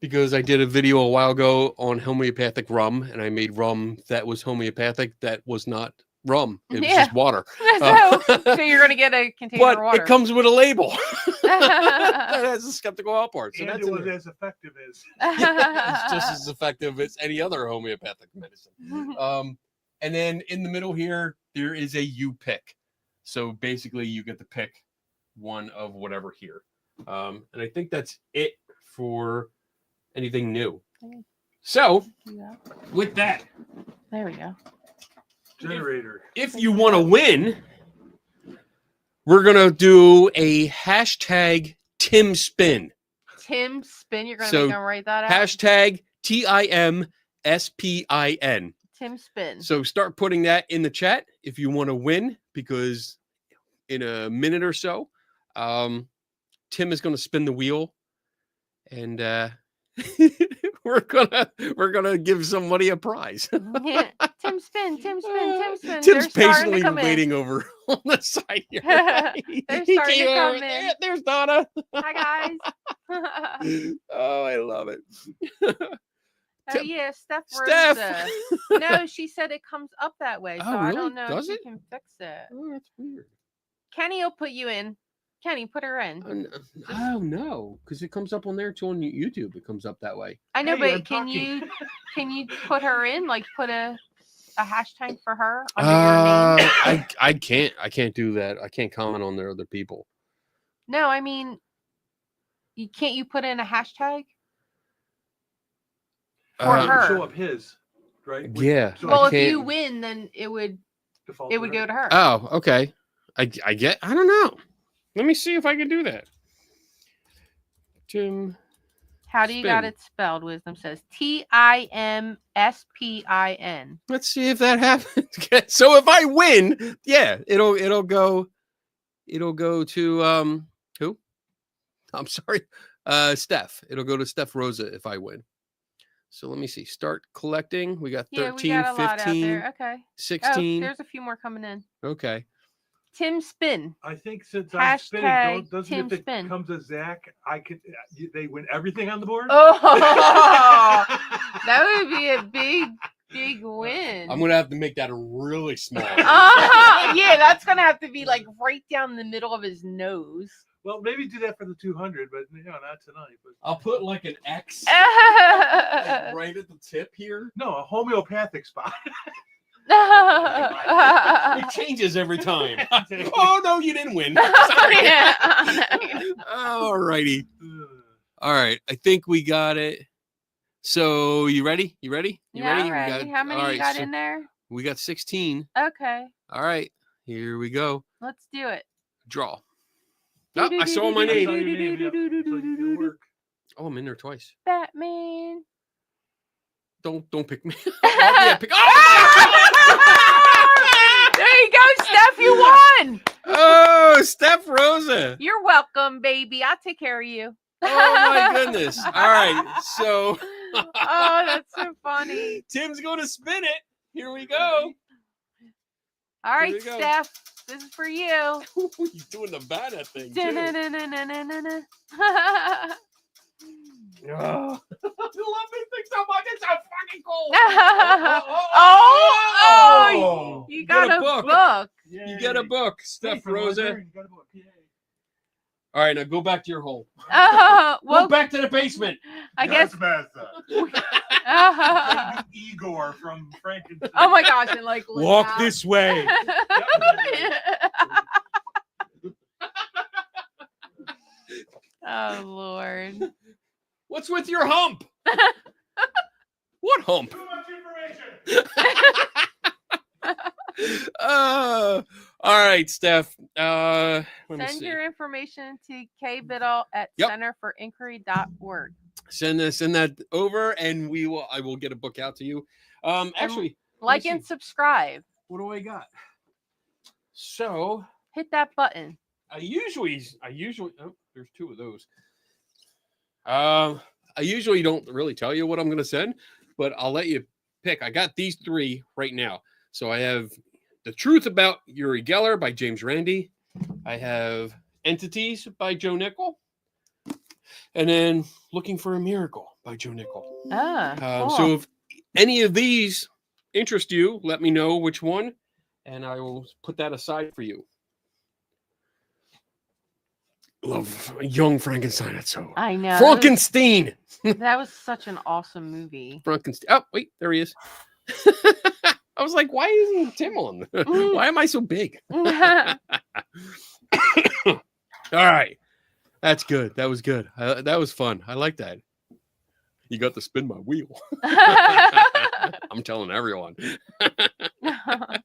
because I did a video a while ago on homeopathic rum, and I made rum that was homeopathic that was not rum. It was just water. so you're gonna get a container But of water. it comes with a label that has a skeptical help part. So And that's it in was there. as effective as. It's just as effective as any other homeopathic medicine. And then in the middle here, there is a you pick. So basically, you get to pick one of whatever here. And I think that's it for anything new. So Yeah. with that, There we go. Generator. if you want to win, we're going to do a hashtag Tim Spin. Tim Spin. You're gonna So, make him write that out. Hashtag TIMSPIN. Tim Spin. So start putting that in the chat if you want to win, because in a minute or so, Tim is going to spin the wheel, and we're gonna give somebody a prize. Yeah. Tim Spin. Tim Spin. Tim Spin. Tim's They're starting patiently to come in. waiting over on the side here. They're He starting to came come over. in. Yeah, there's Donna. Hi guys. Oh, I love it. Oh yeah, Steph. Steph. Rosa. No, she said it comes up that way, so Oh, I really? don't know Does if it? you can fix it. Oh, that's weird. Kenny will put you in. Kenny, put her in. Oh no, because it comes up on there too on YouTube. It comes up that way. I know, Hey, I'm but can talking. you put her in? Like put a hashtag for her under your name? I can't do that. I can't comment on their other people. No, I mean, you put in a hashtag for Uh, her? Show up his, right? Yeah. So Well, I if you can't- win, then it would default go to her. Oh, okay. I don't know. Let me see if I can do that. Tim. How do you got Spin. it spelled? Wisdom says TIMSPIN. Let's see if that happens. So if I win, yeah, it'll go to who? I'm sorry. Steph. It'll go to Steph Rosa if I win. So let me see. Start collecting. We got Yeah, 13, we got a lot out 15, there. Okay. 16. Oh, there's a few more coming in. Okay. Tim Spin. I think since I'm spinning, Hashtag doesn't Tim if it Spin. comes as Zach, I could they win everything on the board. Oh, that would be a big win. I'm gonna have to make that really small. Yeah, that's gonna have to be like right down the middle of his nose. Well, maybe do that for the 200, but not tonight. But I'll put like an X right at the tip here. no, a homeopathic spot. It changes every time. Oh no, you didn't win. All righty. All right. I think we got it. So you ready? You ready? You Yeah, ready? I'm ready. How many all you got so in there? We got 16. Okay, All right. Here we go. let's do it. Draw. Oh, I saw my I saw name. your name, yep. So it'll work. Oh, I'm in there twice. Batman. Don't pick me. Yeah, pick. Oh! There you go, Steph. You won. Oh, Steph Rosa. You're welcome, baby. I'll take care of you. Oh my goodness. All right. So Oh, that's so funny. Tim's going to spin it. Here we go. All right, we go. Steph. This is for you. He's doing the banner thing too. Da-na-na-na-na-na-na. Oh, I love this thing so much. It's so fucking cool. Oh, you got a book. You get a book, Steph Hey, from the Rosa. librarian, you got a book. Yay. All right, now go back to your hole. Well, Go back to the basement. I guess. Martha. Uh, Igor from Frankenstein. oh my gosh! And like Walk laugh. this way. Oh Lord. What's with your hump? What hump? Too much information. All right, Steph. Let me Send see. your information to kbiddle at Yep. centerforinquiry.org. Send that over, and I will get a book out to you. Actually, Like see. and subscribe. what do I got? So Hit that button. I usually oh, there's two of those. I usually don't really tell you what I'm gonna send, but I'll let you pick. I got these three right now. So I have The Truth About Uri Geller by James Randi. I have Entities by Joe Nickell. And then Looking for a Miracle by Joe Nickell. Cool. So if any of these interest you, let me know which one, and I will put that aside for you. Love Young Frankenstein. That's so I know. Frankenstein. That was such an awesome movie. Frankenstein. Oh, wait, there he is. I was like, why isn't Tim on? Why am I so big? All right. That's good. That was good. That was fun. I like that. You got to spin my wheel. I'm telling everyone. All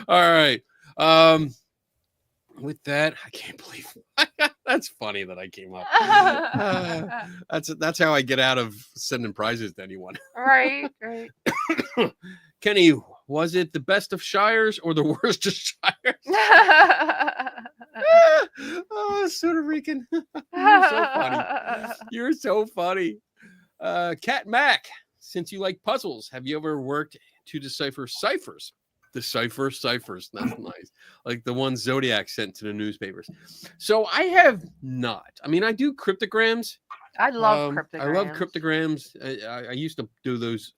right. With that, I can't believe that's funny that I came up. That's how I get out of sending prizes to anyone. Right. Kenny, was it the best of Shires or the worst of Shires? Oh, Puerto Rican. You're so funny. You're so funny. Cat Mac, since you like puzzles, have you ever worked to decipher ciphers? Decipher ciphers. That's nice. Like the one Zodiac sent to the newspapers. So I have not. I mean, I do cryptograms. I love cryptograms. I love cryptograms. I used to do those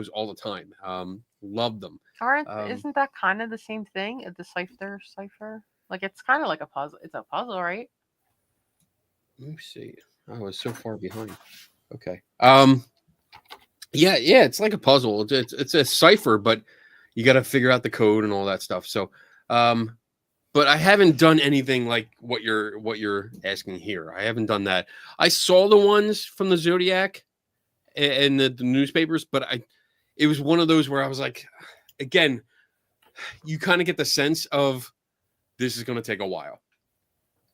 all the time. Love them. Isn't that kind of the same thing? A decipher cipher? Like it's kind of like a puzzle. It's a puzzle, right? Let me see. I was so far behind. Okay. Yeah, it's like a puzzle. It's a cipher, but you got to figure out the code and all that stuff. So, but I haven't done anything like what you're asking here. I haven't done that. I saw the ones from the Zodiac and the newspapers, but it was one of those where I was like, again, you kind of get the sense of this is going to take a while,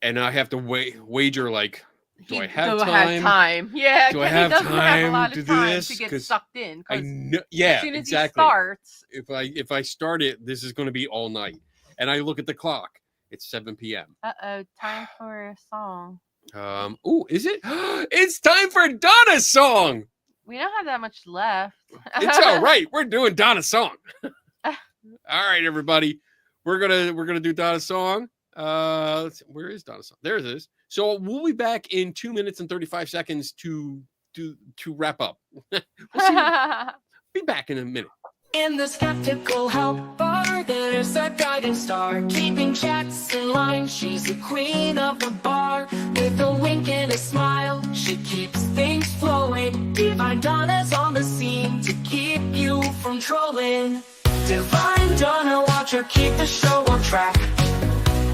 and I have to wager like, do I have time? Yeah, do I have doesn't have a time lot to of do time this? to get 'Cause sucked in. I 'cause know, yeah, as soon as exactly. he starts, If I start it, this is going to be all night, and I look at the clock. It's 7 p.m. time for a song. Oh, is it? It's time for Donna's song. We don't have that much left. It's all right. We're doing Donna's song. All right, everybody. We're gonna do Donna's song. Let's see, where is Donna's song? There it is. So we'll be back in 2 minutes and 35 seconds to wrap up. We'll see. Be back in a minute. In the skeptical helper, there's a guiding star, keeping checks in line. She's the queen of the bar, with a wink and a smile. She keeps things flowing. Divine Donna's on the scene to keep you from trolling. Divine Donna, watch her keep the show on track.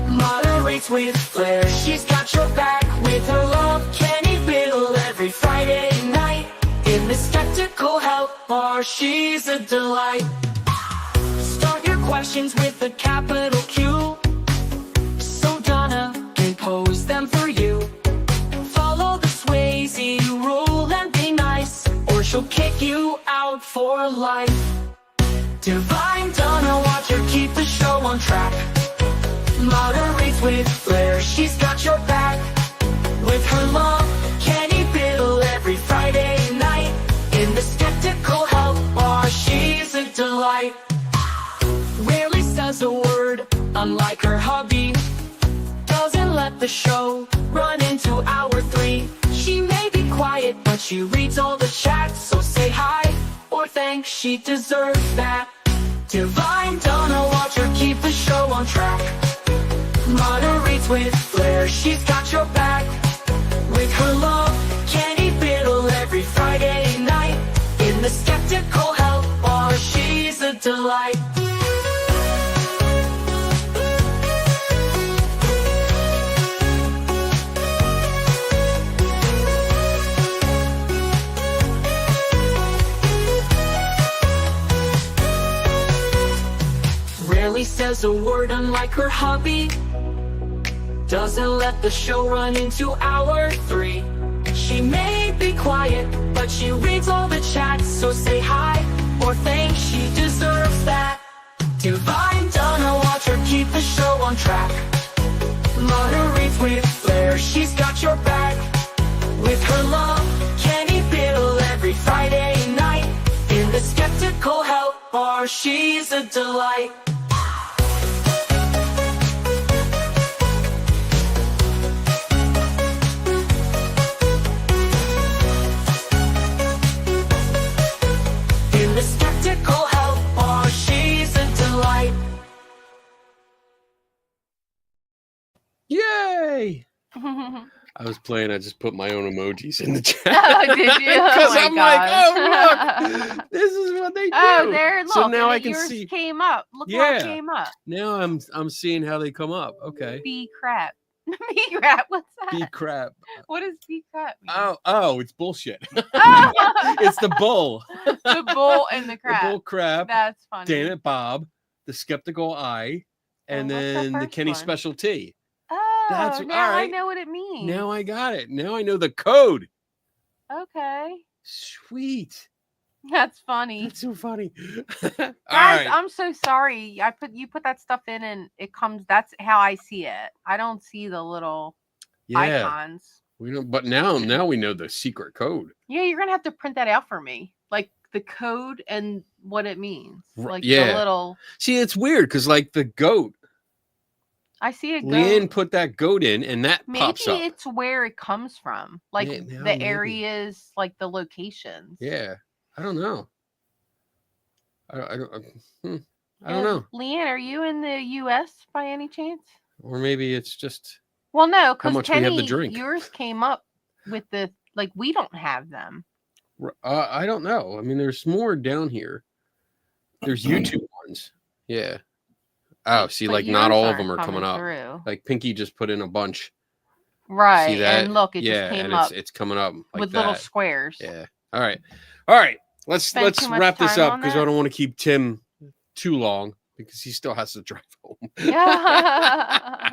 Moderates with flair, she's got your back. With her love, Kenny Biddle every Friday night. In the skeptical help bar, she's a delight. Start your questions with a capital Q, so Donna can pose them for you. Follow the Swayze rule and be nice, or she'll kick you out for life. Divine Donna, watch her keep the show on track. Moderates with flair, she's got your back. With her love, Kenny Biddle every Friday night. In the skeptical help bar, she's a delight. Rarely says a word, unlike her hubby. Doesn't let the show run into hour 3. She may be quiet, but she reads all the chats. So say hi, or thanks, she deserves that. Divine Donna, watch her keep the show on track. Moderates with flair, she's got your back. With her love, candy fiddle every Friday night. In the skeptical help bar, she's a delight. Rarely says a word unlike her hobby. Doesn't let the show run into hour 3. She may be quiet, but she reads all the chats. So say hi or thanks, she deserves that. Divine Donna, watch her keep the show on track. Moderates with flair, she's got your back. With her love, candy fiddle every Friday night. In the skeptical help bar, she's a delight. The skeptical help bar, she's a delight. Yay! I was playing. I just put my own emojis in the chat. Oh, did you? Because Oh, I'm my like, gosh. oh look, this is what they do. Oh, there. Look, so now and I can yours see. came up. Look how Yeah. it came up. Now I'm seeing how they come up. Okay. Bee crap. Bee crap. What's that? Bee crap. What does bee crap mean? Oh, it's bullshit. Oh, It's the bull. the bull and the crap. The bull crap. That's funny. Damn it, Bob. The skeptical eye, and And what's the then the first Kenny one? special T. Oh, That's- now I alright. know what it means. Now I got it. Now I know the code. Okay. Sweet. That's funny. That's so funny. Guys, All right. I'm so sorry. You put that stuff in and it comes. That's how I see it. I don't see the little Yeah. icons. We don't. But now we know the secret code. Yeah, you're gonna have to print that out for me, like the code and what it means. Like yeah. the little. See, it's weird because like the goat, I see a goat. Leanne put that goat in, and that Maybe pops up. it's where it comes from, like Yeah, the maybe. areas, like the locations. Yeah, I don't know. I don't Yeah, know. Leanne, are you in the U.S. by any chance? Or maybe it's just Well, no, because much we have to Kenny, drink. yours came up with the like we don't have them. I don't know. I mean, there's more down here. There's YouTube ones. Yeah. Oh, see, But like not yours all of aren't them are coming up. through. Like Pinky just put in a bunch. Right, See that? and look, it yeah, just came and up it's coming up like with that. little squares. Yeah. All right. Let's Spend too much wrap this time up on because I that? don't want to keep Tim too long because he still has to drive home. Yeah.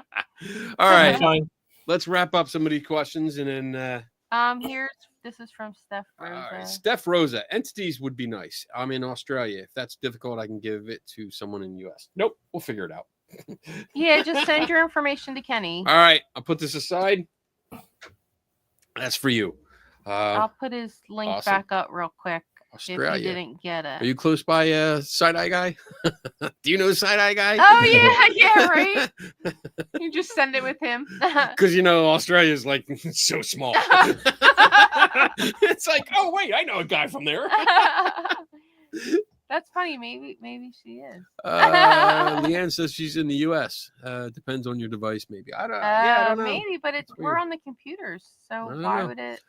All right. Fine. Let's wrap up some of these questions and then This is from Steph Rosa. all right. Steph Rosa, entities would be nice. I'm in Australia. If that's difficult, I can give it to someone in the US. Nope, we'll figure it out. Yeah, just send your information to Kenny. All right, I'll put this aside. That's for you. I'll put his link awesome. back up real quick if Australia. you didn't get it. Are you close by Side Eye Guy? Do you know Side Eye Guy? Oh yeah, right. You just send it with him. Because Australia's like so small. It's like, oh wait, I know a guy from there. That's funny. Maybe she is. Leanne says she's in the U.S. Depends on your device, maybe. I don't know. Maybe, but we're weird. on the computers, so I don't why know. would it?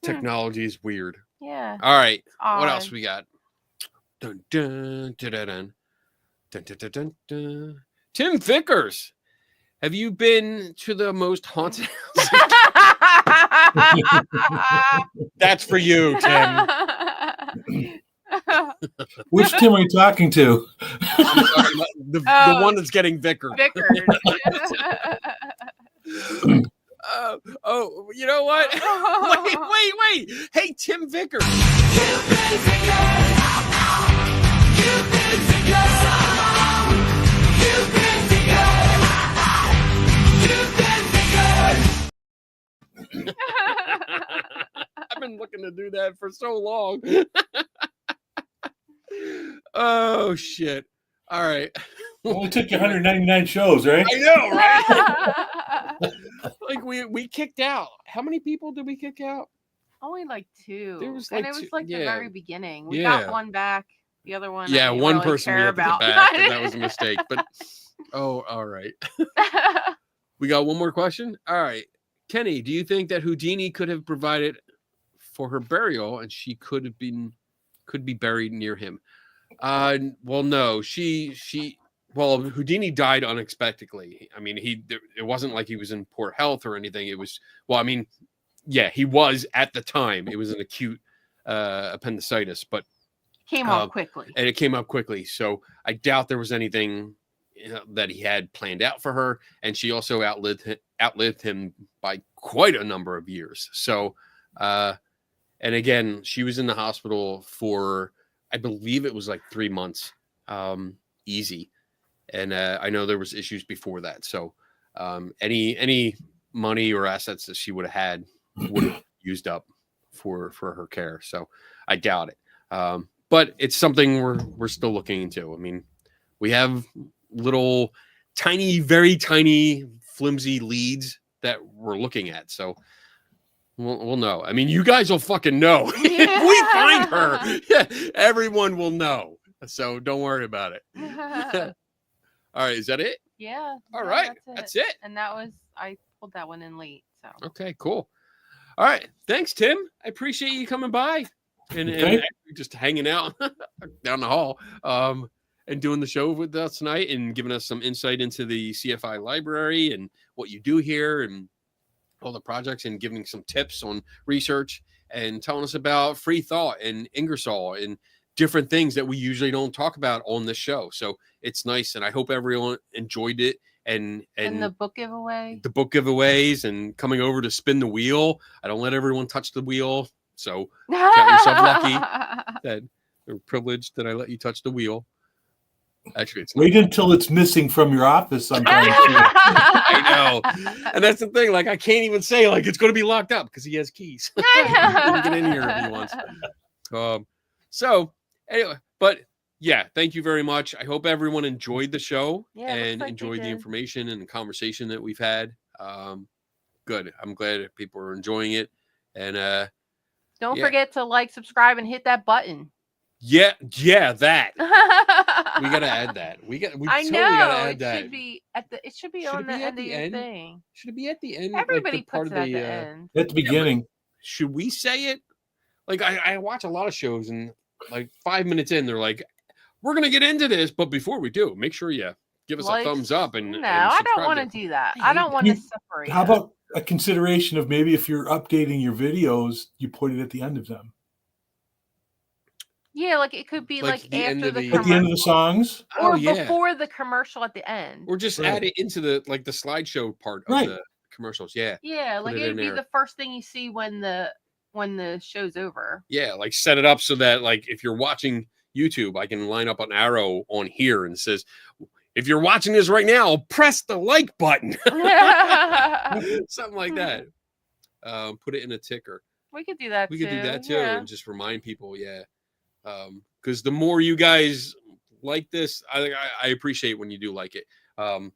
Technology is weird. Yeah. All right, it's what else odd. we got? Dun, dun, dun, dun, dun. Dun, dun, dun, dun, dun. Tim Vickers, have you been to the most haunted house? That's for you, Tim. Which Tim are you talking to? I'm talking about the Oh. one that's getting Vickers. Vickers. Oh, you know what? Wait. Hey, Tim Vickers. I've been looking to do that for so long. Oh, shit. All right. Only took you 199 shows, right? I know, right? Like we kicked out. How many people did we kick out? Only like 2. There was and like it was 2 like the yeah. very beginning. We Yeah. got one back. The other one, Yeah, I didn't one really person we care had to get about. back, and that was a mistake. But oh, all right. We got one more question. All right, Kenny, do you think that Houdini could have provided for her burial, and she could be buried near him? Well, no, well, Houdini died unexpectedly. I mean, it wasn't like he was in poor health or anything. It was, well, I mean, yeah, he was at the time. It was an acute appendicitis, but Came up quickly. and it came up quickly. So I doubt there was anything that he had planned out for her, and she also outlived him by quite a number of years. So, and again, she was in the hospital for, I believe it was like 3 months, easy. And I know there was issues before that. So any money or assets that she would have had would have used up for her care. So I doubt it. But it's something we're still looking into. I mean, we have little tiny, very tiny, flimsy leads that we're looking at. So we'll know. I mean, you guys will fucking know. If we find her, everyone will know. So don't worry about it. All right, is that it? Yeah. All yeah, right, that's it. And that was, I pulled that one in late. So Okay, cool. All right, thanks, Tim. I appreciate you coming by and Okay. just hanging out down the hall, and doing the show with us tonight and giving us some insight into the CFI library and what you do here and all the projects, and giving some tips on research and telling us about free thought and Ingersoll and different things that we usually don't talk about on this show. So it's nice, and I hope everyone enjoyed it. And the book giveaway. the book giveaways and coming over to spin the wheel. I don't let everyone touch the wheel, so count yourself lucky that you're privileged that I let you touch the wheel. Actually, it's not. Wait until it's missing from your office sometime. I know, and that's the thing. Like, I can't even say like it's going to be locked up because he has keys. He can get in here if he wants. So anyway, but yeah, thank you very much. I hope everyone enjoyed the show Yeah, it looks and like they enjoyed the did. information and the conversation that we've had. Good. I'm glad that people are enjoying it. And Don't yeah. forget to like, subscribe, and hit that button. yeah, that we gotta add that. We I totally know gotta add it that. should be at the. It should be Should on it the be at end of the your end? thing. Should it be at the end? Everybody like the part puts it of at the the end. At the beginning. Should we say it? Like, I watch a lot of shows, and like 5 minutes in, they're like, "We're gonna get into this, but before we do, make sure you give us Like, a thumbs up." And No, I don't subscribe want to do that. I don't want to separate. How it. about a consideration of maybe if you're updating your videos, you put it at the end of them? Yeah, like it could be Like like the end after of the the- At the end of commercial, the songs? or Oh, yeah. before the commercial at the end. Or just Right. add it into the slideshow part of Right. the commercials. Yeah. Yeah, Put like it it'd in be there. the first thing you see when the show's over. Yeah, like set it up so that like if you're watching YouTube, I can line up an arrow on here and says, if you're watching this right now, press the like button. Something like that. Put it in a ticker. We could do that. We too. could do that too, Yeah. and just remind people, because the more you guys like this, I appreciate when you do like it. And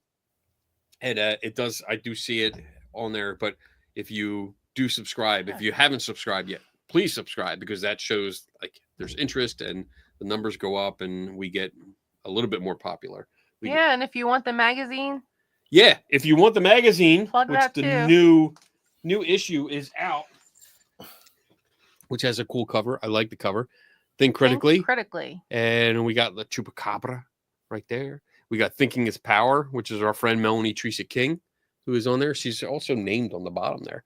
it does. I do see it on there, but if you do subscribe, if you haven't subscribed yet, please subscribe, because that shows like there's interest and the numbers go up and we get a little bit more popular. Yeah, and if you want the magazine, Yeah, if you want the magazine, Plug which that the too. new issue is out, which has a cool cover. I like the cover. Think Critically. And we got the Chupacabra right there. We got Thinking is Power, which is our friend Melanie Teresa King, who is on there. She's also named on the bottom there.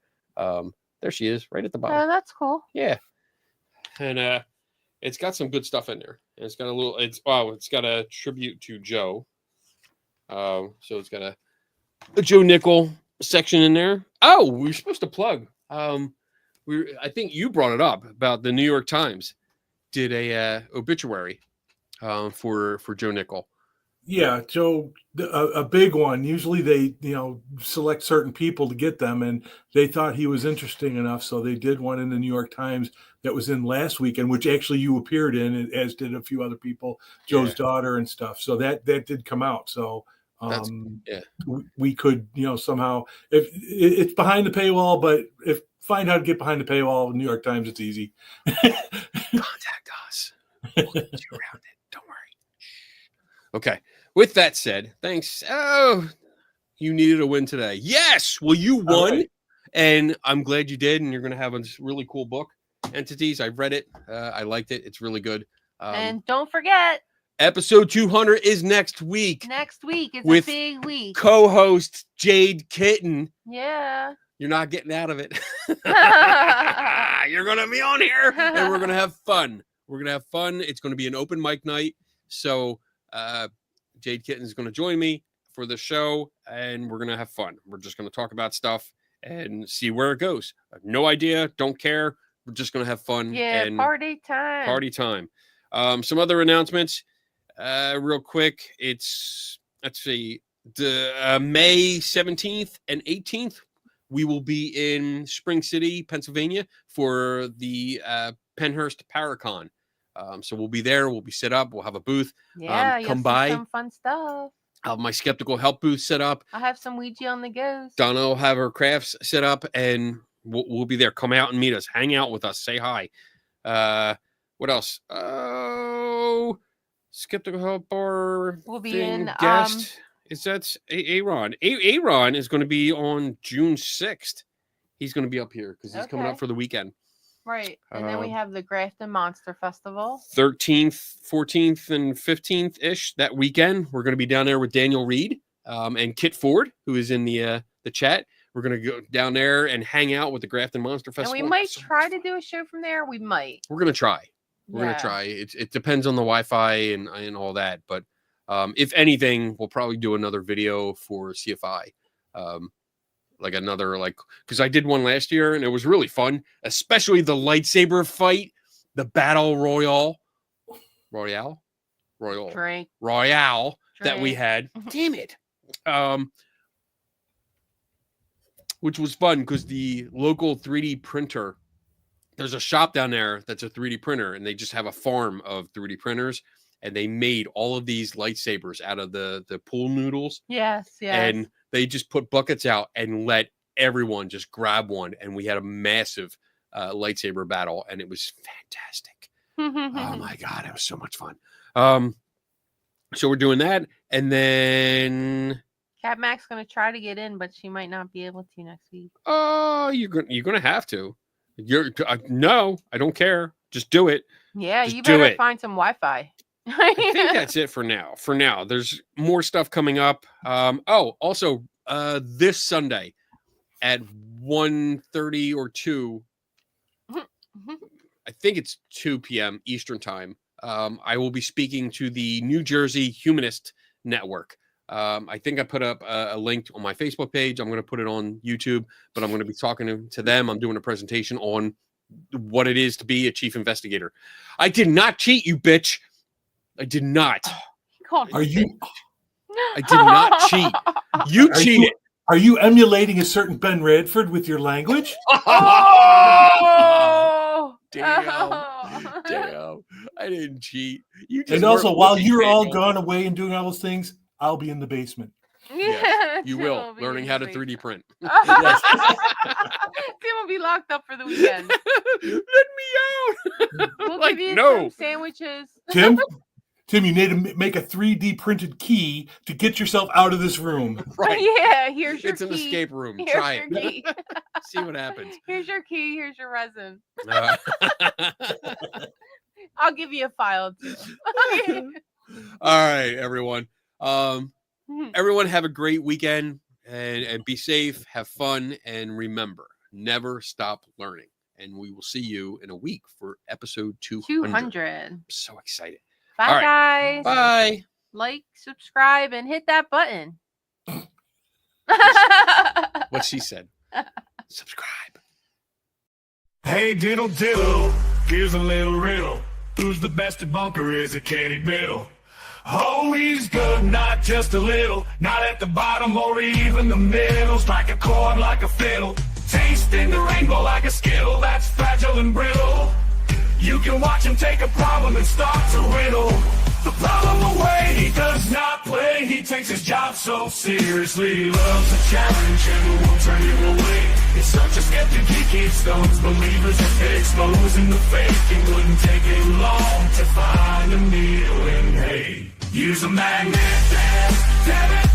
There she is, right at the bottom. Oh, that's cool. Yeah. And it's got some good stuff in there. And it's got it's got a tribute to Joe. So it's got a Joe Nickel section in there. Oh, we were supposed to plug. I think you brought it up about the New York Times did a obituary for Joe Nickel. Yeah, Joe, a big one. Usually they, select certain people to get them, and they thought he was interesting enough, so they did one in the New York Times that was in last weekend, which actually you appeared in, as did a few other people, Joe's daughter and stuff. So that did come out. So we could, somehow, if it's behind the paywall, but find how to get behind the paywall. New York Times, it's easy. Contact us. We'll get you around it. Don't worry. Okay. With that said, thanks. Oh, you needed a win today. Yes. Well, you won, right. and I'm glad you did. And you're going to have a really cool book, Entities. I've read it. I liked it. It's really good. And don't forget, episode 200 is next week. next week is with a big week. Co-host Jade Kitten. Yeah. You're not getting out of it. You're going to be on here, and we're going to have fun. We're going to have fun. It's going to be an open mic night. So Jade Kitten is going to join me for the show, and we're going to have fun. We're just going to talk about stuff and see where it goes. I have no idea. Don't care. We're just going to have fun. Yeah, and party time. Party time. Some other announcements real quick. Let's see, the May 17th and 18th, we will be in Spring City, Pennsylvania for the Penhurst Paracon. So we'll be there. We'll be set up. We'll have a booth. Yeah, you'll come see by. some fun stuff. I'll have my Skeptical Help booth set up. I'll have some Ouija on the go. Donna will have her crafts set up, and we'll be there. Come out and meet us. Hang out with us. Say hi. What else? Oh, Skeptical Help Bar. We'll be thing, in guest. Is that Aaron? Aaron is going to be on June 6th. He's going to be up here because he's coming Okay. up for the weekend. Right. And then we have the Grafton Monster Festival. 13th, 14th, and 15th ish that weekend. We're going to be down there with Daniel Reed and Kit Ford, who is in the chat. We're going to go down there and hang out with the Grafton Monster Festival. And we might So try to do a show from there. We might. We're going to try. We're going Yeah. to try. It depends on the Wi-Fi and all that. But if anything, we'll probably do another video for CFI. Like another, because I did one last year and it was really fun, especially the lightsaber fight, the battle royale Drink. that we had. Damn it. Which was fun because the local 3D printer, there's a shop down there that's a 3D printer, and they just have a farm of 3D printers, and they made all of these lightsabers out of the pool noodles. Yes, yes. And they just put buckets out and let everyone just grab one. And we had a massive lightsaber battle, and it was fantastic. Oh my God, it was so much fun. So we're doing that. And then Cat Mac's going to try to get in, but she might not be able to next week. oh, you're gonna have to. No, I don't care. Just do it. Yeah, Just you do better it. find some Wi-Fi. I think that's it for now. There's more stuff coming up. Also, this Sunday at 1:30 or 2, I think it's 2 p.m. Eastern time. I will be speaking to the New Jersey Humanist Network. I think I put up a link on my Facebook page. I'm going to put it on YouTube, but I'm going to be talking to them. I'm doing a presentation on what it is to be a chief investigator. I did not cheat, you bitch. I did not. Are you I did not cheat. You cheated. Are you emulating a certain Ben Radford with your language? Oh! Damn. I didn't cheat. You just And also, weren't while looking, you're all Daniel. gone away and doing all those things, I'll be in the basement. Yes, you will. Tim be Learning in how the to 3D basement. print. Yes. Tim will be locked up for the weekend. Let me out. We'll Like, give you no. some sandwiches. Tim, you need to make a 3D printed key to get yourself out of this room. Right. Yeah, here's your It's an key. escape room. Here's Try your it. key. See what happens. Here's your key. Here's your resin. Uh, I'll give you a file too. all right, everyone. Everyone have a great weekend and be safe, have fun, and remember, never stop learning. And we will see you in a week for episode 200. 200. I'm so excited. Bye, All right. guys. Bye. Like, subscribe, and hit that button. What she said. Subscribe. Hey, diddle diddle, here's a little riddle. Who's the best debunker? Is it Kenny Biddle? Oh, he's good, not just a little. Not at the bottom or even the middle. Strike a chord like a fiddle. Tasting the rainbow like a skittle. That's fragile and brittle. You can watch him take a problem and start to riddle the problem away. He does not play. He takes his job job so seriously, loves a challenge and won't turn you away. It's such a skeptic, he keeps those believers exposing the fake. It wouldn't take him long to find a needle in hay. Use a magnet, damn it.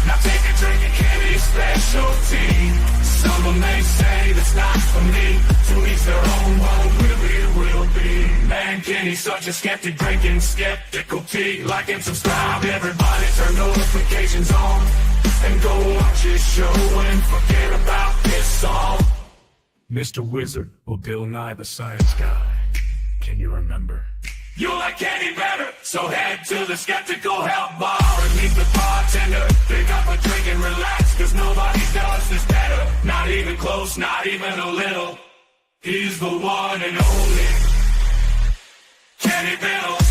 Now take a drink of Kenny's specialty. Someone may say that's not for me. To each their own, what really will be. Man, Kenny's such a skeptic, drinking skeptical tea. Like and subscribe, everybody turn notifications on. And go watch his show and forget about this song. Mr. Wizard or Bill Nye the Science Guy. Can you remember? You'll like Kenny better, so head to the Skeptical Help Bar and meet the bartender. Pick up a drink and relax, cause nobody does this better. Not even close, not even a little. He's the one and only Kenny Bill.